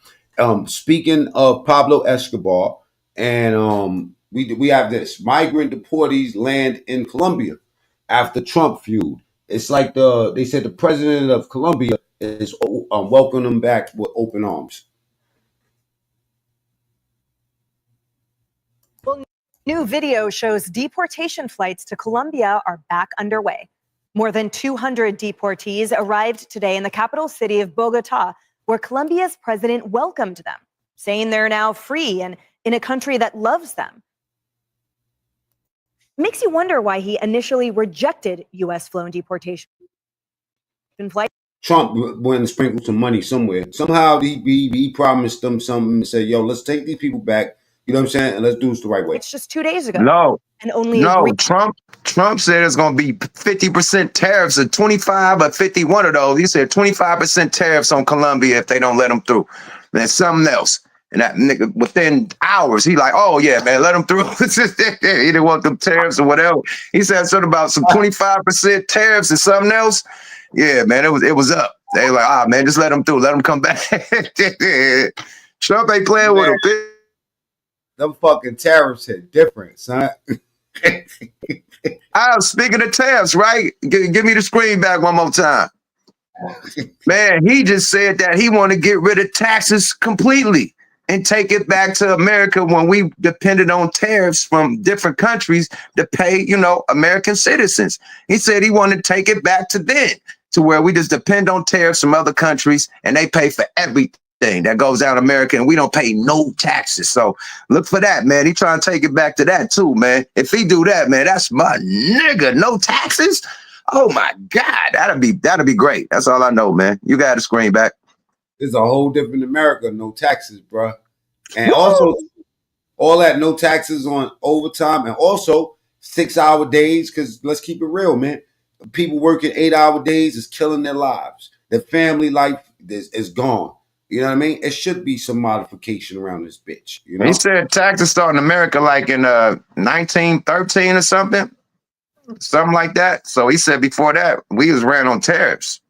Speaking of Pablo Escobar, and we have this. Migrant deportees land in Colombia after Trump feud. It's like they said the president of Colombia is welcoming them back with open arms. Well, new video shows deportation flights to Colombia are back underway. More than 200 deportees arrived today in the capital city of Bogota, where Colombia's president welcomed them, saying they're now free and in a country that loves them. Makes you wonder why he initially rejected U.S. flown deportation flights. Trump went and sprinkled some money somewhere. Somehow he promised them something and said, yo, let's take these people back. You know what I'm saying? And let's do this the right way. It's just 2 days ago. No. And only Trump said it's going to be 50% tariffs or 25 or 51 of those. He said 25% tariffs on Colombia if they don't let them through. Then something else. And that nigga, within hours, he like, oh, yeah, man, let them through. He didn't want them tariffs or whatever. He said something about some 25% tariffs and something else. Yeah, man, it was up. They like, man, just let them through. Let them come back. Trump ain't playing with them. Them fucking tariffs hit different, son. Speaking of tariffs, right? Give me the screen back one more time. Man, he just said that he want to get rid of taxes completely and take it back to America when we depended on tariffs from different countries to pay, American citizens. He said he wanted to take it back to then, to where we just depend on tariffs from other countries and they pay for everything that goes down America and we don't pay no taxes. So look for that, man. He trying to take it back to that too, man. If he do that, man, that's my nigga. No taxes. Oh my God. That'll be great. That's all I know, man. You got the screen back. It's a whole different America. No taxes, bro. And also all that no taxes on overtime and also 6-hour days. Cause let's keep it real, man. People working 8-hour days is killing their lives. Their family life is gone. You know what I mean? It should be some modification around this bitch. You know? He said taxes start in America like in 1913 or something like that. So he said before that we was ran on tariffs.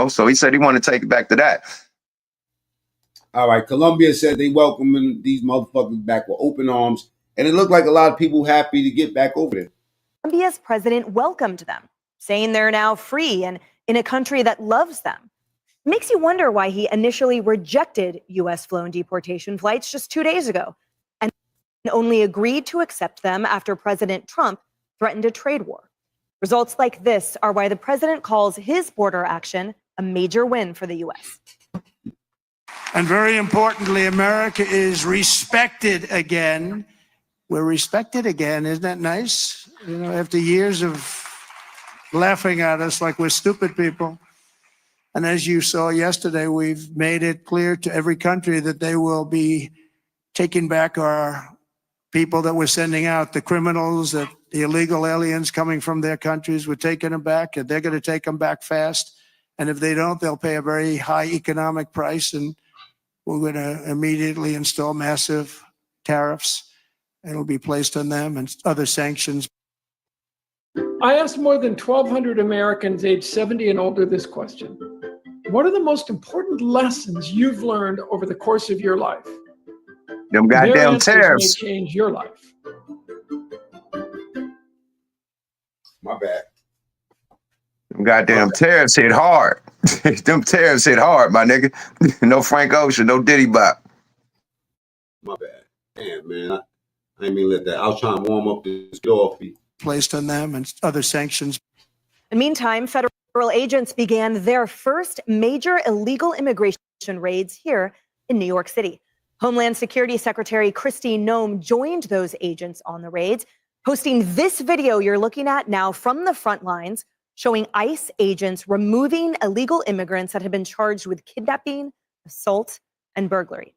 So he said he wanted to take it back to that. All right, Colombia said they welcoming these motherfuckers back with open arms, and it looked like a lot of people happy to get back over there. Colombia's president welcomed them, saying they're now free and in a country that loves them. Makes you wonder why he initially rejected U.S. flown deportation flights just 2 days ago and only agreed to accept them after President Trump threatened a trade war. Results like this are why the president calls his border action a major win for the U.S. And very importantly, America is respected again. We're respected again. Isn't that nice? You know, after years of laughing at us like we're stupid people. And as you saw yesterday, we've made it clear to every country that they will be taking back our people that we're sending out, the criminals, the illegal aliens coming from their countries. We're taking them back, and they're going to take them back fast. And if they don't, they'll pay a very high economic price, and we're going to immediately install massive tariffs. It'll be placed on them and other sanctions. I asked more than 1,200 Americans aged 70 and older this question. What are the most important lessons you've learned over the course of your life? Them Their goddamn answers tariffs. may change your life. My bad. Them goddamn tariffs hit hard. Them tariffs hit hard, my nigga. No Frank Ocean, no Diddy Bop. My bad. Damn, man. I didn't mean to let that. I was trying to warm up this door. Placed on them and other sanctions. In the meantime, federal agents began their first major illegal immigration raids here in New York City. Homeland Security Secretary Kristi Noem joined those agents on the raids, posting this video you're looking at now from the front lines, showing ICE agents removing illegal immigrants that have been charged with kidnapping, assault, and burglary.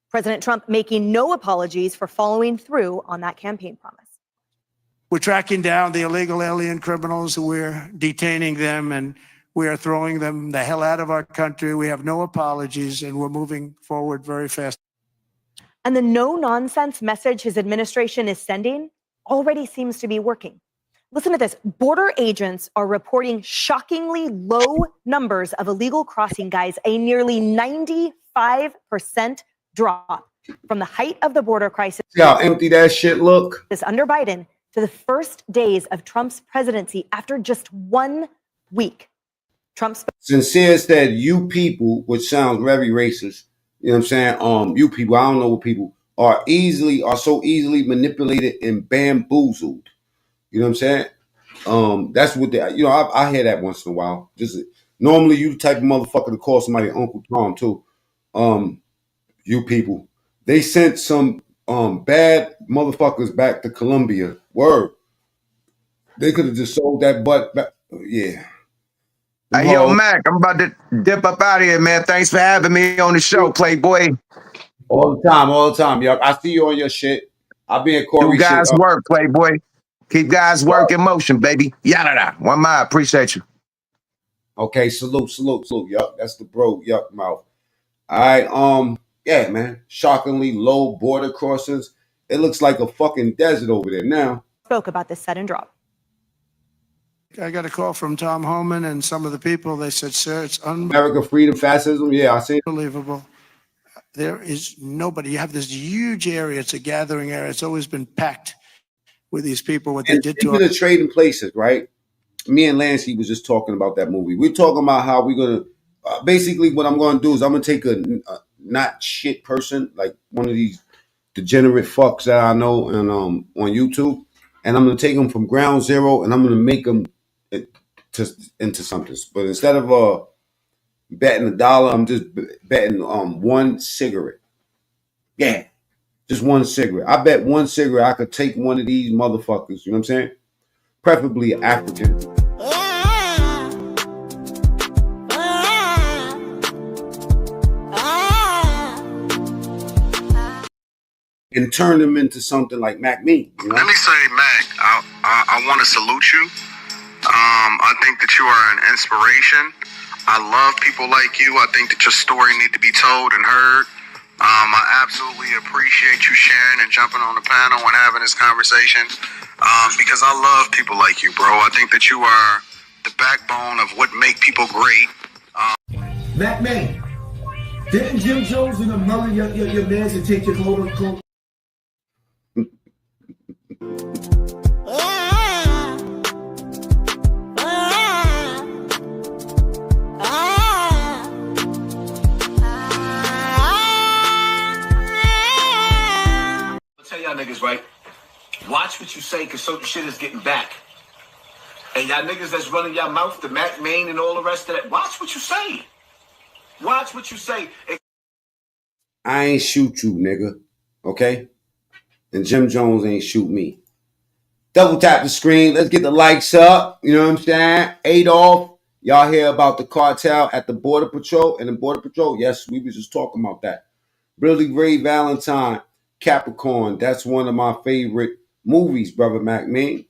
President Trump making no apologies for following through on that campaign promise. We're tracking down the illegal alien criminals. We're detaining them, and we are throwing them the hell out of our country. We have no apologies, and we're moving forward very fast. And the no-nonsense message his administration is sending already seems to be working. Listen to this. Border agents are reporting shockingly low numbers of illegal crossing guys, a nearly 95% drop from the height of the border crisis. See how empty that shit look? Under Biden to the first days of Trump's presidency after just 1 week. Trump's Sincere said, you people, which sounds very racist, you know what I'm saying? You people, I don't know what people are so easily manipulated and bamboozled. You know what I'm saying? That's what they, you know, I hear that once in a while. Just normally you the type of motherfucker to call somebody Uncle Tom too. You people, they sent some bad motherfuckers back to Colombia. Word. They could have just sold that butt back. Yeah. Hey, yo, Mac, I'm about to dip up out of here, man. Thanks for having me on the show, Playboy. All the time, yo. I see you on your shit. I'll be in Corey. Do guys work, Playboy. Keep guys work in motion, baby. Yada. One mile. Appreciate you. Okay, salute. Yup, that's the bro. Yup, mouth. All right, yeah, man. Shockingly low border crossings. It looks like a fucking desert over there now. Spoke about this sudden drop. I got a call from Tom Homan and some of the people. They said, sir, it's America, freedom, fascism. Yeah, I see it. Unbelievable. There is nobody. You have this huge area. It's a gathering area. It's always been packed with these people, what they did to the trading places, right? Me and Lansky was just talking about that movie. We're talking about how we're going to, basically what I'm going to do is I'm going to take a not shit person, like one of these degenerate fucks that I know and on YouTube, and I'm going to take them from ground zero and I'm going to make them into something. But instead of betting $1, I'm just betting one cigarette. Yeah, just one cigarette. I bet one cigarette I could take one of these motherfuckers. You know what I'm saying? Preferably African. And turn them into something like Mac Me. You know? Let me say, Mac, I want to salute you. I think that you are an inspiration. I love people like you. I think that your story needs to be told and heard. I absolutely appreciate you sharing and jumping on the panel and having this conversation because I love people like you, bro. I think that you are the backbone of what make people great. Mac Man, didn't Jim Jones and them murder your mans and take your coat? Tell y'all niggas, right? Watch what you say, cause certain shit is getting back. And y'all niggas that's running y'all mouth, the Mac Main and all the rest of that, watch what you say. Watch what you say. I ain't shoot you, nigga. Okay? And Jim Jones ain't shoot me. Double tap the screen. Let's get the likes up. You know what I'm saying? Adolf, y'all hear about the cartel at the Border Patrol and the Border Patrol? Yes, we was just talking about that. Billy Ray Valentine, Capricorn. That's one of my favorite movies, brother Mac. Man,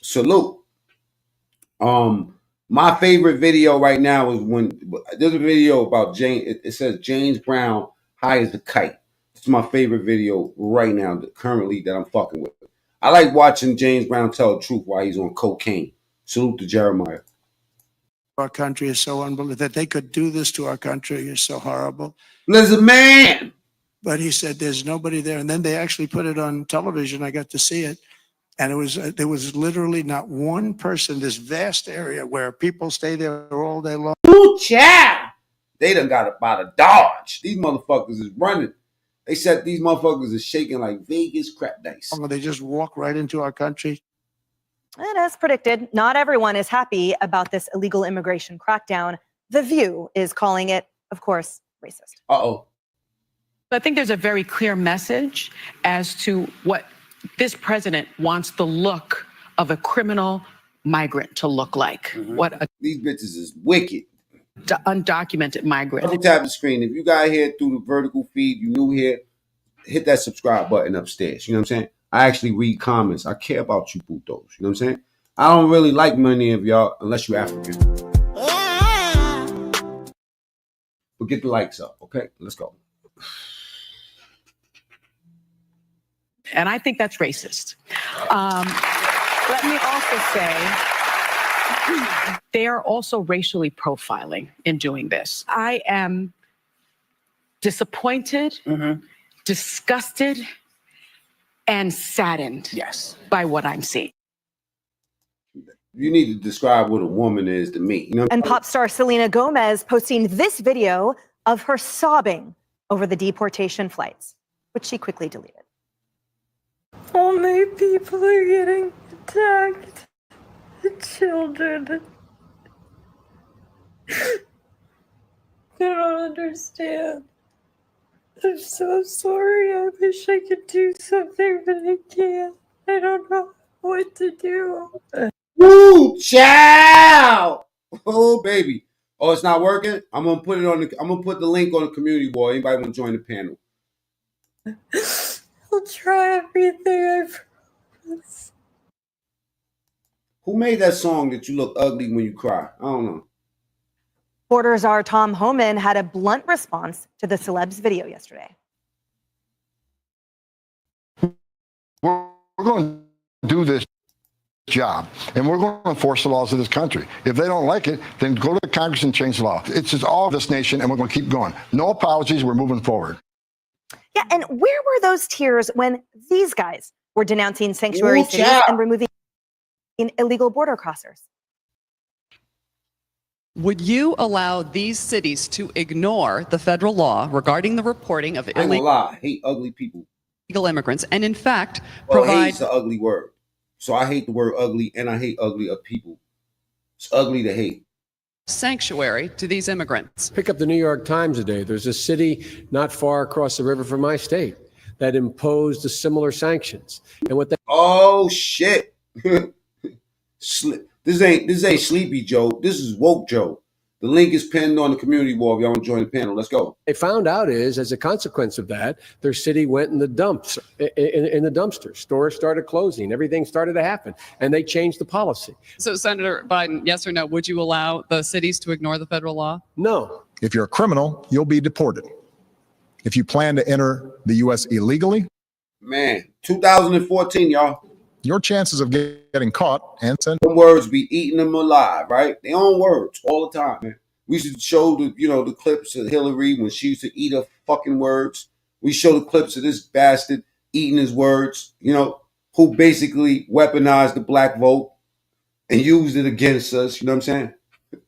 salute. My favorite video right now is when there's a video about James. It says James Brown high as a kite. It's my favorite video right now, currently, that I'm fucking with. I like watching James Brown tell the truth while he's on cocaine. Salute to Jeremiah. Our country is so unbelievable that they could do this to our country is so horrible. There's a man. But he said there's nobody there, and then they actually put it on television. I got to see it, and there was literally not one person. This vast area where people stay there all day long. Ooh, child. They done got about a dodge. These motherfuckers is running. They said these motherfuckers are shaking like Vegas crap dice. They just walk right into our country. And as predicted, not everyone is happy about this illegal immigration crackdown. The View is calling it, of course, racist. Uh-oh. I think there's a very clear message as to what this president wants the look of a criminal migrant to look like. These bitches is wicked. Undocumented migrant. Double tap the screen. If you got here through the vertical feed, you new here, hit that subscribe button upstairs. You know what I'm saying? I actually read comments. I care about you putos. You know what I'm saying? I don't really like many of y'all unless you're African. But get the likes up, okay? Let's go. And I think that's racist. Let me also say, they are also racially profiling in doing this. I am disappointed, disgusted, and saddened by what I'm seeing. You need to describe what a woman is to me. You know? And pop star Selena Gomez posting this video of her sobbing over the deportation flights, which she quickly deleted. All my people are getting attacked. The children. I don't understand. I'm so sorry. I wish I could do something, but I can't. I don't know what to do. Woo, child! Oh, baby. Oh, it's not working? I'm gonna put the link on the community board. Anybody want to join the panel? I'll try everything I promise. Who made that song that you look ugly when you cry? I don't know. Border czar Tom Homan had a blunt response to the celeb's video yesterday. We're going to do this job, and we're going to enforce the laws of this country. If they don't like it, then go to Congress and change the law. It's just all of this nation, and we're going to keep going. No apologies. We're moving forward. Yeah, and where were those tears when these guys were denouncing sanctuary cities and removing illegal border crossers? Would you allow these cities to ignore the federal law regarding the reporting of illegal I hate ugly people. Immigrants and in fact Well, provide hate's an ugly word. So I hate the word ugly, and I hate ugly of people. It's ugly to hate. sanctuary to these immigrants? Pick up the New York Times today. There's a city not far across the river from my state that imposed a similar sanctions. And what they Oh shit. This ain't Sleepy Joe. This is Woke Joe. The link is pinned on the community wall if y'all want to join the panel. Let's go. They found out is, as a consequence of that, their city went in the dumps, in the dumpster. Stores started closing. Everything started to happen. And they changed the policy. So, Senator Biden, yes or no, would you allow the cities to ignore the federal law? No. If you're a criminal, you'll be deported. If you plan to enter the U.S. illegally, man, 2014, y'all. Your chances of getting caught and sent. Them words be eating them alive, right? They own words all the time, man. We should show the clips of Hillary when she used to eat her fucking words. We show the clips of this bastard eating his words, who basically weaponized the black vote and used it against us. You know what I'm saying?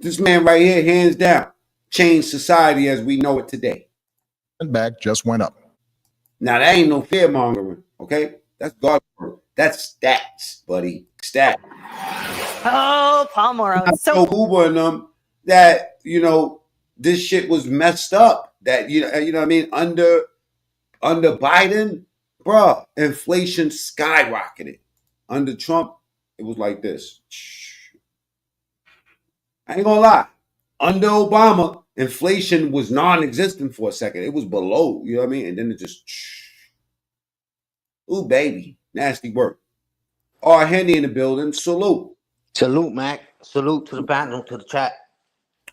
This man right here, hands down, changed society as we know it today. And back just went up. Now, that ain't no fear mongering, okay? That's God's word. That's stats, buddy. Stats. Oh, Paul Morrow. So Uber and them that, this shit was messed up. That you know what I mean? Under Biden, bruh, inflation skyrocketed. Under Trump, it was like this. I ain't gonna lie. Under Obama, inflation was non-existent for a second. It was below, you know what I mean? And then it just, ooh, baby, nasty work. R. Henny in the building. Salute. Salute, Mac. Salute to the panel, to the chat.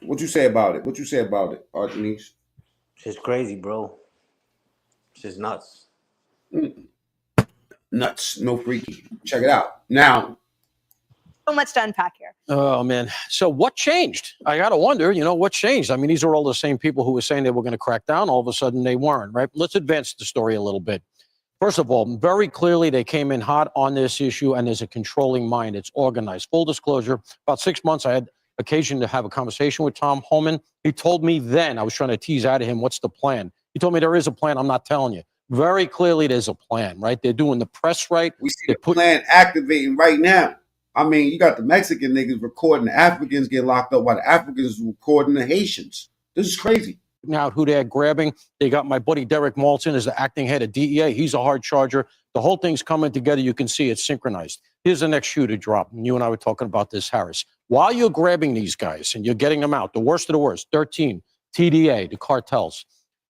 What you say about it? What you say about it, Arjanice? Shit's crazy, bro. Shit's nuts. Nuts, no freaky. Check it out. Now, So much to unpack here. Oh, man. So what changed? I got to wonder, what changed? I mean, these are all the same people who were saying they were going to crack down. All of a sudden, they weren't, right? Let's advance the story a little bit. First of all, very clearly, they came in hot on this issue, and there's a controlling mind. It's organized. Full disclosure, about 6 months, I had occasion to have a conversation with Tom Homan. He told me then, I was trying to tease out of him, what's the plan? He told me there is a plan. I'm not telling you. Very clearly, there's a plan, right? They're doing the press right. We see the plan activating right now. I mean, you got the Mexican niggas recording the Africans get locked up while the Africans recording the Haitians. This is crazy. Now, who they're grabbing. They got my buddy Derek Malton as the acting head of DEA. He's a hard charger. The whole thing's coming together. You can see it's synchronized. Here's the next shoe to drop. And you and I were talking about this, Harris. While you're grabbing these guys and you're getting them out, the worst of the worst, 13, TDA, the cartels,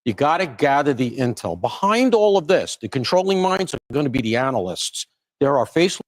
you got to gather the intel. Behind all of this, the controlling minds are going to be the analysts. There are faceless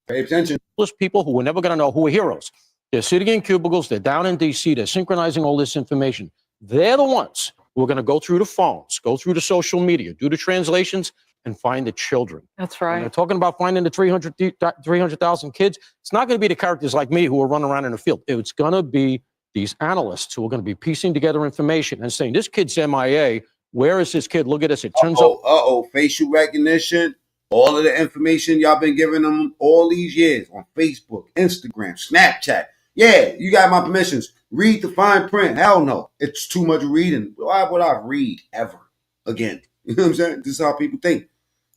people who we're never going to know who are heroes. They're sitting in cubicles. They're down in D.C. They're synchronizing all this information. They're the ones who are going to go through the phones, go through the social media, do the translations, and find the children. That's right. When they're talking about finding the 300,000 kids. It's not going to be the characters like me who are running around in the field. It's going to be these analysts who are going to be piecing together information and saying, this kid's MIA. Where is this kid? Look at this. It turns out. Facial recognition. All of the information y'all been giving them all these years on Facebook, Instagram, Snapchat. Yeah, you got my permissions. Read the fine print. Hell no. It's too much reading. Why would I read ever again? You know what I'm saying? This is how people think.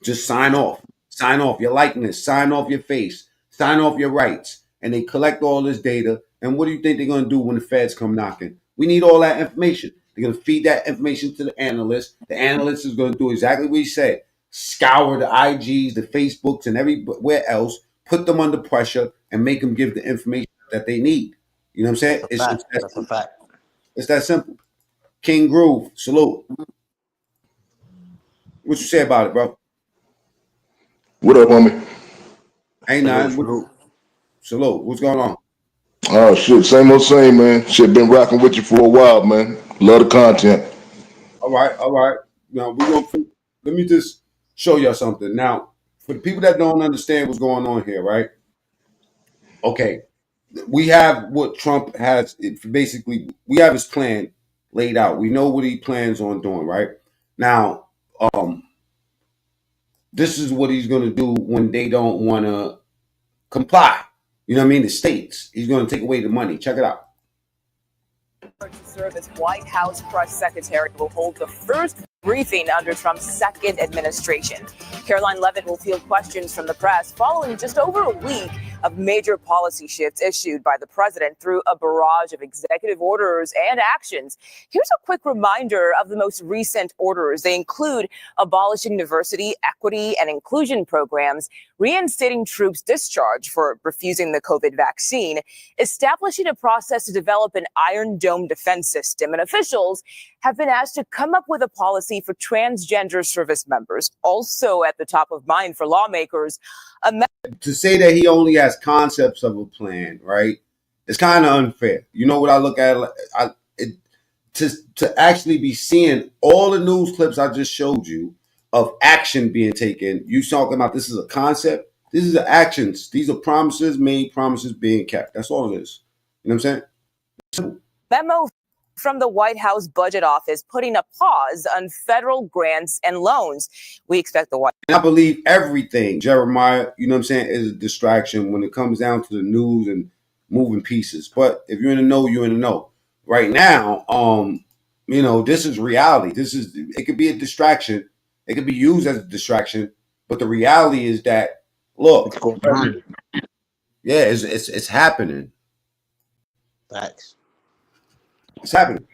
Just sign off. Sign off your likeness. Sign off your face. Sign off your rights. And they collect all this data. And what do you think they're going to do when the feds come knocking? We need all that information. They're going to feed that information to the analyst. The analyst is going to do exactly what he said. Scour the IGs, the Facebooks, and everywhere else, put them under pressure, and make them give the information that they need. You know what I'm saying? That's a fact. It's that simple. King Groove, salute. What you say about it, bro? What up, homie? Ain't nothing. Salute. What's going on? Oh, shit. Same old same, man. Shit, been rocking with you for a while, man. Love the content. All right. Now, let me just show y'all something. Now, for the people that don't understand what's going on here, right? Okay. We have what Trump has. Basically, we have his plan laid out. We know what he plans on doing, right? Now, this is what he's going to do when they don't want to comply. You know what I mean? The states. He's going to take away the money. Check it out. To serve as White House press secretary will hold the first briefing under Trump's second administration. Caroline Levitt will field questions from the press following just over a week of major policy shifts issued by the president through a barrage of executive orders and actions. Here's a quick reminder of the most recent orders. They include abolishing diversity, equity, and inclusion programs, reinstating troops discharged for refusing the COVID vaccine, establishing a process to develop an Iron Dome defense system, and officials have been asked to come up with a policy for transgender service members. Also at the top of mind for lawmakers, to say that he only has concepts of a plan, right? It's kind of unfair. You know what I look at? To actually be seeing all the news clips I just showed you of action being taken. You talking about this is a concept? This is the actions. These are promises made, promises being kept. That's all it is. You know what I'm saying? memo from the White House Budget Office putting a pause on federal grants and loans. We expect the White I believe everything, Jeremiah, you know what I'm saying, is a distraction when it comes down to the news and moving pieces. But if you're in the know, you're in the know. Right now, this is reality. It could be a distraction. It could be used as a distraction. But the reality is that, look, it's happening. Facts. It's happening.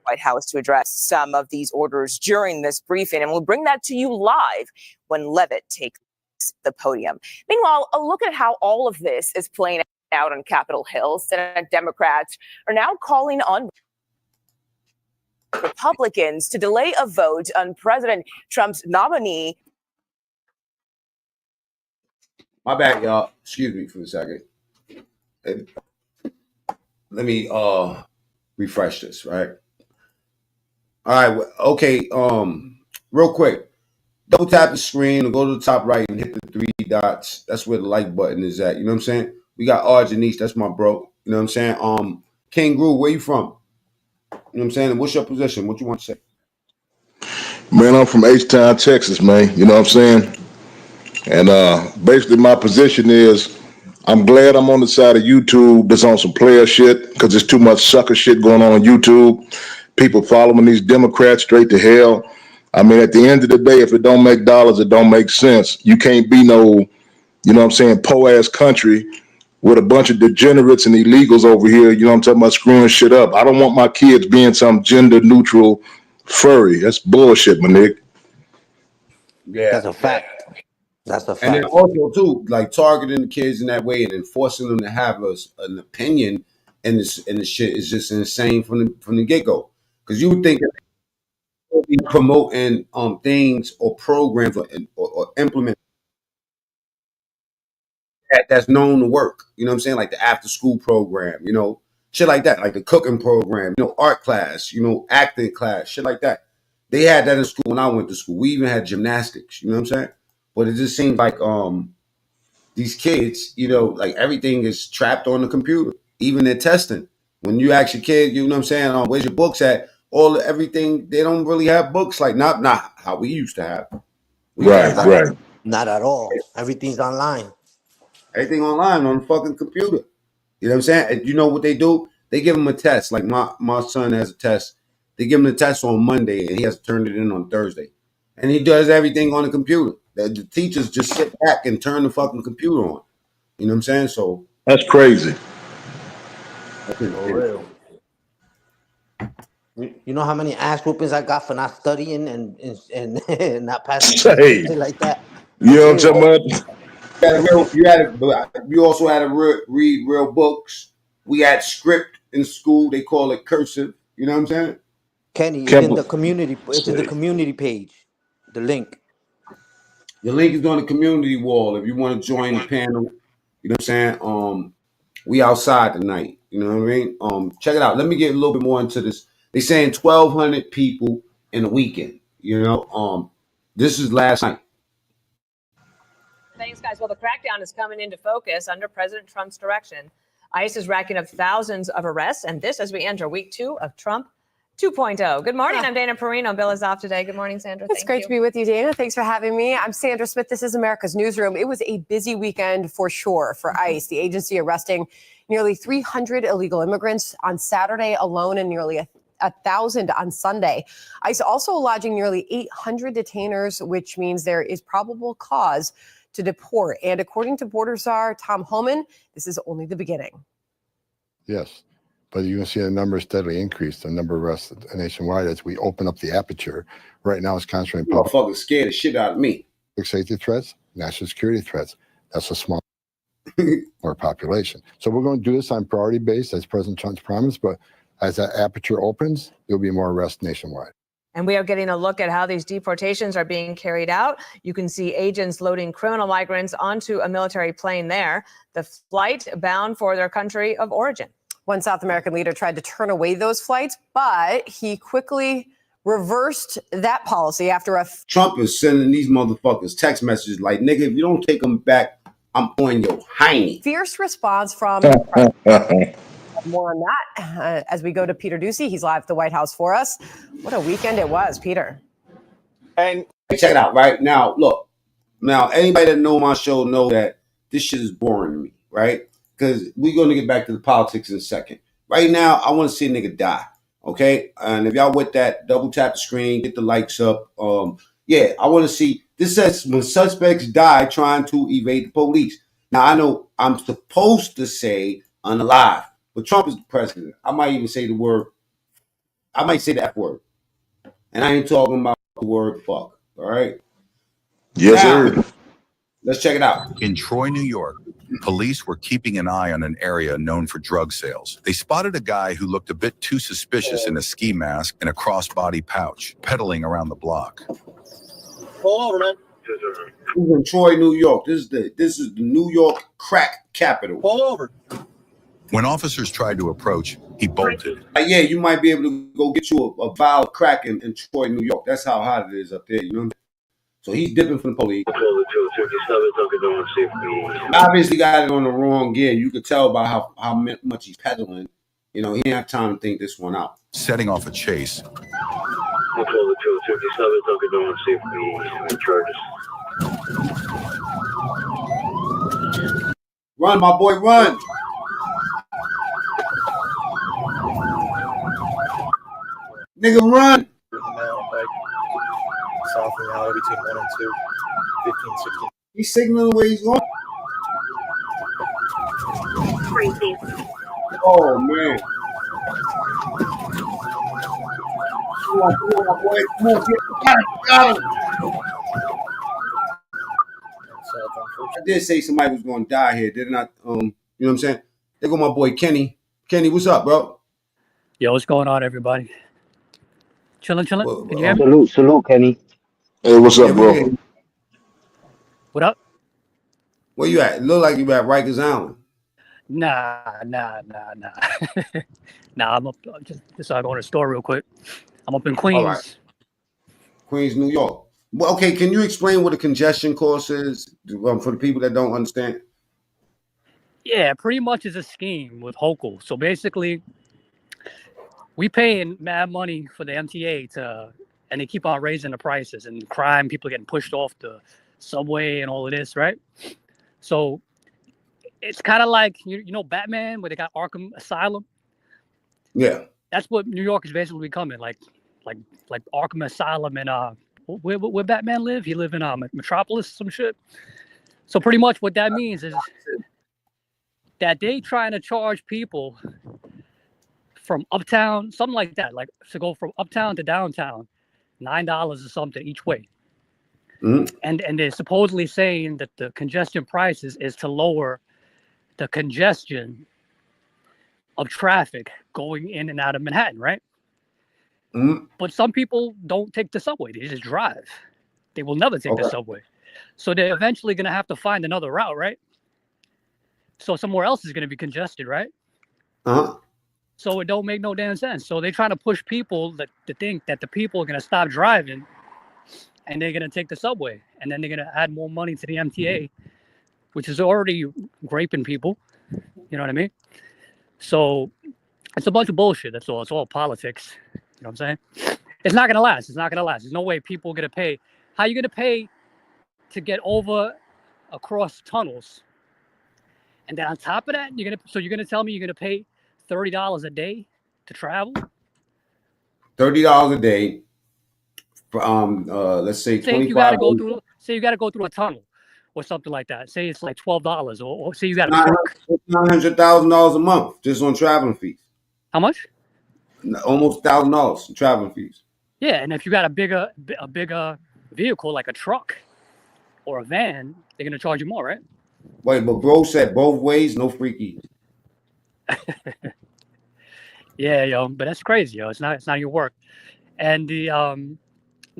White House to address some of these orders during this briefing, and we'll bring that to you live when Levitt takes the podium. Meanwhile, a look at how all of this is playing out on Capitol Hill. Senate Democrats are now calling on Republicans to delay a vote on President Trump's nominee. My bad, y'all. Excuse me for a second. Let me refresh this, right? All right, okay. Real quick. Double tap the screen and go to the top right and hit the three dots. That's where the like button is at. You know what I'm saying? We got Arjanice, that's my bro. You know what I'm saying? King Groove, where you from? You know what I'm saying? And what's your position? What you want to say? Man, I'm from H-Town, Texas, man. You know what I'm saying? And basically my position is I'm glad I'm on the side of YouTube that's on some player shit because there's too much sucker shit going on YouTube. People following these Democrats straight to hell. I mean, at the end of the day, if it don't make dollars, it don't make sense. You can't be no, you know what I'm saying, po-ass country with a bunch of degenerates and illegals over here, you know what I'm talking about, screwing shit up. I don't want my kids being some gender neutral furry. That's bullshit, my nigga. Yeah. That's a fact. That's a And then fact. also, too, like targeting the kids in that way and enforcing them to have an opinion and the shit is just insane from the get-go. Because you would think that they would be promoting things or programs or implement that's known to work. You know what I'm saying? Like the after school program, you know, shit like that, like the cooking program, you know, art class, you know, acting class, shit like that. They had that in school when I went to school. We even had gymnastics, you know what I'm saying? But it just seems like these kids, you know, like everything is trapped on the computer, even their testing. When you ask your kid, you know what I'm saying, where's your books at? Everything, they don't really have books like not how we used to have. We used to have Right. Not at all. Everything's online. everything online on the fucking computer. You know what I'm saying? And you know what they do? They give him a test. Like my son has a test. They give him the test on Monday and he has to turn it in on Thursday. And he does everything on the computer. The teachers just sit back and turn the fucking computer on. You know what I'm saying? So That's crazy. For real. You know how many ass whoopings I got for not studying and not passing tests and Say, shit like that? you know For what I'm real. talking about? You also had to read real books. We had script in school. They call it cursive. You know what I'm saying? Kenny, it's in the community. It's in the community page. The link. The link is on the community wall. If you want to join the panel, you know what I'm saying? We outside tonight. You know what I mean? Check it out. Let me get a little bit more into this. They saying 1,200 people in a weekend. You know, this is last night. Thanks, guys. Well, the crackdown is coming into focus under President Trump's direction. ICE is racking up thousands of arrests, and this as we enter week 2 of Trump 2.0. Good morning. I'm Dana Perino. Bill is off today. Good morning, Sandra. It's great to be with you, Dana. Thanks for having me. I'm Sandra Smith. This is America's Newsroom. It was a busy weekend for sure for ICE, the agency arresting nearly 300 illegal immigrants on Saturday alone and nearly 1,000 on Sunday. ICE also lodging nearly 800 detainers, which means there is probable cause to deport. And according to border czar Tom Homan, this is only the beginning. Yes, but you can see the number steadily increase, the number of arrests nationwide as we open up the aperture. Right now, it's concentrating public. Motherfuckers scared the shit out of me. Safety threats, national security threats. That's a small more population. So we're going to do this on priority base, as President Trump's promised. But as that aperture opens, there'll be more arrests nationwide. And we are getting a look at how these deportations are being carried out. You can see agents loading criminal migrants onto a military plane there, the flight bound for their country of origin. One South American leader tried to turn away those flights, but he quickly reversed that policy after Trump is sending these motherfuckers text messages like, nigga, if you don't take them back, I'm on your hiney. Fierce response from the president. More on that as we go to Peter Ducey. He's live at the White House for us. What a weekend it was, Peter. And check it out, right? Now, look. Now, anybody that know my show know that this shit is boring to me, right? Because we're going to get back to the politics in a second. Right now, I want to see a nigga die, okay? And if y'all with that, double tap the screen, get the likes up. Yeah, I want to see. This says when suspects die trying to evade the police. Now, I know I'm supposed to say unalive. But Trump is the president. I might even say the word I might say the F word. And I ain't talking about the word fuck. All right? Yes, Now, sir. let's check it out. In Troy, New York, police were keeping an eye on an area known for drug sales. They spotted a guy who looked a bit too suspicious in a ski mask and a crossbody pouch, pedaling around the block. Pull over, man. This is in Troy, New York. This is the New York crack capital. Pull over. When officers tried to approach, he bolted. Yeah, you might be able to go get you a vial of crack in Troy, New York. That's how hot it is up there, you know? So he's dipping from the police. Obviously got it on the wrong gear. You could tell by how much he's pedaling. You know, he didn't have time to think this one out. Setting off a chase. Run, my boy, run. Nigga, run. South and now between 1 and 2, 15, 16. He's signaling where he's going. Crazy. Oh, man. Come on, boy. Come on, got him. I did say somebody was going to die here, didn't I? You know what I'm saying? There go my boy Kenny. Kenny, what's up, bro? Yo, what's going on, everybody? Chilling. Well, Can you hear me? Salute, Kenny. Hey, what's up, bro? What up? Where you at? It look like you at Rikers Island. Nah. Nah, I'm up. Just so I go to the store real quick. I'm up in Queens. All right. Queens, New York. Well, okay, can you explain what a congestion course is for the people that don't understand? Yeah, pretty much is a scheme with Hochul. So basically, we paying mad money for the MTA and they keep on raising the prices and crime, people getting pushed off the subway and all of this, right? So it's kind of like, you know, Batman, where they got Arkham Asylum. Yeah. That's what New York is basically becoming, like Arkham Asylum and where Batman live. He live in Metropolis, some shit. So pretty much what that means is that they trying to charge people from uptown, something like that, like to go from uptown to downtown, $9 or something each way. Mm-hmm. And they're supposedly saying that the congestion prices is to lower the congestion of traffic going in and out of Manhattan, right? Mm-hmm. But some people don't take the subway; they just drive. They will never take the subway, so they're eventually going to have to find another route, right? So somewhere else is going to be congested, right? Uh-huh. So it don't make no damn sense. So they're trying to push people to think that the people are going to stop driving and they're going to take the subway. And then they're going to add more money to the MTA, which is already raping people. You know what I mean? So it's a bunch of bullshit. That's all. It's all politics. You know what I'm saying? It's not going to last. It's not going to last. There's no way people are going to pay. How are you going to pay to get across tunnels? And then on top of that, you're going to tell me you're going to pay $30 a day to travel? $30 a day for let's say 25. You got to go through a tunnel or something like that. Say it's like $12, or say you got a truck. $900,000 a month just on traveling fees. How much? Almost $1,000 in traveling fees. Yeah, and if you got a bigger vehicle like a truck or a van, they're gonna charge you more, right? Wait, but bro said both ways, no freakies. Yeah, yo, but that's crazy, yo. It's not your work. And the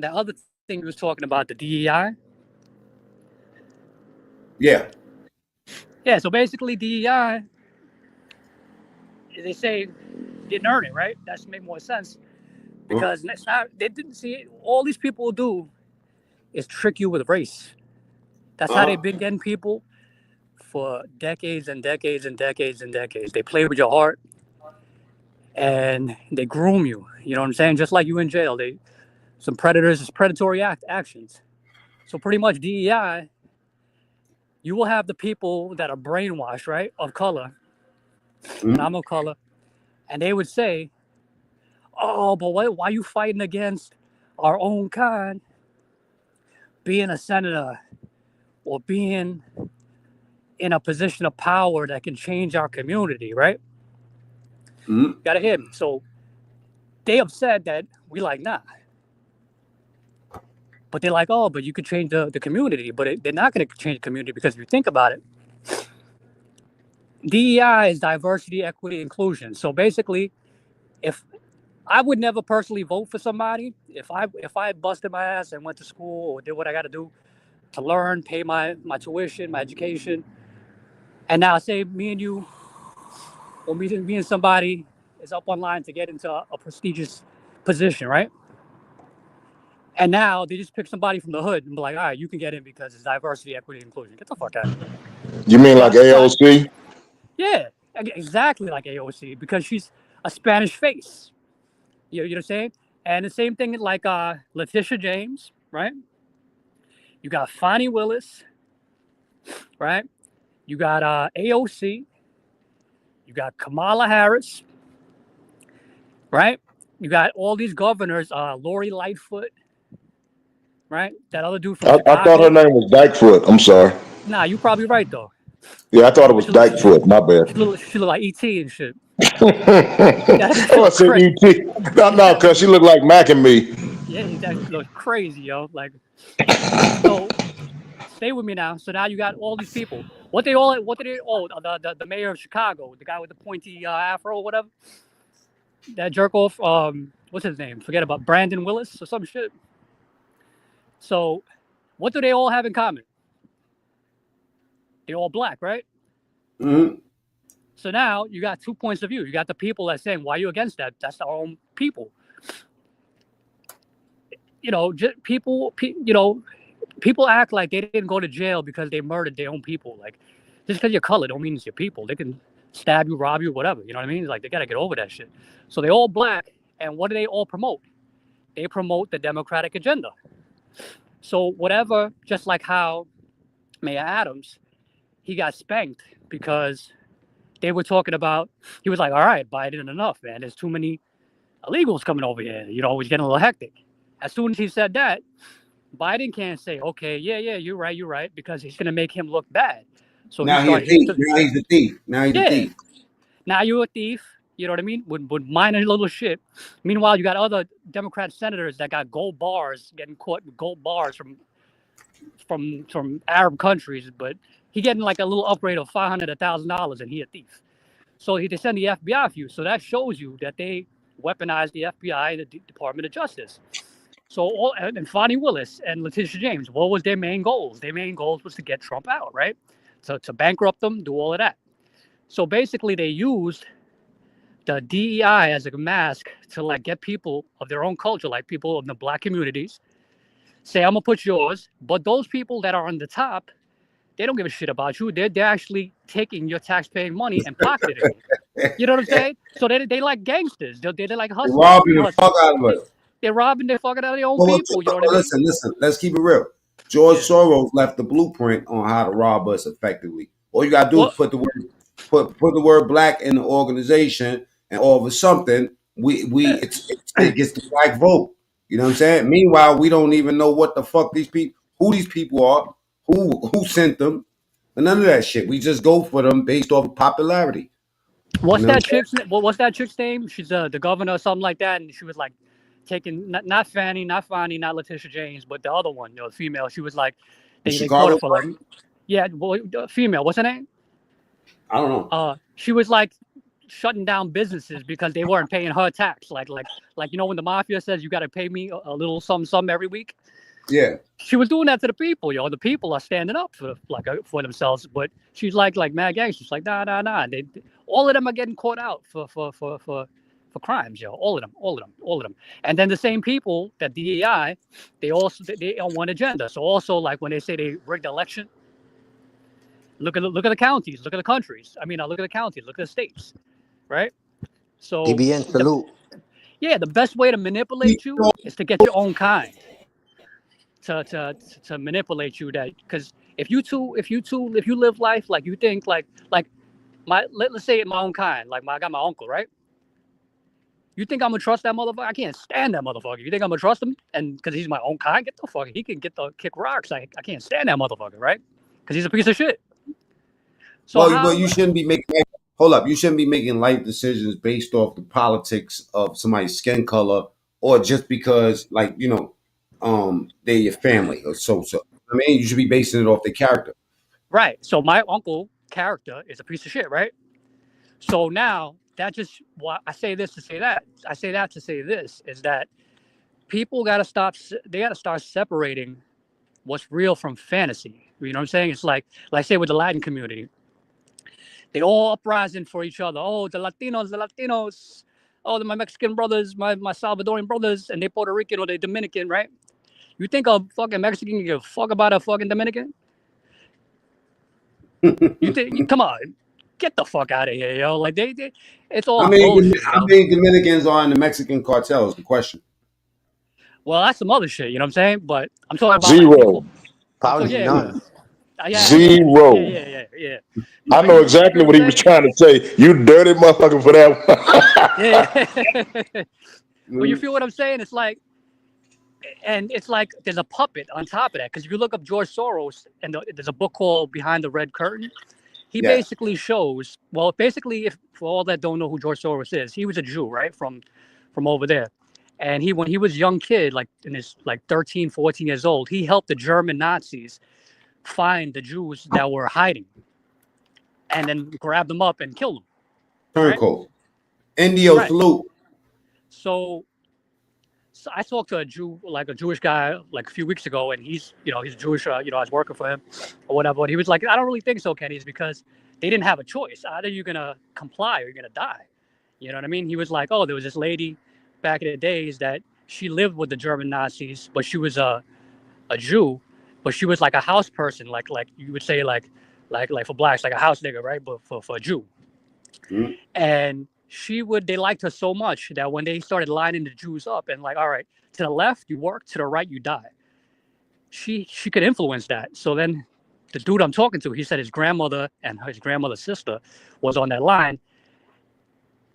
other thing he was talking about, the DEI. Yeah. Yeah, so basically DEI, they say didn't earn it, right? That should make more sense. Because it's not, they didn't see it. All these people will do is trick you with race. That's how they've been getting people for decades and decades and decades and decades. They play with your heart and they groom you. You know what I'm saying? Just like you in jail. Some predators, predatory actions. So pretty much DEI, you will have the people that are brainwashed, right, of color, and I'm of color, and they would say, oh, but why are you fighting against our own kind being a senator or being in a position of power that can change our community, right? You gotta hear me. So they upset that we like, nah. But they're like, oh, but you could change the community. But they're not going to change the community because if you think about it, DEI is diversity, equity, inclusion. So basically, if I would never personally vote for somebody, if I busted my ass and went to school or did what I got to do to learn, pay my tuition, my education, and now say me and you, or me and somebody is up online to get into a prestigious position, right? And now they just pick somebody from the hood and be like, all right, you can get in because it's diversity, equity, inclusion. Get the fuck out of here. You mean like AOC? Yeah, exactly like AOC because she's a Spanish face. You know what I'm saying? And the same thing like Letitia James, right? You got Fonnie Willis, right? You got AOC. You got Kamala Harris, right? You got all these governors, Lori Lightfoot, right? That other dude from I Chicago. thought her name was Dykefoot. I'm sorry. Nah, you're probably right though. Yeah, I thought it was Dykefoot. My bad. She look like ET and shit. Oh, I said E.T. No, because she looked like Mac and me. Yeah, that looks crazy, yo. Like, so stay with me now. So now you got all these people. What did they all? The mayor of Chicago, the guy with the pointy afro, or whatever. That jerk off. What's his name? Forget about Brandon Willis or some shit. So, what do they all have in common? They're all black, right? Mm-hmm. So now you got 2 points of view. You got the people that's saying, "Why are you against that? That's our own people." You know, people act like they didn't go to jail because they murdered their own people. Like, just because you're colored don't mean it's your people. They can stab you, rob you, whatever. You know what I mean? Like, they got to get over that shit. So they all black. And what do they all promote? They promote the Democratic agenda. So whatever, just like how Mayor Adams, he got spanked because they were talking about, he was like, all right, Biden, enough, man. There's too many illegals coming over here. You know, it's getting a little hectic. As soon as he said that, Biden can't say, okay, yeah, you're right, because he's going to make him look bad. So now he's a thief. Now he's a thief. Now he's a thief. Now you're a thief. You know what I mean? With minor little shit. Meanwhile, you got other Democrat senators that got gold bars, getting caught with gold bars from Arab countries, but he getting like a little upgrade of $500, $1,000, and he a thief. So they send the FBI for you. So that shows you that they weaponized the FBI and the Department of Justice. So and Fonnie Willis and Letitia James, what was their main goals? Their main goals was to get Trump out, right? So to bankrupt them, do all of that. So basically, they used the DEI as a mask to like get people of their own culture, like people in the black communities, say, I'm gonna put yours, but those people that are on the top, they don't give a shit about you. They're actually taking your taxpaying money and pocketing it. You know what I'm saying? So they like gangsters. They're like hustlers. They're robbing the fuck out of us. They're robbing the fuck out of their own people. You know what I mean? Listen. Let's keep it real. George Soros left the blueprint on how to rob us effectively. All you gotta do is put the word black in the organization, and all of a sudden, it gets the black vote. You know what I'm saying? Meanwhile, we don't even know what the fuck who these people are, who sent them, and none of that shit. We just go for them based off of popularity. What's that chick's name? She's the governor or something like that, and she was like taking not Fannie, not Letitia James, but the other one, the female. She was like they caught her for like female. What's her name? I don't know. She was like shutting down businesses because they weren't paying her tax. Like you know when the mafia says you got to pay me a little something every week. Yeah. She was doing that to the people, yo. The people are standing up for themselves, but she's like mad gang. She's like nah. All of them are getting caught out for crimes, yo. All of them. And then the same people that DEI, they on one agenda. So also like when they say they rigged the election, look at the counties, look at the countries. I mean, look at the counties, look at the states, right? So TBN salute. The best way to manipulate you is to get your own kind. To manipulate you, that because if you live life like you think like let's say my own kind, like I got my uncle, right? You think I'm gonna trust that motherfucker? I can't stand that motherfucker. You think I'm gonna trust him? And because he's my own kind, get the fuck. He can kick rocks. I can't stand that motherfucker, right? Because he's a piece of shit. So well, you shouldn't be making. hold up, you shouldn't be making life decisions based off the politics of somebody's skin color or just because, like, they're your family or so. I mean, you should be basing it off their character. Right. So my uncle character is a piece of shit, right? So now that just why I say this to say that. I say that to say this is that people got to stop. They got to start separating what's real from fantasy. You know what I'm saying? It's like say with the Latin community, they all uprising for each other. Oh, the Latinos. Oh, my Mexican brothers, my Salvadorian brothers, and they Puerto Rican or they Dominican, right? You think a fucking Mexican can give a fuck about a fucking Dominican? Come on, get the fuck out of here, yo. Like they it's all bullshit, How yo. many Dominicans are in the Mexican cartel is the question. Well, that's some other shit, you know what I'm saying? But I'm talking about like people. Zero. Probably none. Zero. Yeah. I know exactly what he was trying to say. You dirty motherfucker for that. Yeah. Well, you feel what I'm saying? It's like, and it's like there's a puppet on top of that. Because if you look up George Soros, and there's a book called Behind the Red Curtain, he basically shows. Well, basically, if for all that don't know who George Soros is, he was a Jew, right, from over there. And when he was a young kid, like in his 13, 14 years old, he helped the German Nazis find the Jews that were hiding, and then grab them up and kill them. Turncoat. Indio salute. So I talked to a Jewish guy, like a few weeks ago, and he's Jewish. I was working for him or whatever. But he was like, I don't really think so, Kenny, it's because they didn't have a choice. Either you're gonna comply or you're gonna die. You know what I mean? He was like, oh, there was this lady back in the days that she lived with the German Nazis, but she was a Jew, but she was like a house person, like you would say like for blacks, like a house nigga, right? But for a Jew. Mm-hmm. And they liked her so much that when they started lining the Jews up and like, all right, to the left you work, to the right you die, she could influence that. So then the dude I'm talking to, he said his grandmother and his grandmother's sister was on that line,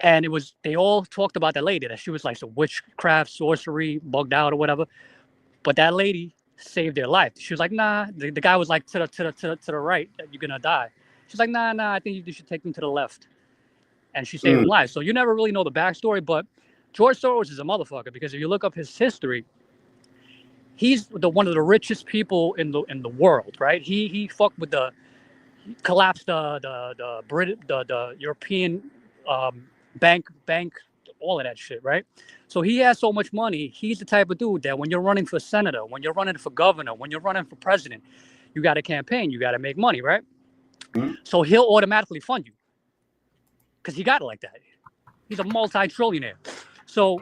and they all talked about that lady, that she was like some witchcraft, sorcery, bugged out or whatever. But that lady saved their life. She was like, nah. The guy was like, to the right, you're gonna die. She's like, nah, I think you should take them to the left. And she saved him lives. So you never really know the backstory, but George Soros is a motherfucker, because if you look up his history, he's one of the richest people in the world, right? He fucked with he collapsed the European bank, all of that shit, right? So he has so much money. He's the type of dude that when you're running for senator, when you're running for governor, when you're running for president, you got to campaign, you got to make money, right? So he'll automatically fund you, because he got it like that. He's a multi-trillionaire. So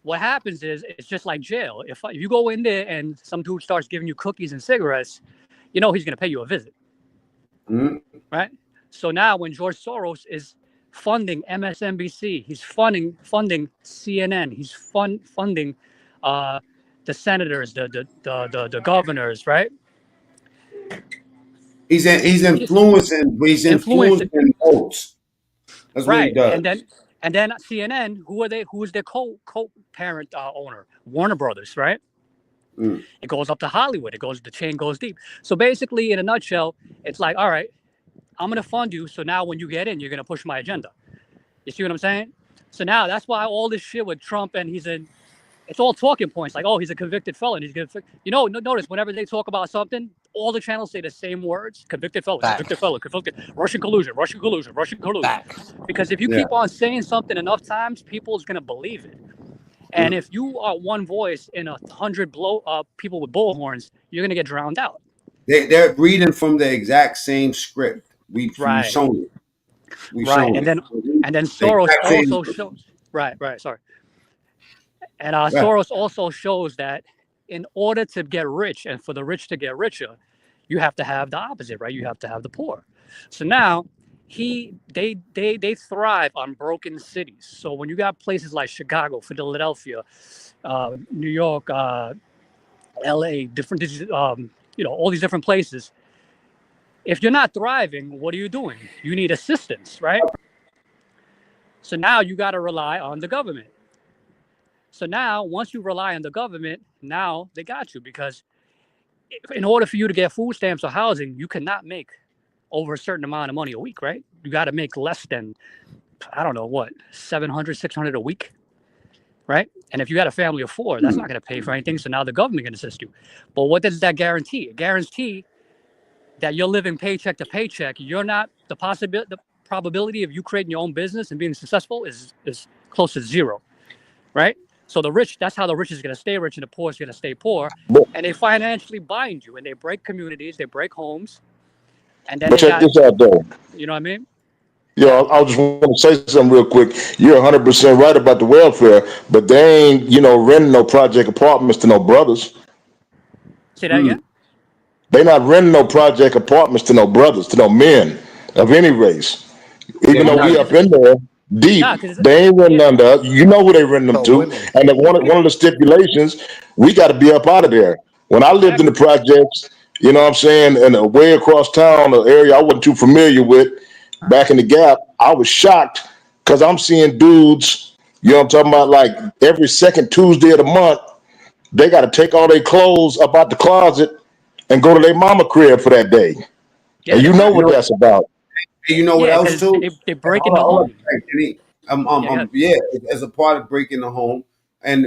what happens is, it's just like jail. If you go in there and some dude starts giving you cookies and cigarettes, he's going to pay you a visit. Right? So now when George Soros is funding MSNBC, he's funding CNN, he's funding the senators, the governors, right? He's influencing votes. That's what he does. And then CNN, who is their co-parent owner? Warner Brothers, right? It goes up to Hollywood. The chain goes deep. So basically, in a nutshell, it's like, all right, I'm going to fund you. So now when you get in, you're going to push my agenda. You see what I'm saying? So now that's why all this shit with Trump, and it's all talking points. Like, oh, he's a convicted felon. Notice whenever they talk about something, all the channels say the same words: convicted felon, convicted felon, convicted, Russian collusion. Because if you keep on saying something enough times, people's going to believe it. And if you are one voice in 100 people with bullhorns, you're going to get drowned out. They're reading from the exact same script. We've shown it. And then Soros also shows. Right. Sorry. And Soros also shows that in order to get rich, and for the rich to get richer, you have to have the opposite, right? You have to have the poor. So now they thrive on broken cities. So when you got places like Chicago, Philadelphia, New York, LA, different all these different places. If you're not thriving, what are you doing? You need assistance, right? So now you got to rely on the government. So now, once you rely on the government, now they got you, because in order for you to get food stamps or housing, you cannot make over a certain amount of money a week, right? You got to make less than, I don't know what, 700, 600 a week, right? And if you got a family of 4, that's not going to pay for anything. So now the government can assist you. But what does that guarantee? It guarantees that you're living paycheck to paycheck. You're not, the probability of you creating your own business and being successful is close to 0, right? So the rich, that's how the rich is going to stay rich and the poor is going to stay poor. And they financially bind you, and they break communities, they break homes. And then But check this out, though. You know what I mean? Yeah, I just want to say something real quick. You're 100% right about the welfare, but they ain't, renting no project apartments to no brothers. Say that again? They not renting no project apartments to no brothers, to no men of any race. Even though we up in there deep, they ain't renting under us. You know who they renting them to. And one of the stipulations, we got to be up out of there. When I lived in the projects, you know what I'm saying, and way across town, an area I wasn't too familiar with, back in the Gap, I was shocked because I'm seeing dudes, you know what I'm talking about, like every second Tuesday of the month, they got to take all their clothes up out the closet and go to their mama crib for that day. And you know what that's about. You know what else too? They break in the home. Yeah, as a part of breaking the home, and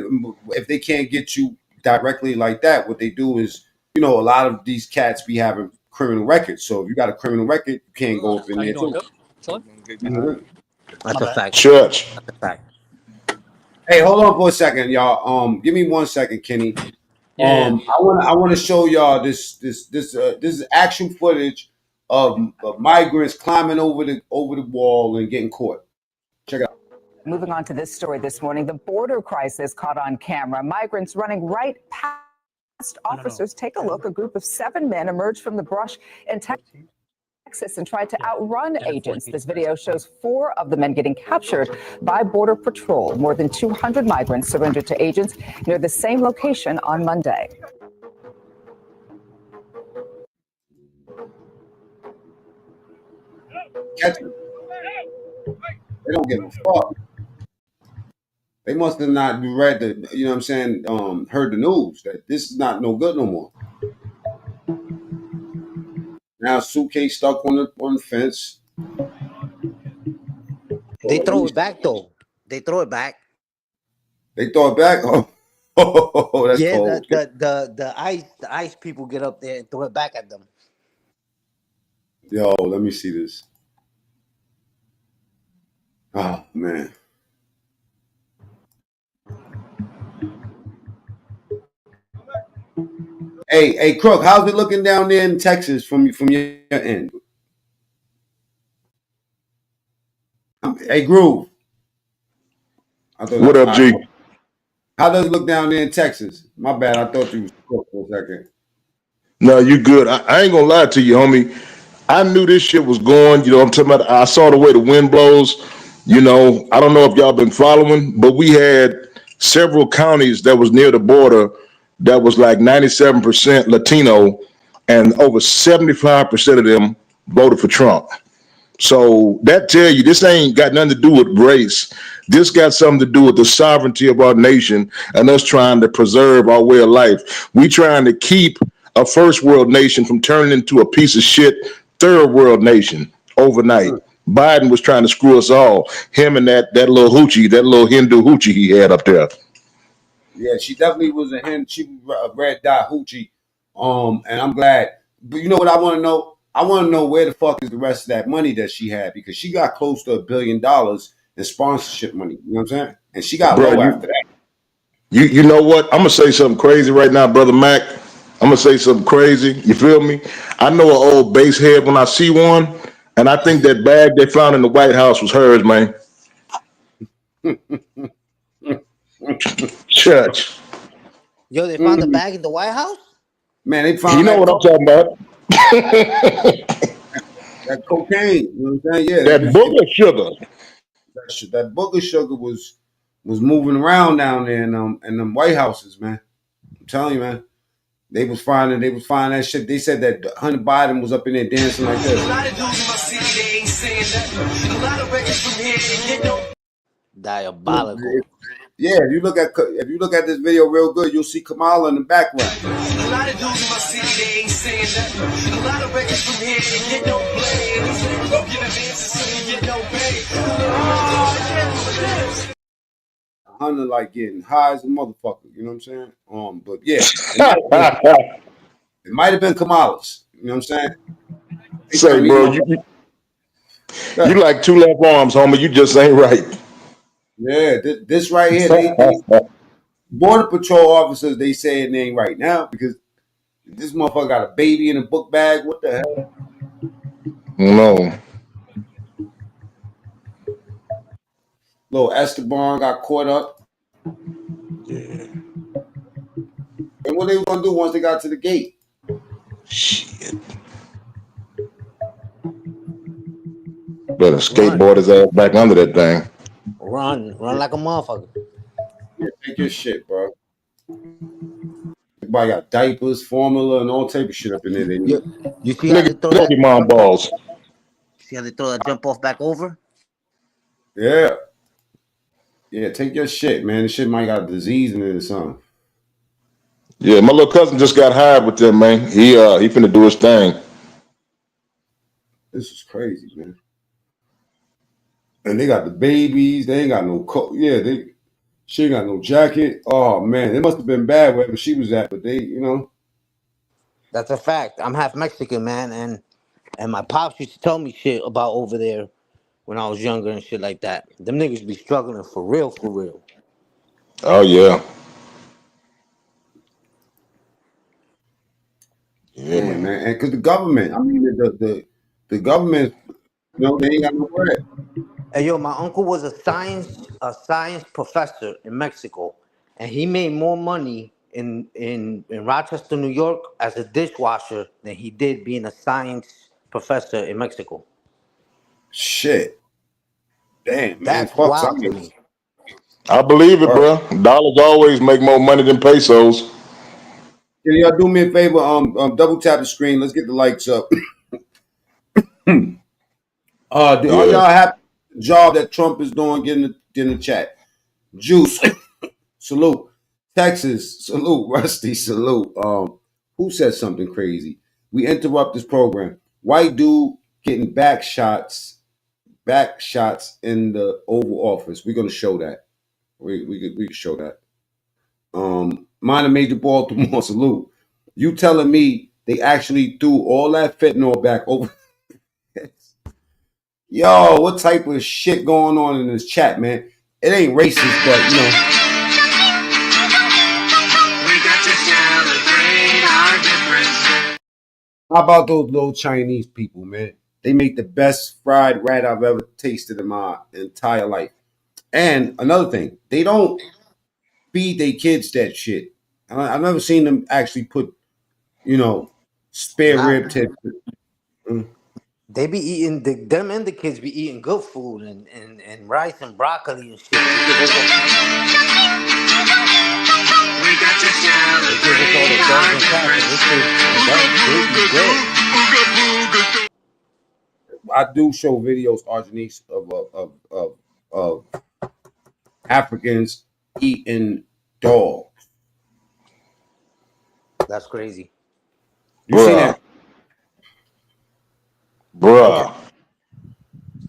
if they can't get you directly like that, what they do is, a lot of these cats be having criminal records. So if you got a criminal record, you can't go up in there too. That's a fact. Church. That's a fact. Hey, hold on for a second, y'all. Give me 1 second, Kenny. I want to show y'all this is actual footage of migrants climbing over the wall and getting caught. Check it out. Moving on to this story this morning, the border crisis caught on camera. Migrants running right past officers. Take a look. A group of 7 men emerged from the brush in Texas and tried to outrun agents. This video shows 4 of the men getting captured by Border Patrol. More than 200 migrants surrendered to agents near the same location on Monday. Catch them. They don't give a fuck. They must have not read heard the news that this is not no good no more. Now suitcase stuck on the fence. They throw it back though. They throw it back. They throw it back. Oh, that's cold. The ice people get up there and throw it back at them. Yo, let me see this. Oh man. Hey, Crook, how's it looking down there in Texas from your end? Hey, Groove. What up, G? How does it look down there in Texas? My bad, I thought you was Crook for a second. No, you good. I ain't gonna lie to you, homie. I knew this shit was going. You know what I'm talking about? I saw the way the wind blows. I don't know if y'all been following, but we had several counties that was near the border that was like 97% Latino, and over 75% of them voted for Trump. So that tell you this ain't got nothing to do with race. This got something to do with the sovereignty of our nation and us trying to preserve our way of life. We trying to keep a first world nation from turning into a piece of shit third world nation overnight. Biden was trying to screw us all. Him and that little hoochie, that little Hindu hoochie he had up there. Yeah, she definitely was she was a red dot hoochie. And I'm glad. But you know what I want to know? I want to know where the fuck is the rest of that money that she had, because she got close to $1 billion in sponsorship money. You know what I'm saying? And she got low after that. You know what? I'm gonna say something crazy right now, brother Mac. I'm gonna say something crazy. You feel me? I know an old base head when I see one, and I think that bag they found in the White House was hers, man. Church. Yo, they found the bag in the White House? Man, they found. You know what I'm talking about? That cocaine. You know what I'm saying? Yeah. That booger sugar. That booger sugar was moving around down there in them White Houses, man. I'm telling you, man. They was finding that shit. They said that Hunter Biden was up in there dancing like this. Diabolical. Yeah, if you look at this video real good, you'll see Kamala in the background. A lot of dudes in my city, they ain't saying nothing. A lot of records from here, they get no play. And we say we gon' give advances so we get no pay. Hunter like getting high as a motherfucker. You know what I'm saying? But yeah, it might have been Kamala's. You know what I'm saying? Say, bro, you like two left arms, homie. You just ain't right. Yeah, this right here, they Border Patrol officers, they saying they ain't right now because this motherfucker got a baby in a book bag. What the hell? No. Little Esteban got caught up. Yeah. And what they were gonna do once they got to the gate? Shit. Better skateboard his ass back under that thing. Run like a motherfucker. Yeah, take your shit, bro. Everybody got diapers, formula, and all type of shit up in there. They need. You see how they throw that mom balls. See how they throw that jump off back over? Yeah. Yeah, take your shit, man. This shit might got a disease in it or something. Yeah, my little cousin just got hired with them, man. He finna do his thing. This is crazy, man. And they got the babies. They ain't got no coat. Yeah, she ain't got no jacket. Oh man, it must have been bad wherever she was at. But they, you know, That's a fact. I'm half Mexican, man, and my pops used to tell me shit about over there when I was younger and shit like that. Them niggas be struggling for real, for real. Oh yeah. Yeah, man, and because the government, I mean, the government, you know, they ain't got no bread. Hey yo, my uncle was a science professor in Mexico, and he made more money in Rochester, New York, as a dishwasher than he did being a science professor in Mexico. Shit, damn, man, That's fuck wild to science. me. I believe it, bro. Dollars always make more money than pesos. Can y'all do me a favor? Double tap the screen. Let's get the lights up. Are y'all happy with the job that Trump is doing? Get in the chat. Juice, salute. Texas, salute. Rusty, salute. Who said something crazy? We interrupt this program. White dude getting back shots in the Oval Office. We're gonna show that. We can show that. Minor Major Baltimore, salute. You telling me they actually threw all that fentanyl back over? Yo, what type of shit going on in this chat, man? It ain't racist, but you know. We got to celebrate our differences. How about those little Chinese people, man? They make the best fried rat I've ever tasted in my entire life. And another thing, they don't feed their kids that shit. I've never seen them actually put, you know, spare Nah, rib tips. they be eating them and the kids be eating good food and rice and broccoli and shit. They give us all the dogs and cats and this shit, and they eat good. I do show videos, Arjanice, of Africans eating dogs. That's crazy. You seen that? Bruh.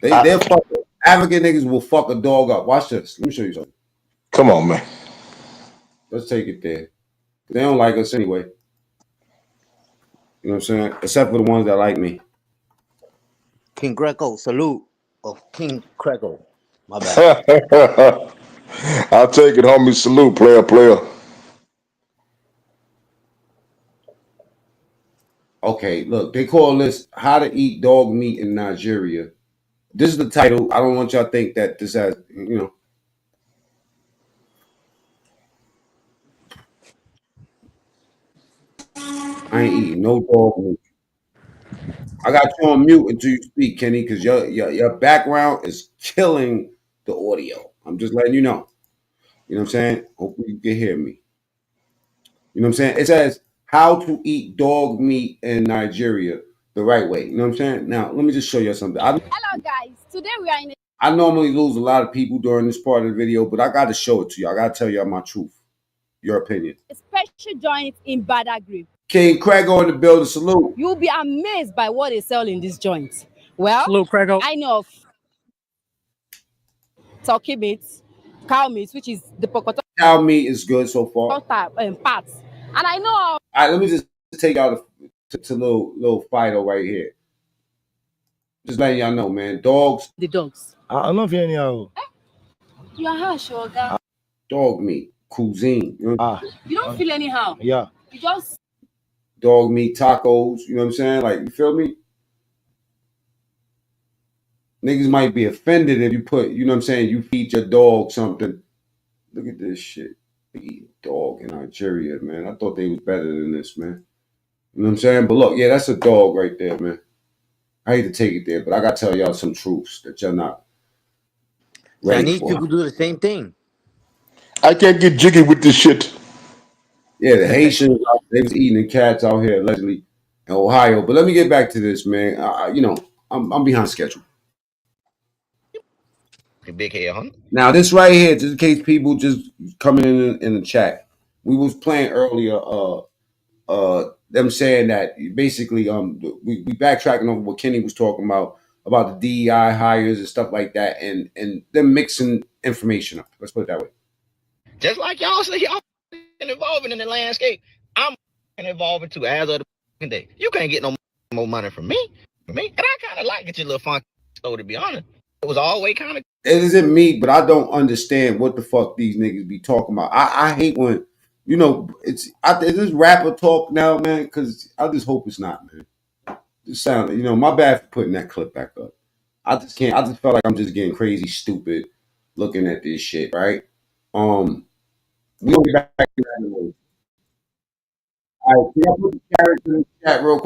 They'll fuck African niggas will fuck a dog up. Watch this. Let me show you something. Come on, man. Let's take it there. They don't like us anyway. You know what I'm saying? Except for the ones that like me. King Greco, salute. Oh, King Greco. My bad. I'll take it, homie. Salute, player. Okay, look, they call this How to Eat Dog Meat in Nigeria. This is the title. I don't want y'all to think that this has, you know. I ain't eating no dog meat. I got you on mute until you speak, Kenny, because your background is killing the audio. I'm just letting you know. You know what I'm saying? Hopefully you can hear me. You know what I'm saying? It says how to eat dog meat in Nigeria the right way. You know what I'm saying? Now, let me just show you something. Hello guys, today we are in I normally lose a lot of people during this part of the video, but I got to show it to you. I got to tell you my truth, your opinion. Special joint in Badagry. King Craigo in the building, salute. You'll be amazed by what they sell in this joint. Well, Salute, Craigo. I know of turkey meat, cow meat, which is the pokoto Cow meat is good so far. All parts. And I know of right, let me just take out to little Fido right here. Just letting y'all know, man. Dogs. the dogs. I don't know if you're anyhow. You're harsh, Oga. Dog meat, cuisine. You know? You don't feel anyhow. Yeah. You just Dog meat tacos. You know what I'm saying? Like, you feel me? Niggas might be offended if you put, you know what I'm saying, you feed your dog something. Look at this shit. They eat dog in Nigeria, man. I thought they was better than this, man. You know what I'm saying? But look, yeah, that's a dog right there, man. I hate to take it there, but I got to tell y'all some truths that y'all not ready Chinese for. people do the same thing. I can't get jiggy with this shit. Yeah, the Haitians, they was eating the cats out here allegedly in Ohio. But let me get back to this, man. You know, I'm behind schedule. Big head, huh? Now, this right here, just in case people just coming in the chat, we was playing earlier. Them saying that basically, we backtracking over what Kenny was talking about the DEI hires and stuff like that, and them mixing information up. Let's put it that way. Just like y'all say, y'all involving in the landscape. I'm involving too as of the day. You can't get no more money from me. And I kind of like it, your little funky store, to be honest. It was always kind of. It isn't me, but I don't understand what the fuck these niggas be talking about. I hate when, you know, is this rapper talk now, man? Because I just hope it's not, man. Just sound, you know, my bad for putting that clip back up. I just can't. I just felt like I'm just getting crazy stupid looking at this shit, right? We gonna get back to that. All right, can I put the character in the chat real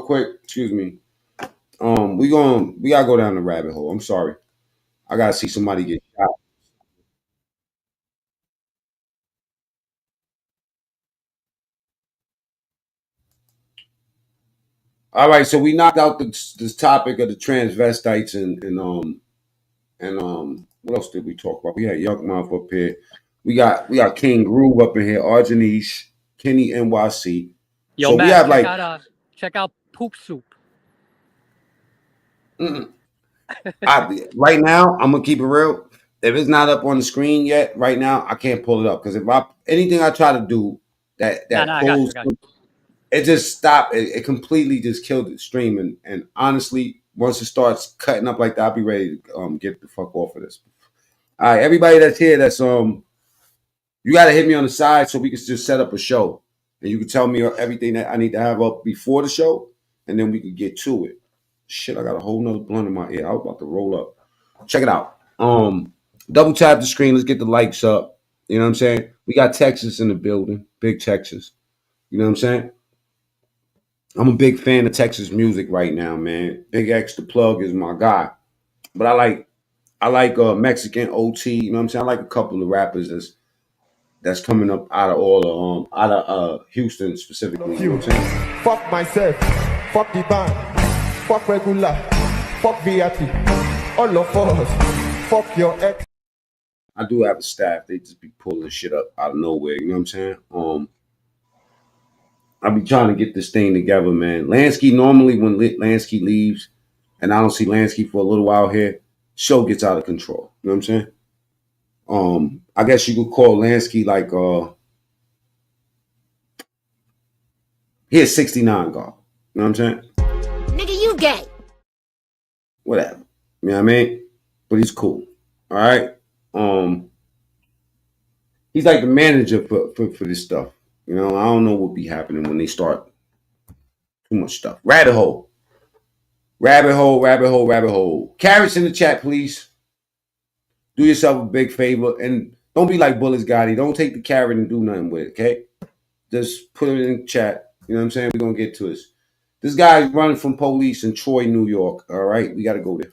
quick? Excuse me. We gotta go down the rabbit hole. I'm sorry. I gotta see somebody get shot. All right, so we knocked out this topic of the transvestites and what else did we talk about? We had Young Mouth up here. We got King Groove up in here, Arjanish, Kenny NYC. Yo, so Matt, we have check out Poop Soup. Right now, I'm gonna keep it real. If it's not up on the screen yet, right now, I can't pull it up because if anything I try to do that pulls, it just stopped. It completely just killed the stream. And honestly, once it starts cutting up like that, I'll be ready to get the fuck off of this. All right, everybody that's here, you got to hit me on the side so we can just set up a show, and you can tell me everything that I need to have up before the show, and then we can get to it. Shit, I got a whole nother blunt in my ear. I was about to roll up. Check it out. Double tap the screen. Let's get the likes up. You know what I'm saying? We got Texas in the building. Big Texas. You know what I'm saying? I'm a big fan of Texas music right now, man. Big X the Plug is my guy. But I like Mexican OT. You know what I'm saying? I like a couple of rappers that's coming up out of Houston specifically. You know what I'm saying? Fuck myself. Fuck the band. Fuck regular. Fuck VIP. All of us. Fuck your ex. I do have a staff. They just be pulling shit up out of nowhere. You know what I'm saying? I be trying to get this thing together, man. Lansky, normally when Lansky leaves, and I don't see Lansky for a little while here, show gets out of control. You know what I'm saying? I guess you could call Lansky like he has 69 guard. You know what I'm saying? Nigga, you gay. Whatever. You know what I mean? But he's cool. All right. He's like the manager for this stuff. You know, I don't know what be happening when they start too much stuff. Rabbit hole. Carrots in the chat, please. Do yourself a big favor and don't be like Bullets Gotti. Don't take the carrot and do nothing with it, okay? Just put it in the chat. You know what I'm saying? We're going to get to this. This guy's running from police in Troy, New York. All right? We got to go there.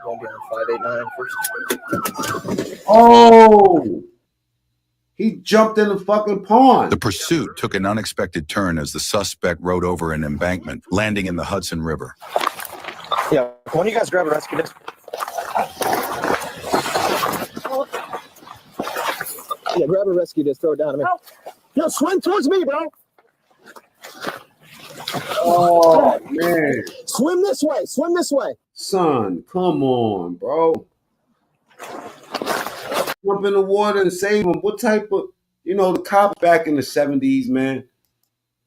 Gonna be on 589 first. Oh! He jumped in the fucking pond. The pursuit took an unexpected turn as the suspect rode over an embankment, landing in the Hudson River. Yeah, why don't you guys grab a rescue disc? Yeah, grab a rescue disc, throw it down to me. Yo, swim towards me, bro. Oh man, Swim this way. Swim this way. son, come on, bro. Jump in the water and save him. What type of, the cops back in the 70s, man?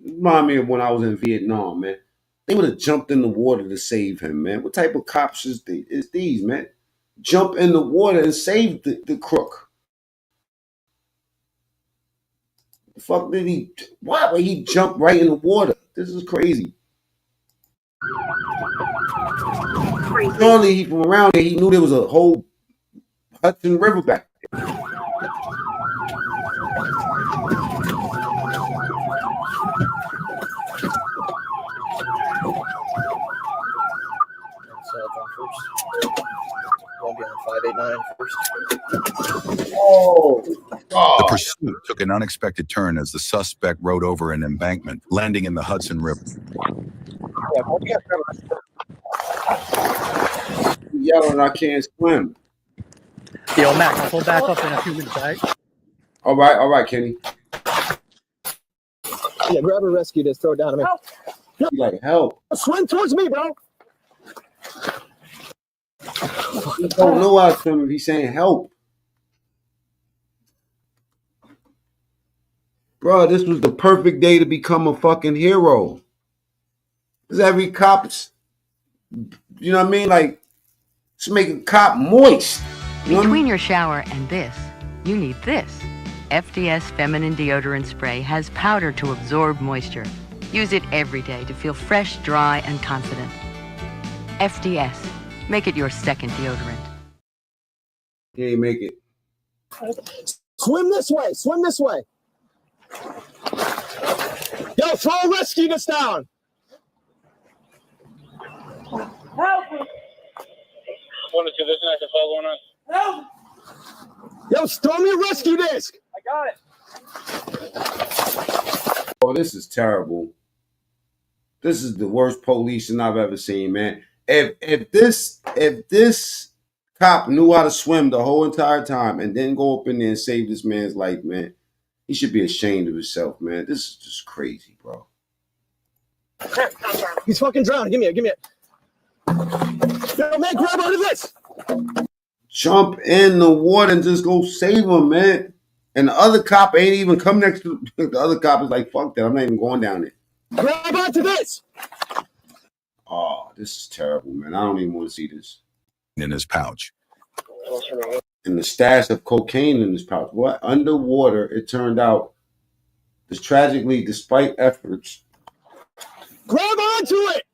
Remind me of when I was in Vietnam, man. They would have jumped in the water to save him, man. What type of cops is these, man? Jump in the water and save the crook. The fuck did he? Why would he jump right in the water? This is crazy. Surely he from around there, he knew there was a whole Hudson River back there. Oh, God. The pursuit took an unexpected turn as the suspect rode over an embankment, landing in the Hudson River. Yelling, I can't swim. Yo, Mac, I'll pull back up in a few minutes, all right? All right, Kenny. Yeah, grab a rescue disc, throw it down to me. He like, help. Swim towards me, bro. He don't know how to swim if he's saying help. Bro, this was the perfect day to become a fucking hero. Because every cop's, you know what I mean? Like, to make a cop moist. Between your shower and this, you need this. FDS Feminine Deodorant Spray has powder to absorb moisture. Use it every day to feel fresh, dry, and confident. FDS. Make it your second deodorant. He ain't make it. Swim this way. Swim this way. Yo, throw a rescue disc down. Help me. 1 to 2, there's an call going on. Help! Yo, throw me a rescue disc. I got it. Oh, this is terrible. This is the worst policing I've ever seen, man. If this cop knew how to swim the whole entire time and then go up in there and save this man's life, man, he should be ashamed of himself, man. This is just crazy, bro. He's fucking drowning. Give me it. Yo, man, grab onto this. Jump in the water and just go save him, man. And the other cop ain't even come next to the other cop is like, fuck that. I'm not even going down there. Grab onto this. Oh, this is terrible, man. I don't even want to see this. In his pouch. And the stash of cocaine in his pouch. What? Underwater, it turned out, this tragically, despite efforts. Grab onto it.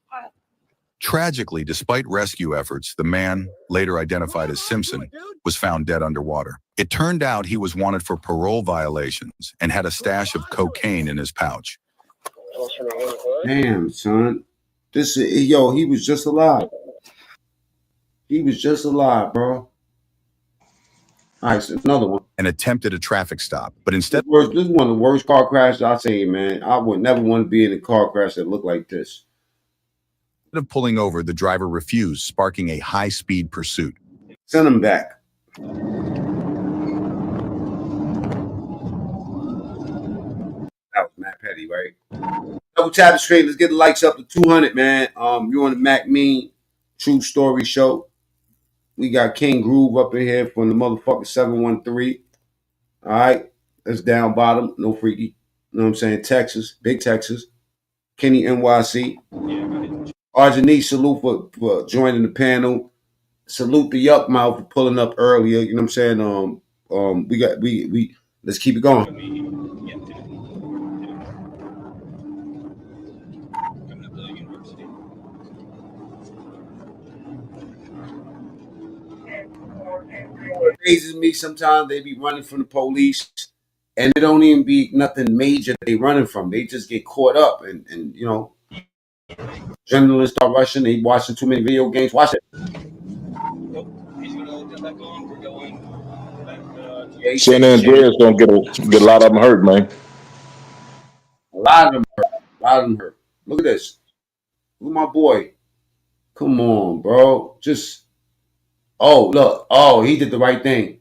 Tragically, despite rescue efforts, the man, later identified as Simpson, was found dead underwater. It turned out he was wanted for parole violations and had a stash of cocaine in his pouch. Damn, son. He was just alive. He was just alive, bro. All right, so another one. And attempted a traffic stop, but instead... This is one of the worst car crashes I've seen, man. I would never want to be in a car crash that looked like this. Instead of pulling over, the driver refused, sparking a high-speed pursuit. Send him back. That was Matt Petty, right? Double tap the screen. Let's get the likes up to 200, man. You're on the Mac Mean True Story Show. We got King Groove up in here from the motherfucking 713. All right. That's down bottom. No freaky. You know what I'm saying? Texas. Big Texas. Kenny NYC. Arjani, salute for joining the panel. Salute the Yuck Mouth for pulling up earlier. You know what I'm saying? We let's keep it going. It amazes me sometimes they be running from the police and it don't even be nothing major they running from. They just get caught up and you know, journalists start rushing. They watching too many video games. Watch it. San Andreas don't get a lot of them hurt, man. A lot of them hurt. Look at this. Look at my boy. Come on, bro. Just, oh, look. Oh, he did the right thing.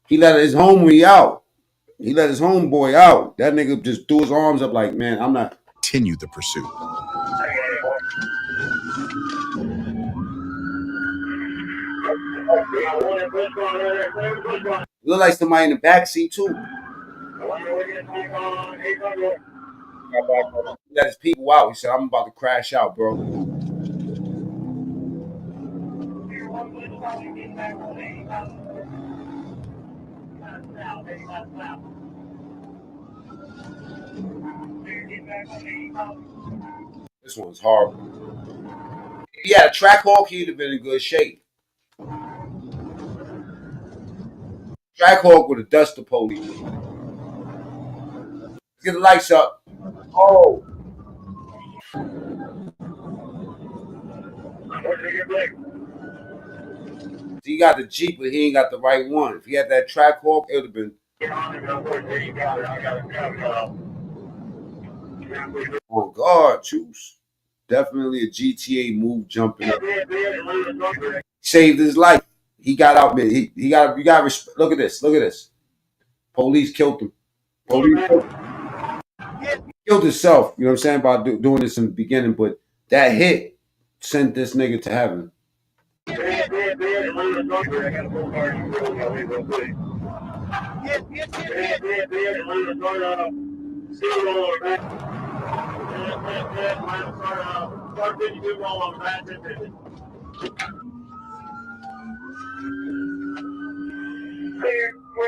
He let his homie out. He let his homeboy out. That nigga just threw his arms up like, man, I'm not. Continue the pursuit. Look like somebody in the backseat, too. He let his people out. He said, I'm about to crash out, bro. This one's horrible. If he had a track hawk, he'd have been in good shape. Track hawk would have dusted the police. Let's get the lights up. Oh. He got the Jeep, but he ain't got the right one. If he had that track hawk, it would have been. On guard, choose. Definitely a GTA move jumping up. Saved his life. He got out, man. He got. You got. Look at this. Look at this. Police killed him. Police killed him. He killed himself. You know what I'm saying about doing this in the beginning, but that hit sent this nigga to heaven. Where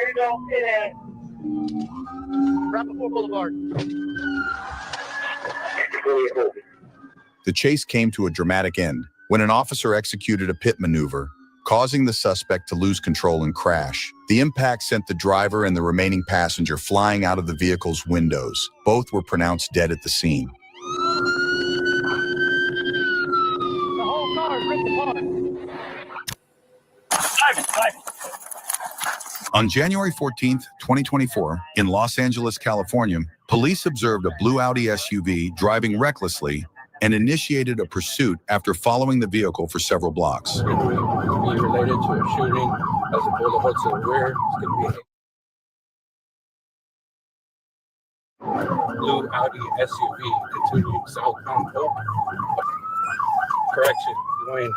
you go? Today. Rappaport Boulevard. The chase came to a dramatic end when an officer executed a pit maneuver, causing the suspect to lose control and crash. The impact sent the driver and the remaining passenger flying out of the vehicle's windows. Both were pronounced dead at the scene. The whole car ripped apart. Driving. On January 14th, 2024, in Los Angeles, California, police observed a blue Audi SUV driving recklessly and initiated a pursuit after following the vehicle for several blocks. It's going to be related to a shooting as a bullet hole to the rear. It's going to be blue Audi SUV continuing southbound Hope. Correction, going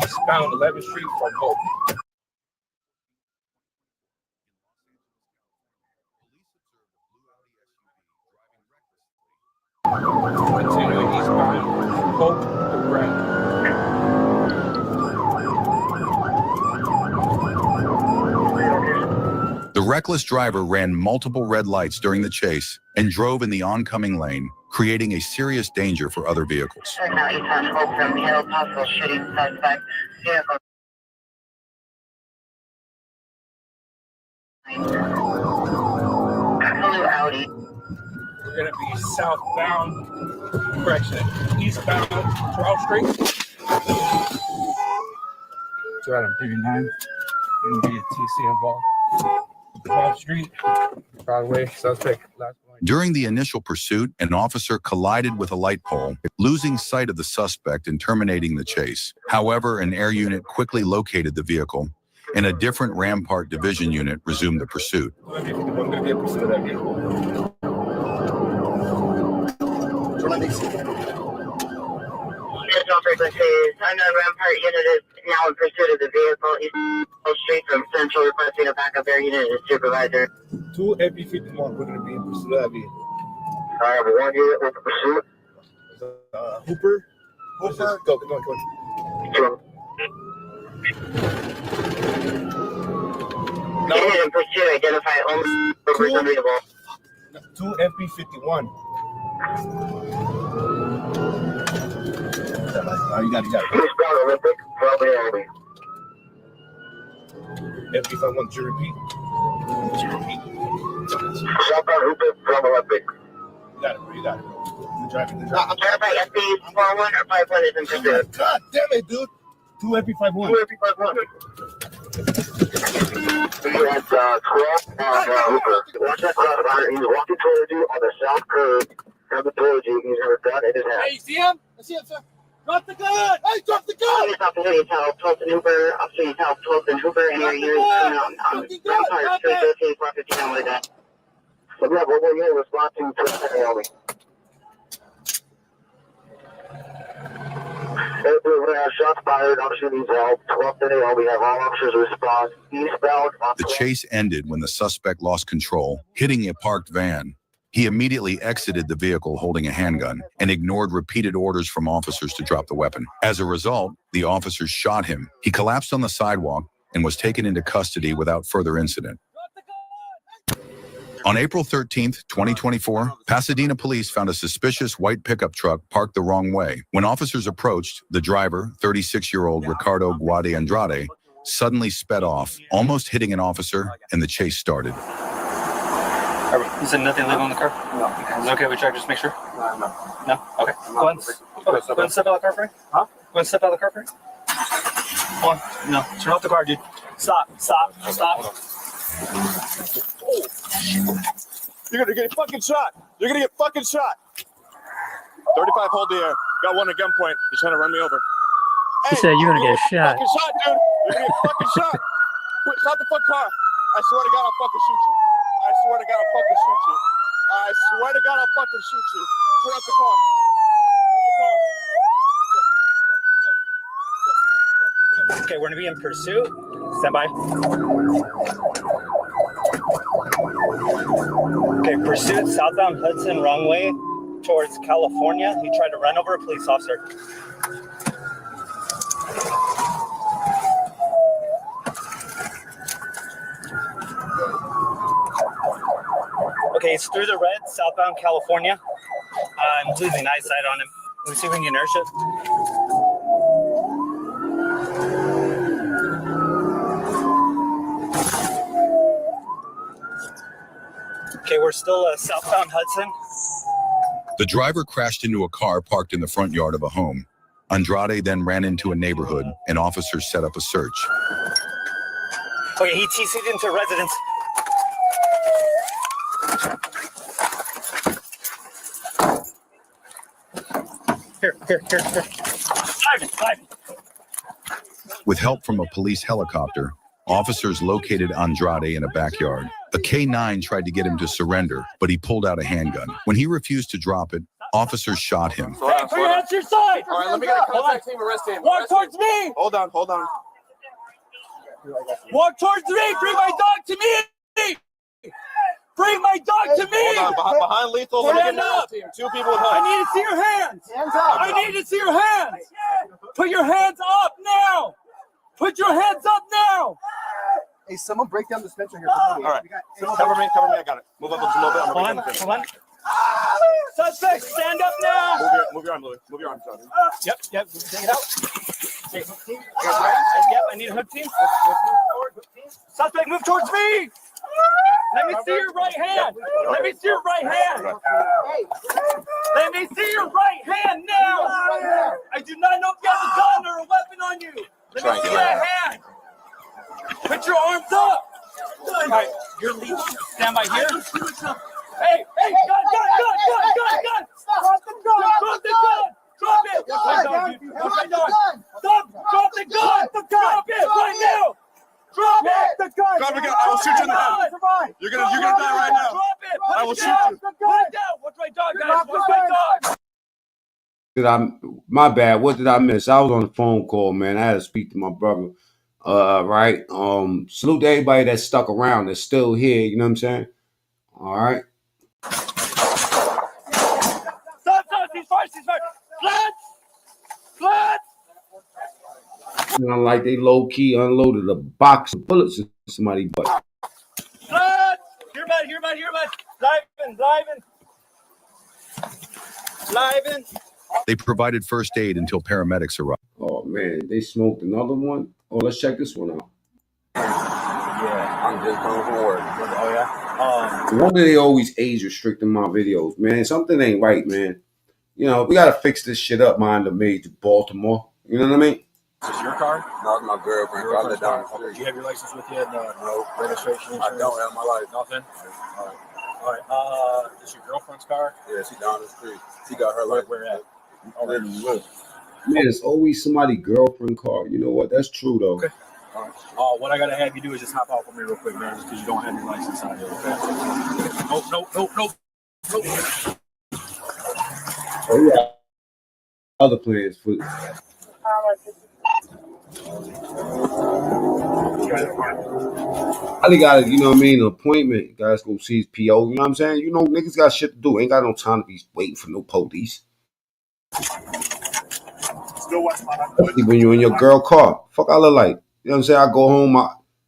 eastbound 11th Street from Hope. Continuing eastbound Hope to Grand. The reckless driver ran multiple red lights during the chase and drove in the oncoming lane, creating a serious danger for other vehicles. Now eastbound Hope from Hill, possible shooting suspect. Vehicle. Blue Audi. We're going to be southbound, correction, eastbound 12th Street. So out of 39, going to be a TC involved. 12th Street, Broadway, suspect. During the initial pursuit, an officer collided with a light pole, losing sight of the suspect and terminating the chase. However, an air unit quickly located the vehicle, and a different Rampart Division unit resumed the pursuit. Frequencies. Unknown Rampart unit is now in pursuit of the vehicle. East Street from Central requesting a backup air unit and supervisor. 2 FB51, we're going to be in pursuit of that vehicle. I have one unit with pursuit. Hooper. Go. Unit in pursuit, identify only numbers unreadable. 2 FB51. You got it. Eastbound Olympic, Broadway Army. FB51, did you repeat? Southbound Hooper from Olympic. You got it. You're driving. I'm verify FB41 or 51 is in pursuit. God damn it, dude. 2 FB51. 2 FB51. You had 12 on Hooper. Watch that crowd about it. He's walking towards you on the south curb. Coming towards you. He's got a gun in his hand. Hey, you see him? I see him, sir. Drop the gun! Hey, drop the gun! Police officers held 12th and Hooper, officers held 12th and Hooper, and your unit on Rampart Street, 13, 415 on the day. So, yeah, what were you responding to Naomi? Shots fired, no shootings held, 12th and Naomi. We have all officers respond eastbound. The chase ended when the suspect lost control, hitting a parked van. He immediately exited the vehicle holding a handgun and ignored repeated orders from officers to drop the weapon. As a result, the officers shot him. He collapsed on the sidewalk and was taken into custody without further incident. On April 13th, 2024, Pasadena police found a suspicious white pickup truck parked the wrong way. When officers approached, the driver, 36-year-old Ricardo Guade Andrade, suddenly sped off, almost hitting an officer, and the chase started. You said nothing illegal in the car? No. Okay. Is it okay we check? Just make sure? No. No? Okay. Go ahead. Go ahead and step out of the car for me. Huh? Go ahead and step out of the car for me. Come on. No. Turn off the car, dude. Stop. Stop. Stop. Oh. You're gonna get fucking shot. You're gonna get fucking shot. 35, hold the air. Got one at gunpoint. He's trying to run me over. He said you're gonna get shot. Fucking shot, dude. You're gonna get fucking shot. Quit, stop the fucking car. I swear to God, I'll fucking shoot you. I swear to God, I'll fucking shoot you. I swear to God, I'll fucking shoot you. Turn off the car. Okay, we're gonna be in pursuit. Stand by. Okay, pursuit southbound Hudson, wrong way towards California. He tried to run over a police officer. Okay, it's through the red, southbound California. I'm losing eyesight on him. Let me see if we can get inertia. Okay, we're still southbound Hudson. The driver crashed into a car parked in the front yard of a home. Andrade then ran into a neighborhood, and officers set up a search. Okay, he TC'd into a residence. Here. Driving. With help from a police helicopter, officers located Andrade in a backyard. A K-9 tried to get him to surrender, but he pulled out a handgun. When he refused to drop it, officers shot him. Hey, put your hands to your side! All right, let me get a contact team, arrest him. Walk towards me! Hold on. Walk towards me! Bring my dog to me! Bring my dog to me! Hold on, behind lethal. Stand up! 2 people with hooks. I need to see your hands! Hands up! I need to see your hands! Put your hands up now! Put your hands up now! Hey, someone break down the dispenser here. All right, cover me, I got it. Move up just a little bit. Hold on. Suspect, stand up now! Move your arm, Louis. Move your arm, Charlie. Yep. Take it out. Yep, I need a hook team. Suspect, move towards me! Let me see your right hand. Let me see your right hand. Let me see your right hand now! I do not know if you have a gun or a weapon on you! Let me see that hand! Put your arms up! All right, you're leading. Stand by here. Hey, gun! Stop the gun! Drop the gun! Drop it! Drop the gun! Drop it right now! Drop it! The gun! Drop the gun! I will shoot you in the head. You're gonna die right now. Drop it! I will shoot you. Put it down. Watch my dog, guys. Watch my dog. My bad. What did I miss? I was on a phone call, man. I had to speak to my brother. Right. Salute to everybody that's stuck around, that's still here. You know what I'm saying? All right. Stop! He's first. Flat! Sound like they low key unloaded a box of bullets in somebody's butt. Flat! Hear about. Driving. They provided first aid until paramedics arrived. Oh man, they smoked another one. Oh, let's check this one out. Yeah, I'm just coming from work. Oh yeah. Why do they always age restricting my videos, man? Something ain't right, man. You know, we gotta fix this shit up, mind the maid to Baltimore. You know what I mean? Is this your car? No, it's my girlfriend's car. I live down the street. Do you have your license with you? No. Registration? I don't have my license. Nothing? All right. Is your girlfriend's car? Yeah, she down the street. She got her license. Where at? Oh, look. Man, it's always somebody's girlfriend car. You know what? That's true though. Okay. All right. What I gotta have you do is just hop out for me real quick, man, just because you don't have your license out here. Okay. Nope. Oh yeah. Other plans for. I got you know what I mean, an appointment. Guys go see his PO. You know what I'm saying? You know, niggas got shit to do. Ain't got no time to be waiting for no police. Especially when you in your girl car. Fuck I look like. You know what I'm saying? I go home,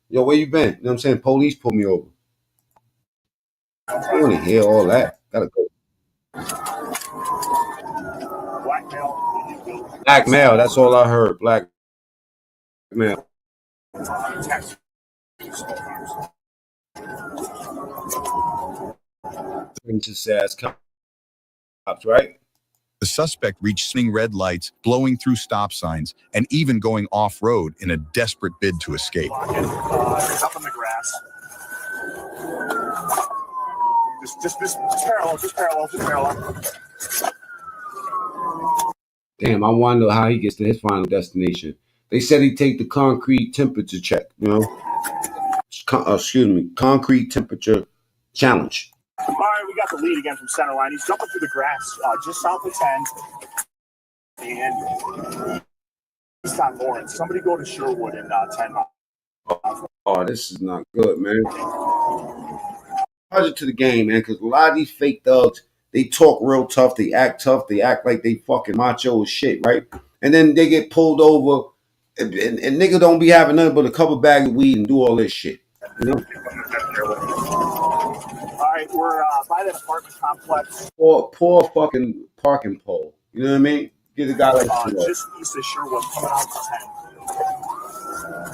yo, where you been? You know what I'm saying? Police pull me over. I don't want to hear all that. Gotta go. Black male, that's all I heard. Black male. Just ass cops, right? The suspect reached swing red lights, blowing through stop signs, and even going off-road in a desperate bid to escape. Up in the grass. Just parallel. Damn, I wonder how he gets to his final destination. They said he'd take the concrete temperature check, you know? Concrete temperature challenge. All right, we got the lead again from center line. He's jumping through the grass just south of 10. And he's on Lawrence. Somebody go to Sherwood in 10 miles. Oh, this is not good, man. Charge it to the game, man, because a lot of these fake thugs, they talk real tough, they act like they fucking macho as shit, right? And then they get pulled over, and nigga don't be having nothing but a couple bags of weed and do all this shit. You know? All right, we're by that apartment complex. Poor fucking parking pole. You know what I mean? Get a guy like just east of Sherwood, coming out to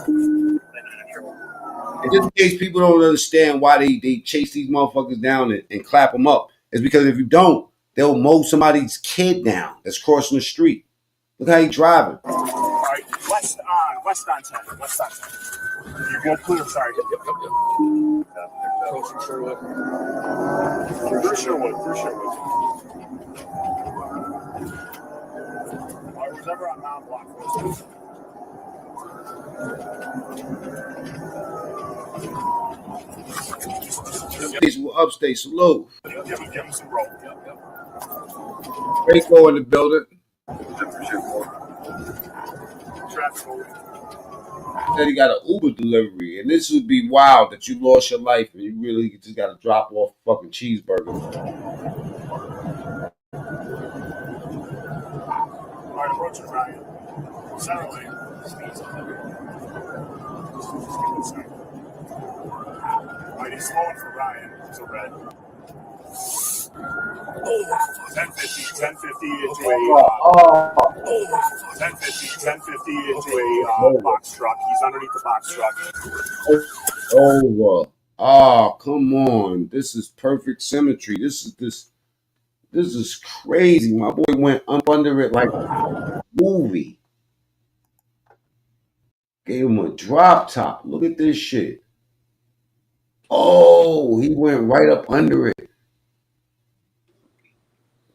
10. And just in case people don't understand why they chase these motherfuckers down and clap them up, it's because if you don't, they'll mow somebody's kid down that's crossing the street. Look how he's driving. All right, west on 10. You're good, clear. Sorry. Yep. Through Sherwood. All right, who's ever on Mount Block? Upstate, salute. Give him some rope. Yep. Draco in the building. Said he got an Uber delivery, and this would be wild that you lost your life and you really just got to drop off a fucking cheeseburger. All right, approaching Ryan. Center lane. All right, he's slowing for Ryan. It's a red. 1050 into a 1050 into a box truck. He's underneath the box truck. Over. Oh, come on. This is perfect symmetry. This is crazy. My boy went up under it like a movie. Gave him a drop top. Look at this shit. Oh, he went right up under it.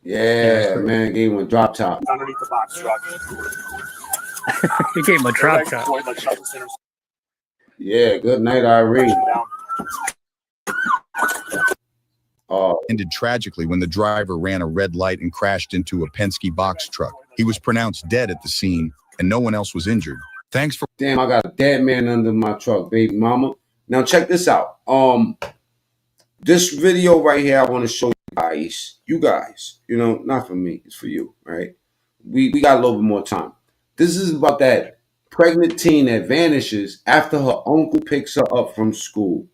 Yeah, man, gave him a drop top. Underneath the box truck. He gave him a drop top. Yeah, good night, Irene. Ended tragically when the driver ran a red light and crashed into a Penske box truck. He was pronounced dead at the scene, and no one else was injured. Thanks for. Damn, I got a dead man under my truck, baby mama. Now check this out. This video right here, I want to show you guys, you know, not for me, it's for you, right? We got a little bit more time. This is about that pregnant teen that vanishes after her uncle picks her up from school.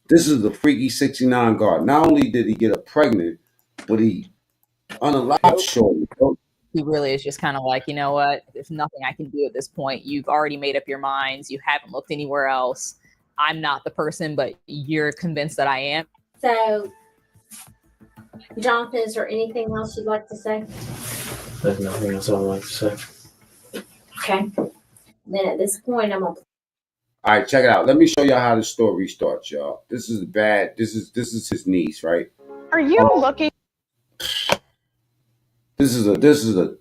This is the freaky 69 guard. Not only did he get her pregnant, but he unalived Shorty. He really is just kind of like, you know what? There's nothing I can do at this point. You've already made up your minds. You haven't looked anywhere else. I'm not the person, but you're convinced that I am. So, Jonathan, is there anything else you'd like to say? There's nothing else I'd like to say. Okay. Then at this point, I'm going to... All right, check it out. Let me show y'all how the story starts, y'all. This is bad. This is his niece, right? Are you looking? This is a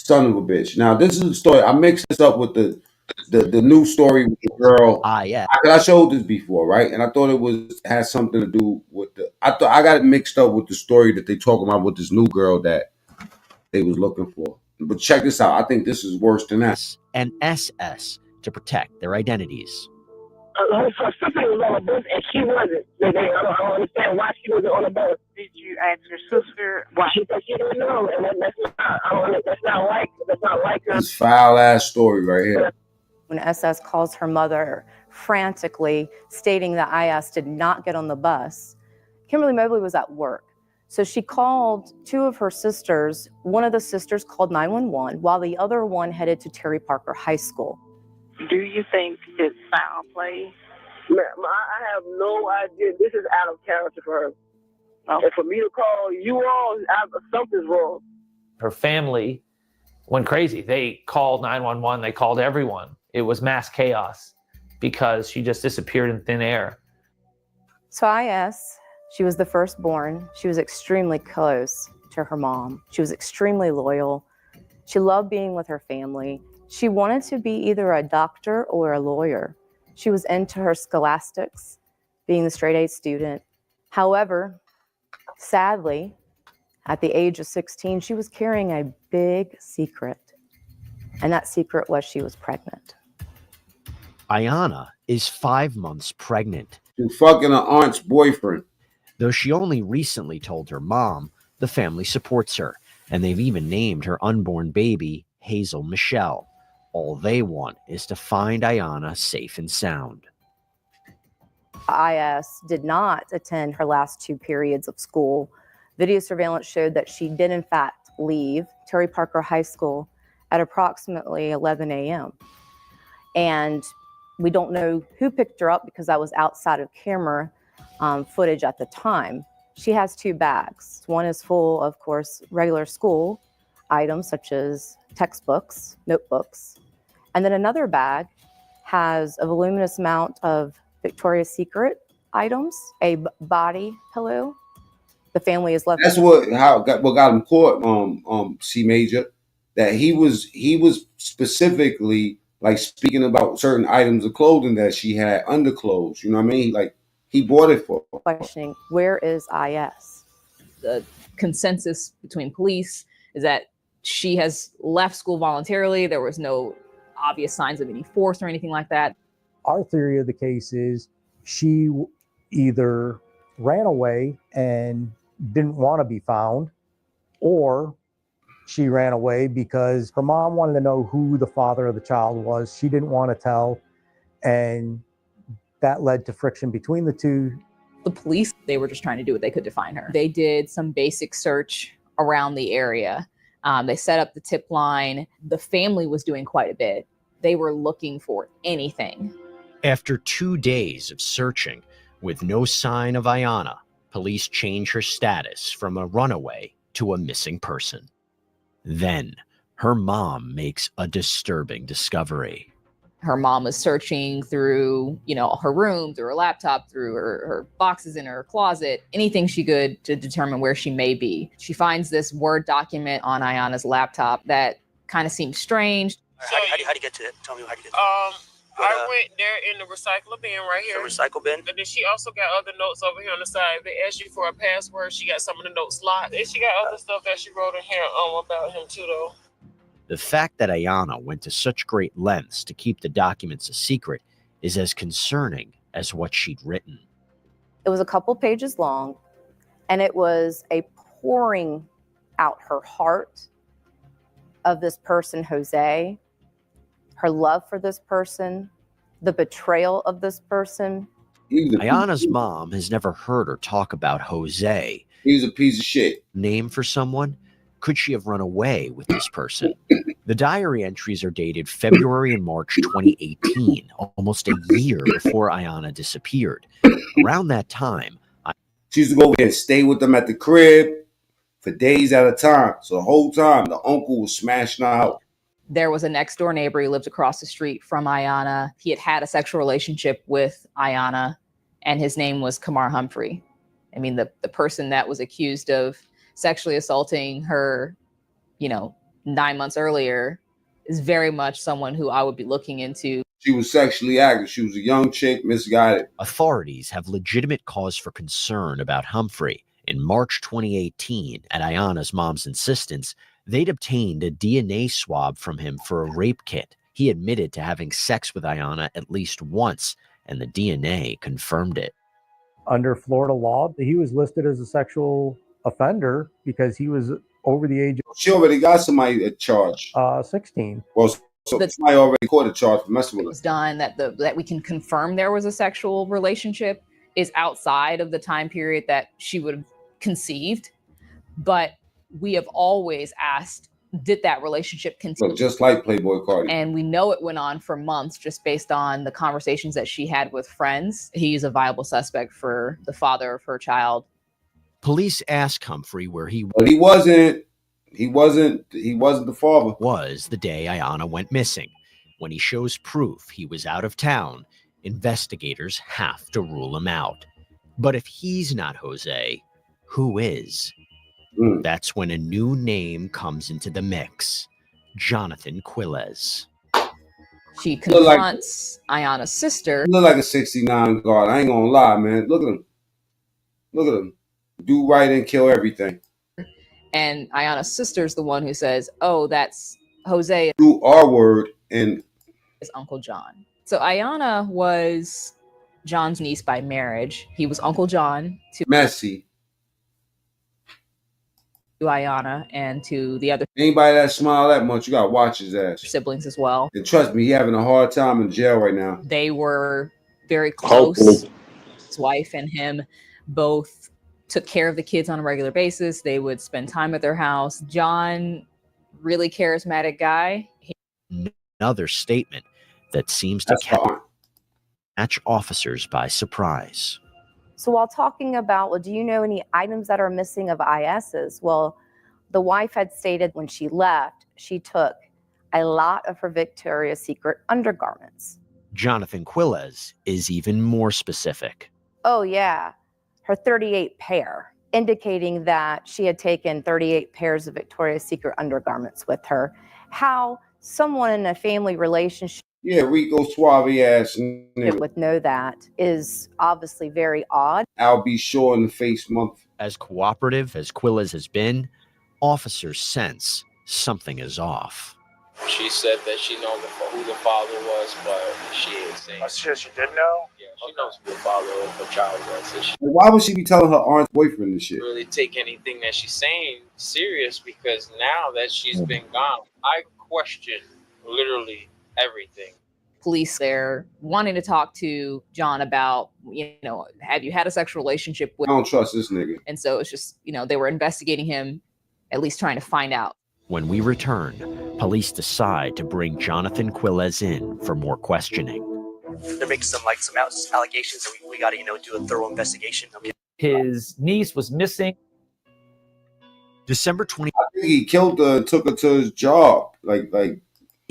son of a bitch. Now this is a story. I mixed this up with the new story with the girl. I showed this before, right? And I thought it had something to do with I thought I got it mixed up with the story that they talking about with this new girl that they was looking for. But check this out. I think this is worse than that. And SS to protect their identities. Her sister was on the bus and she wasn't. I don't understand why she wasn't on the bus. Did you ask your sister why? She said she didn't know, and that's not like her. This foul ass story right here. When SS calls her mother frantically, stating that IS did not get on the bus, Kimberly Mobley was at work. So she called two of her sisters. One of the sisters called 911 while the other one headed to Terry Parker High School. Do you think it's foul play? Man, I have no idea. This is out of character for her. Oh. And for me to call you all, something's wrong. Her family went crazy. They called 911. They called everyone. It was mass chaos because she just disappeared in thin air. So IS, she was the firstborn. She was extremely close to her mom. She was extremely loyal. She loved being with her family. She wanted to be either a doctor or a lawyer. She was into her scholastics, being the straight A student. However, sadly, at the age of 16, she was carrying a big secret. And that secret was she was pregnant. Ayana is 5 months pregnant. She's fucking her aunt's boyfriend. Though she only recently told her mom, the family supports her, and they've even named her unborn baby Hazel Michelle. All they want is to find Ayana safe and sound. IS did not attend her last 2 periods of school. Video surveillance showed that she did in fact leave Terry Parker High School at approximately 11 a.m. And we don't know who picked her up because that was outside of camera footage at the time. She has 2 bags. One is full, of course, regular school items such as textbooks, notebooks. And then another bag has a voluminous amount of Victoria's Secret items, a body pillow. The family is left. That's what got him caught, C Major, that he was specifically like speaking about certain items of clothing that she had, underclothes. You know what I mean? Like he bought it for her. Questioning, where is IS? The consensus between police is that she has left school voluntarily. There was no obvious signs of any force or anything like that. Our theory of the case is she either ran away and didn't want to be found, or she ran away because her mom wanted to know who the father of the child was. She didn't want to tell, and that led to friction between the two. The police, they were just trying to do what they could to find her. They did some basic search around the area. They set up the tip line. The family was doing quite a bit. They were looking for anything. After 2 days of searching with no sign of Ayana, police change her status from a runaway to a missing person. Then her mom makes a disturbing discovery. Her mom was searching through, her room, through her laptop, through her boxes in her closet, anything she could to determine where she may be. She finds this Word document on Ayana's laptop that kind of seems strange. How do you get to it? Tell me how you get to it. I went there in the recycle bin right here. The recycle bin? And then she also got other notes over here on the side. They asked you for a password. She got some of the notes locked. And she got other stuff that she wrote in here about him too, though. The fact that Ayana went to such great lengths to keep the documents a secret is as concerning as what she'd written. It was a couple pages long, and it was a pouring out her heart of this person, Jose, her love for this person, the betrayal of this person. Ayana's mom has never heard her talk about Jose. He's a piece of shit. Name for someone? Could she have run away with this person? The diary entries are dated February and March 2018, almost a year before Ayana disappeared. Around that time, she used to go over there and stay with them at the crib for days at a time. So the whole time, the uncle was smashing her out. There was a next door neighbor who lived across the street from Ayana. He had had a sexual relationship with Ayana, and his name was Kamar Humphrey. I mean, the person that was accused of sexually assaulting her, 9 months earlier is very much someone who I would be looking into. She was sexually active. She was a young chick, misguided. Authorities have legitimate cause for concern about Humphrey. In March 2018, at Ayana's mom's insistence, they'd obtained a DNA swab from him for a rape kit. He admitted to having sex with Ayana at least once, and the DNA confirmed it. Under Florida law, he was listed as a sexual offender because he was over the age of... She already got somebody at charge. 16. Well, so somebody already caught a charge for messing with her. Was done that we can confirm there was a sexual relationship is outside of the time period that she would have conceived. But we have always asked, did that relationship continue? Look, just like Playboy Cardi. And we know it went on for months just based on the conversations that she had with friends. He's a viable suspect for the father of her child. Police asked Humphrey where he was. But he wasn't the father. Was the day Ayana went missing. When he shows proof he was out of town, investigators have to rule him out. But if he's not Jose, who is? That's when a new name comes into the mix. Jonathan Quilez. She confronts Ayana's sister. He look like a 69 guard. I ain't gonna lie, man. Look at him. Look at him. Do right and kill everything. And Ayana's sister's the one who says, oh, that's Jose. Do our word and his Uncle John. So Ayana was John's niece by marriage. He was Uncle John to Messy. To Ayana and to the other. Anybody that smile that much, you gotta watch his ass. Siblings as well. And trust me, he having a hard time in jail right now. They were very close. Hopefully. His wife and him both took care of the kids on a regular basis. They would spend time at their house. John, really charismatic guy. Another statement that seems to catch officers by surprise. So while talking about, well, do you know any items that are missing of IS's? Well, the wife had stated when she left, she took a lot of her Victoria's Secret undergarments. Jonathan Quilez is even more specific. Oh, yeah. Her 38 pair, indicating that she had taken 38 pairs of Victoria's Secret undergarments with her. How someone in a family relationship Rico Suave ass nigga would know that is obviously very odd. I'll be sure in the face month. As cooperative as Quilez has been, officers sense something is off. She said that she knows who the father was, but she ain't saying. Oh, she did know? Yeah, she knows who the father of her child was. So she Why would she be telling her aunt's boyfriend this shit? really take anything that she's saying serious, because now that she's been gone, I question literally everything. Police there wanting to talk to John about, have you had a sexual relationship with? I don't trust this nigga. And so it's just, they were investigating him, at least trying to find out. When we return, police decide to bring Jonathan Quilez in for more questioning. They're making some allegations, and we got to do a thorough investigation. His niece was missing. December 20. I think he killed her and took her to his job. Like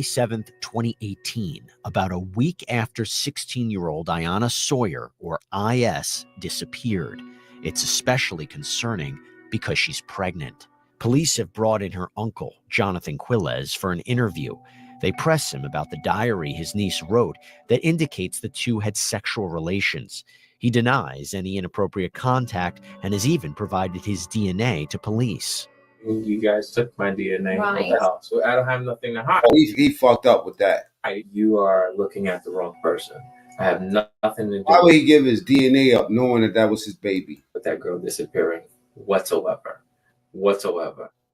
7th, 2018, about a week after 16-year-old Ayana Sawyer, or IS, disappeared. It's especially concerning because she's pregnant. Police have brought in her uncle, Jonathan Quilez, for an interview. They press him about the diary his niece wrote that indicates the two had sexual relations. He denies any inappropriate contact and has even provided his DNA to police. You guys took my DNA Right. from the house, so I don't have nothing to hide. he fucked up with that. You are looking at the wrong person. I have nothing to do Why would he give his DNA up knowing that was his baby? with that girl disappearing whatsoever.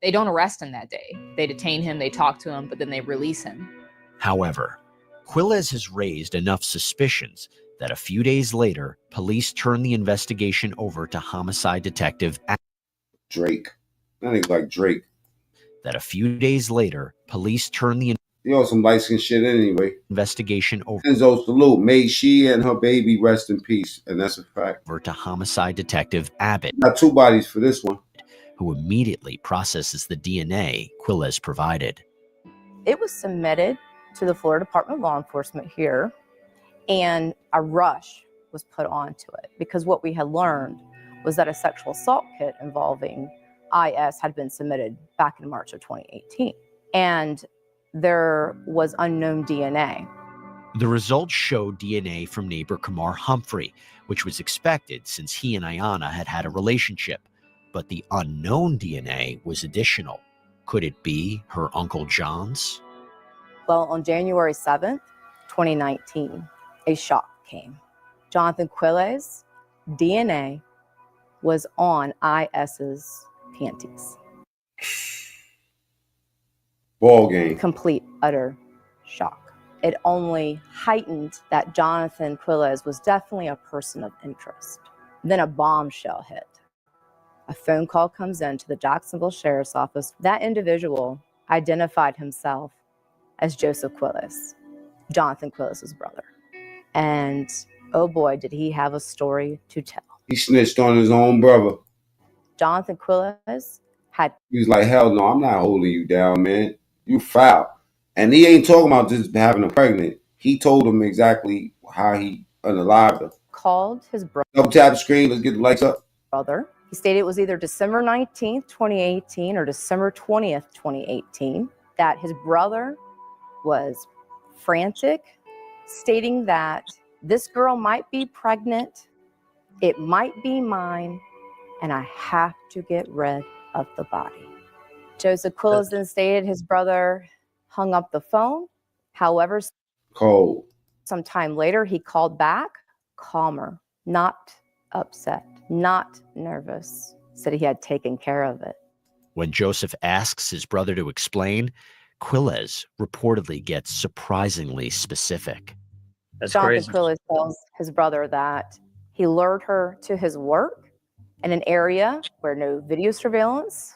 They don't arrest him that day. They detain him, they talk to him, but then they release him. However, Quilez has raised enough suspicions that a few days later, police turn the investigation over to homicide detective Drake. That nigga's like Drake. That a few days later, police turn the some light skin shit anyway. Investigation over Enzo salute. May she and her baby rest in peace. And that's a fact. over to homicide detective Abbott. Got two bodies for this one. Who immediately processes the DNA Quilez provided. It was submitted to the Florida Department of Law Enforcement here, and a rush was put onto it because what we had learned was that a sexual assault kit involving IS had been submitted back in March of 2018. and there was unknown DNA. The results showed DNA from neighbor Kamar Humphrey, which was expected since he and Ayanna had had a relationship. But the unknown DNA was additional. Could it be her Uncle John's? Well, on January 7th, 2019, a shock came. Jonathan Quilles' DNA was on IS's panties. Ball game. Complete, utter shock. It only heightened that Jonathan Quilles was definitely a person of interest. Then a bombshell hit. A phone call comes in to the Jacksonville Sheriff's Office. That individual identified himself as Joseph Quilles, Jonathan Quilles' brother. And oh boy, did he have a story to tell. He snitched on his own brother. Jonathan Quilles had... He was like, hell no, I'm not holding you down, man. You foul. And he ain't talking about just having her pregnant. He told him exactly how he unalived her. Called his brother. Double tap the screen, let's get the lights up. Brother. He stated it was either December 19th, 2018 or December 20th, 2018, that his brother was frantic, stating that this girl might be pregnant, it might be mine, and I have to get rid of the body. Joseph Quilles then stated his brother hung up the phone. However, cold. Sometime later, he called back, calmer, not upset, not nervous, said he had taken care of it. When Joseph asks his brother to explain, Quilles reportedly gets surprisingly specific. That's Jonathan crazy. Quilles tells his brother that he lured her to his work in an area where no video surveillance,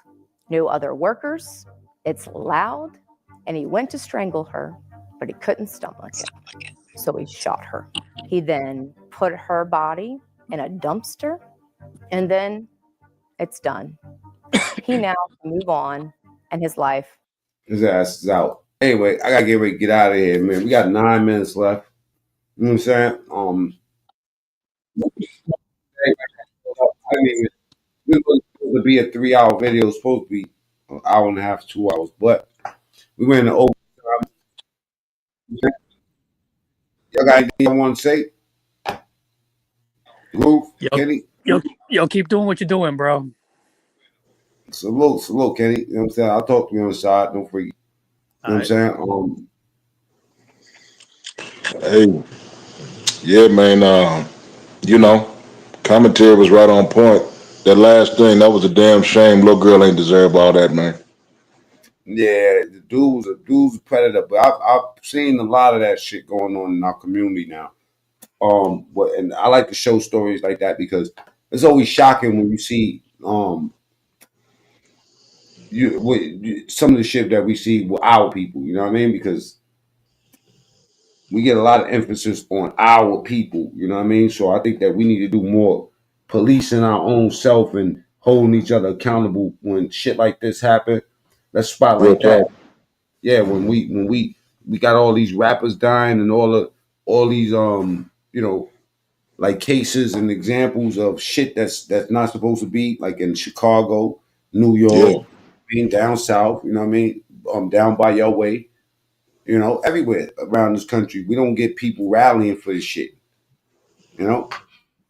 no other workers, it's loud, and he went to strangle her, but he couldn't stomach it, so he shot her. He then put her body in a dumpster, and then it's done. He now can move on in his life. His ass is out. Anyway, I gotta get ready to get out of here, man. We got 9 minutes left. You know what I'm saying? I mean, this was supposed to be a 3-hour video. It's supposed to be an hour and a half, 2 hours, but we went into overtime. Y'all got anything you want to say? Ruth, Kenny? Yo, keep doing what you're doing, bro. Salute, Kenny. You know what I'm saying? I'll talk to you on the side. Don't forget. You know what I'm saying? Hey, yeah, man. You know, commentary was right on point. That last thing, that was a damn shame. Little girl ain't deserve all that, man. Yeah, the dude's a predator, but I've seen a lot of that shit going on in our community now. And I like to show stories like that because it's always shocking when you see some of the shit that we see with our people. You know what I mean? Because we get a lot of emphasis on our people. You know what I mean? So I think that we need to do more policing our own self and holding each other accountable when shit like this happen. Let's spotlight that. Yeah, when we got all these rappers dying and all these like cases and examples of shit that's not supposed to be, like in Chicago, New York, being down south, you know what I mean? Down by your way, you know, everywhere around this country. We don't get people rallying for this shit, you know,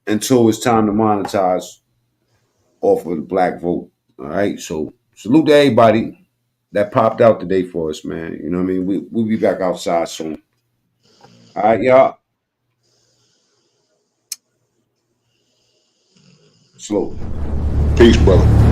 until it's time to monetize off of the black vote. All right. So salute to everybody that popped out today for us, man. You know what I mean? We'll be back outside soon. All right, y'all. Slow. Peace, brother.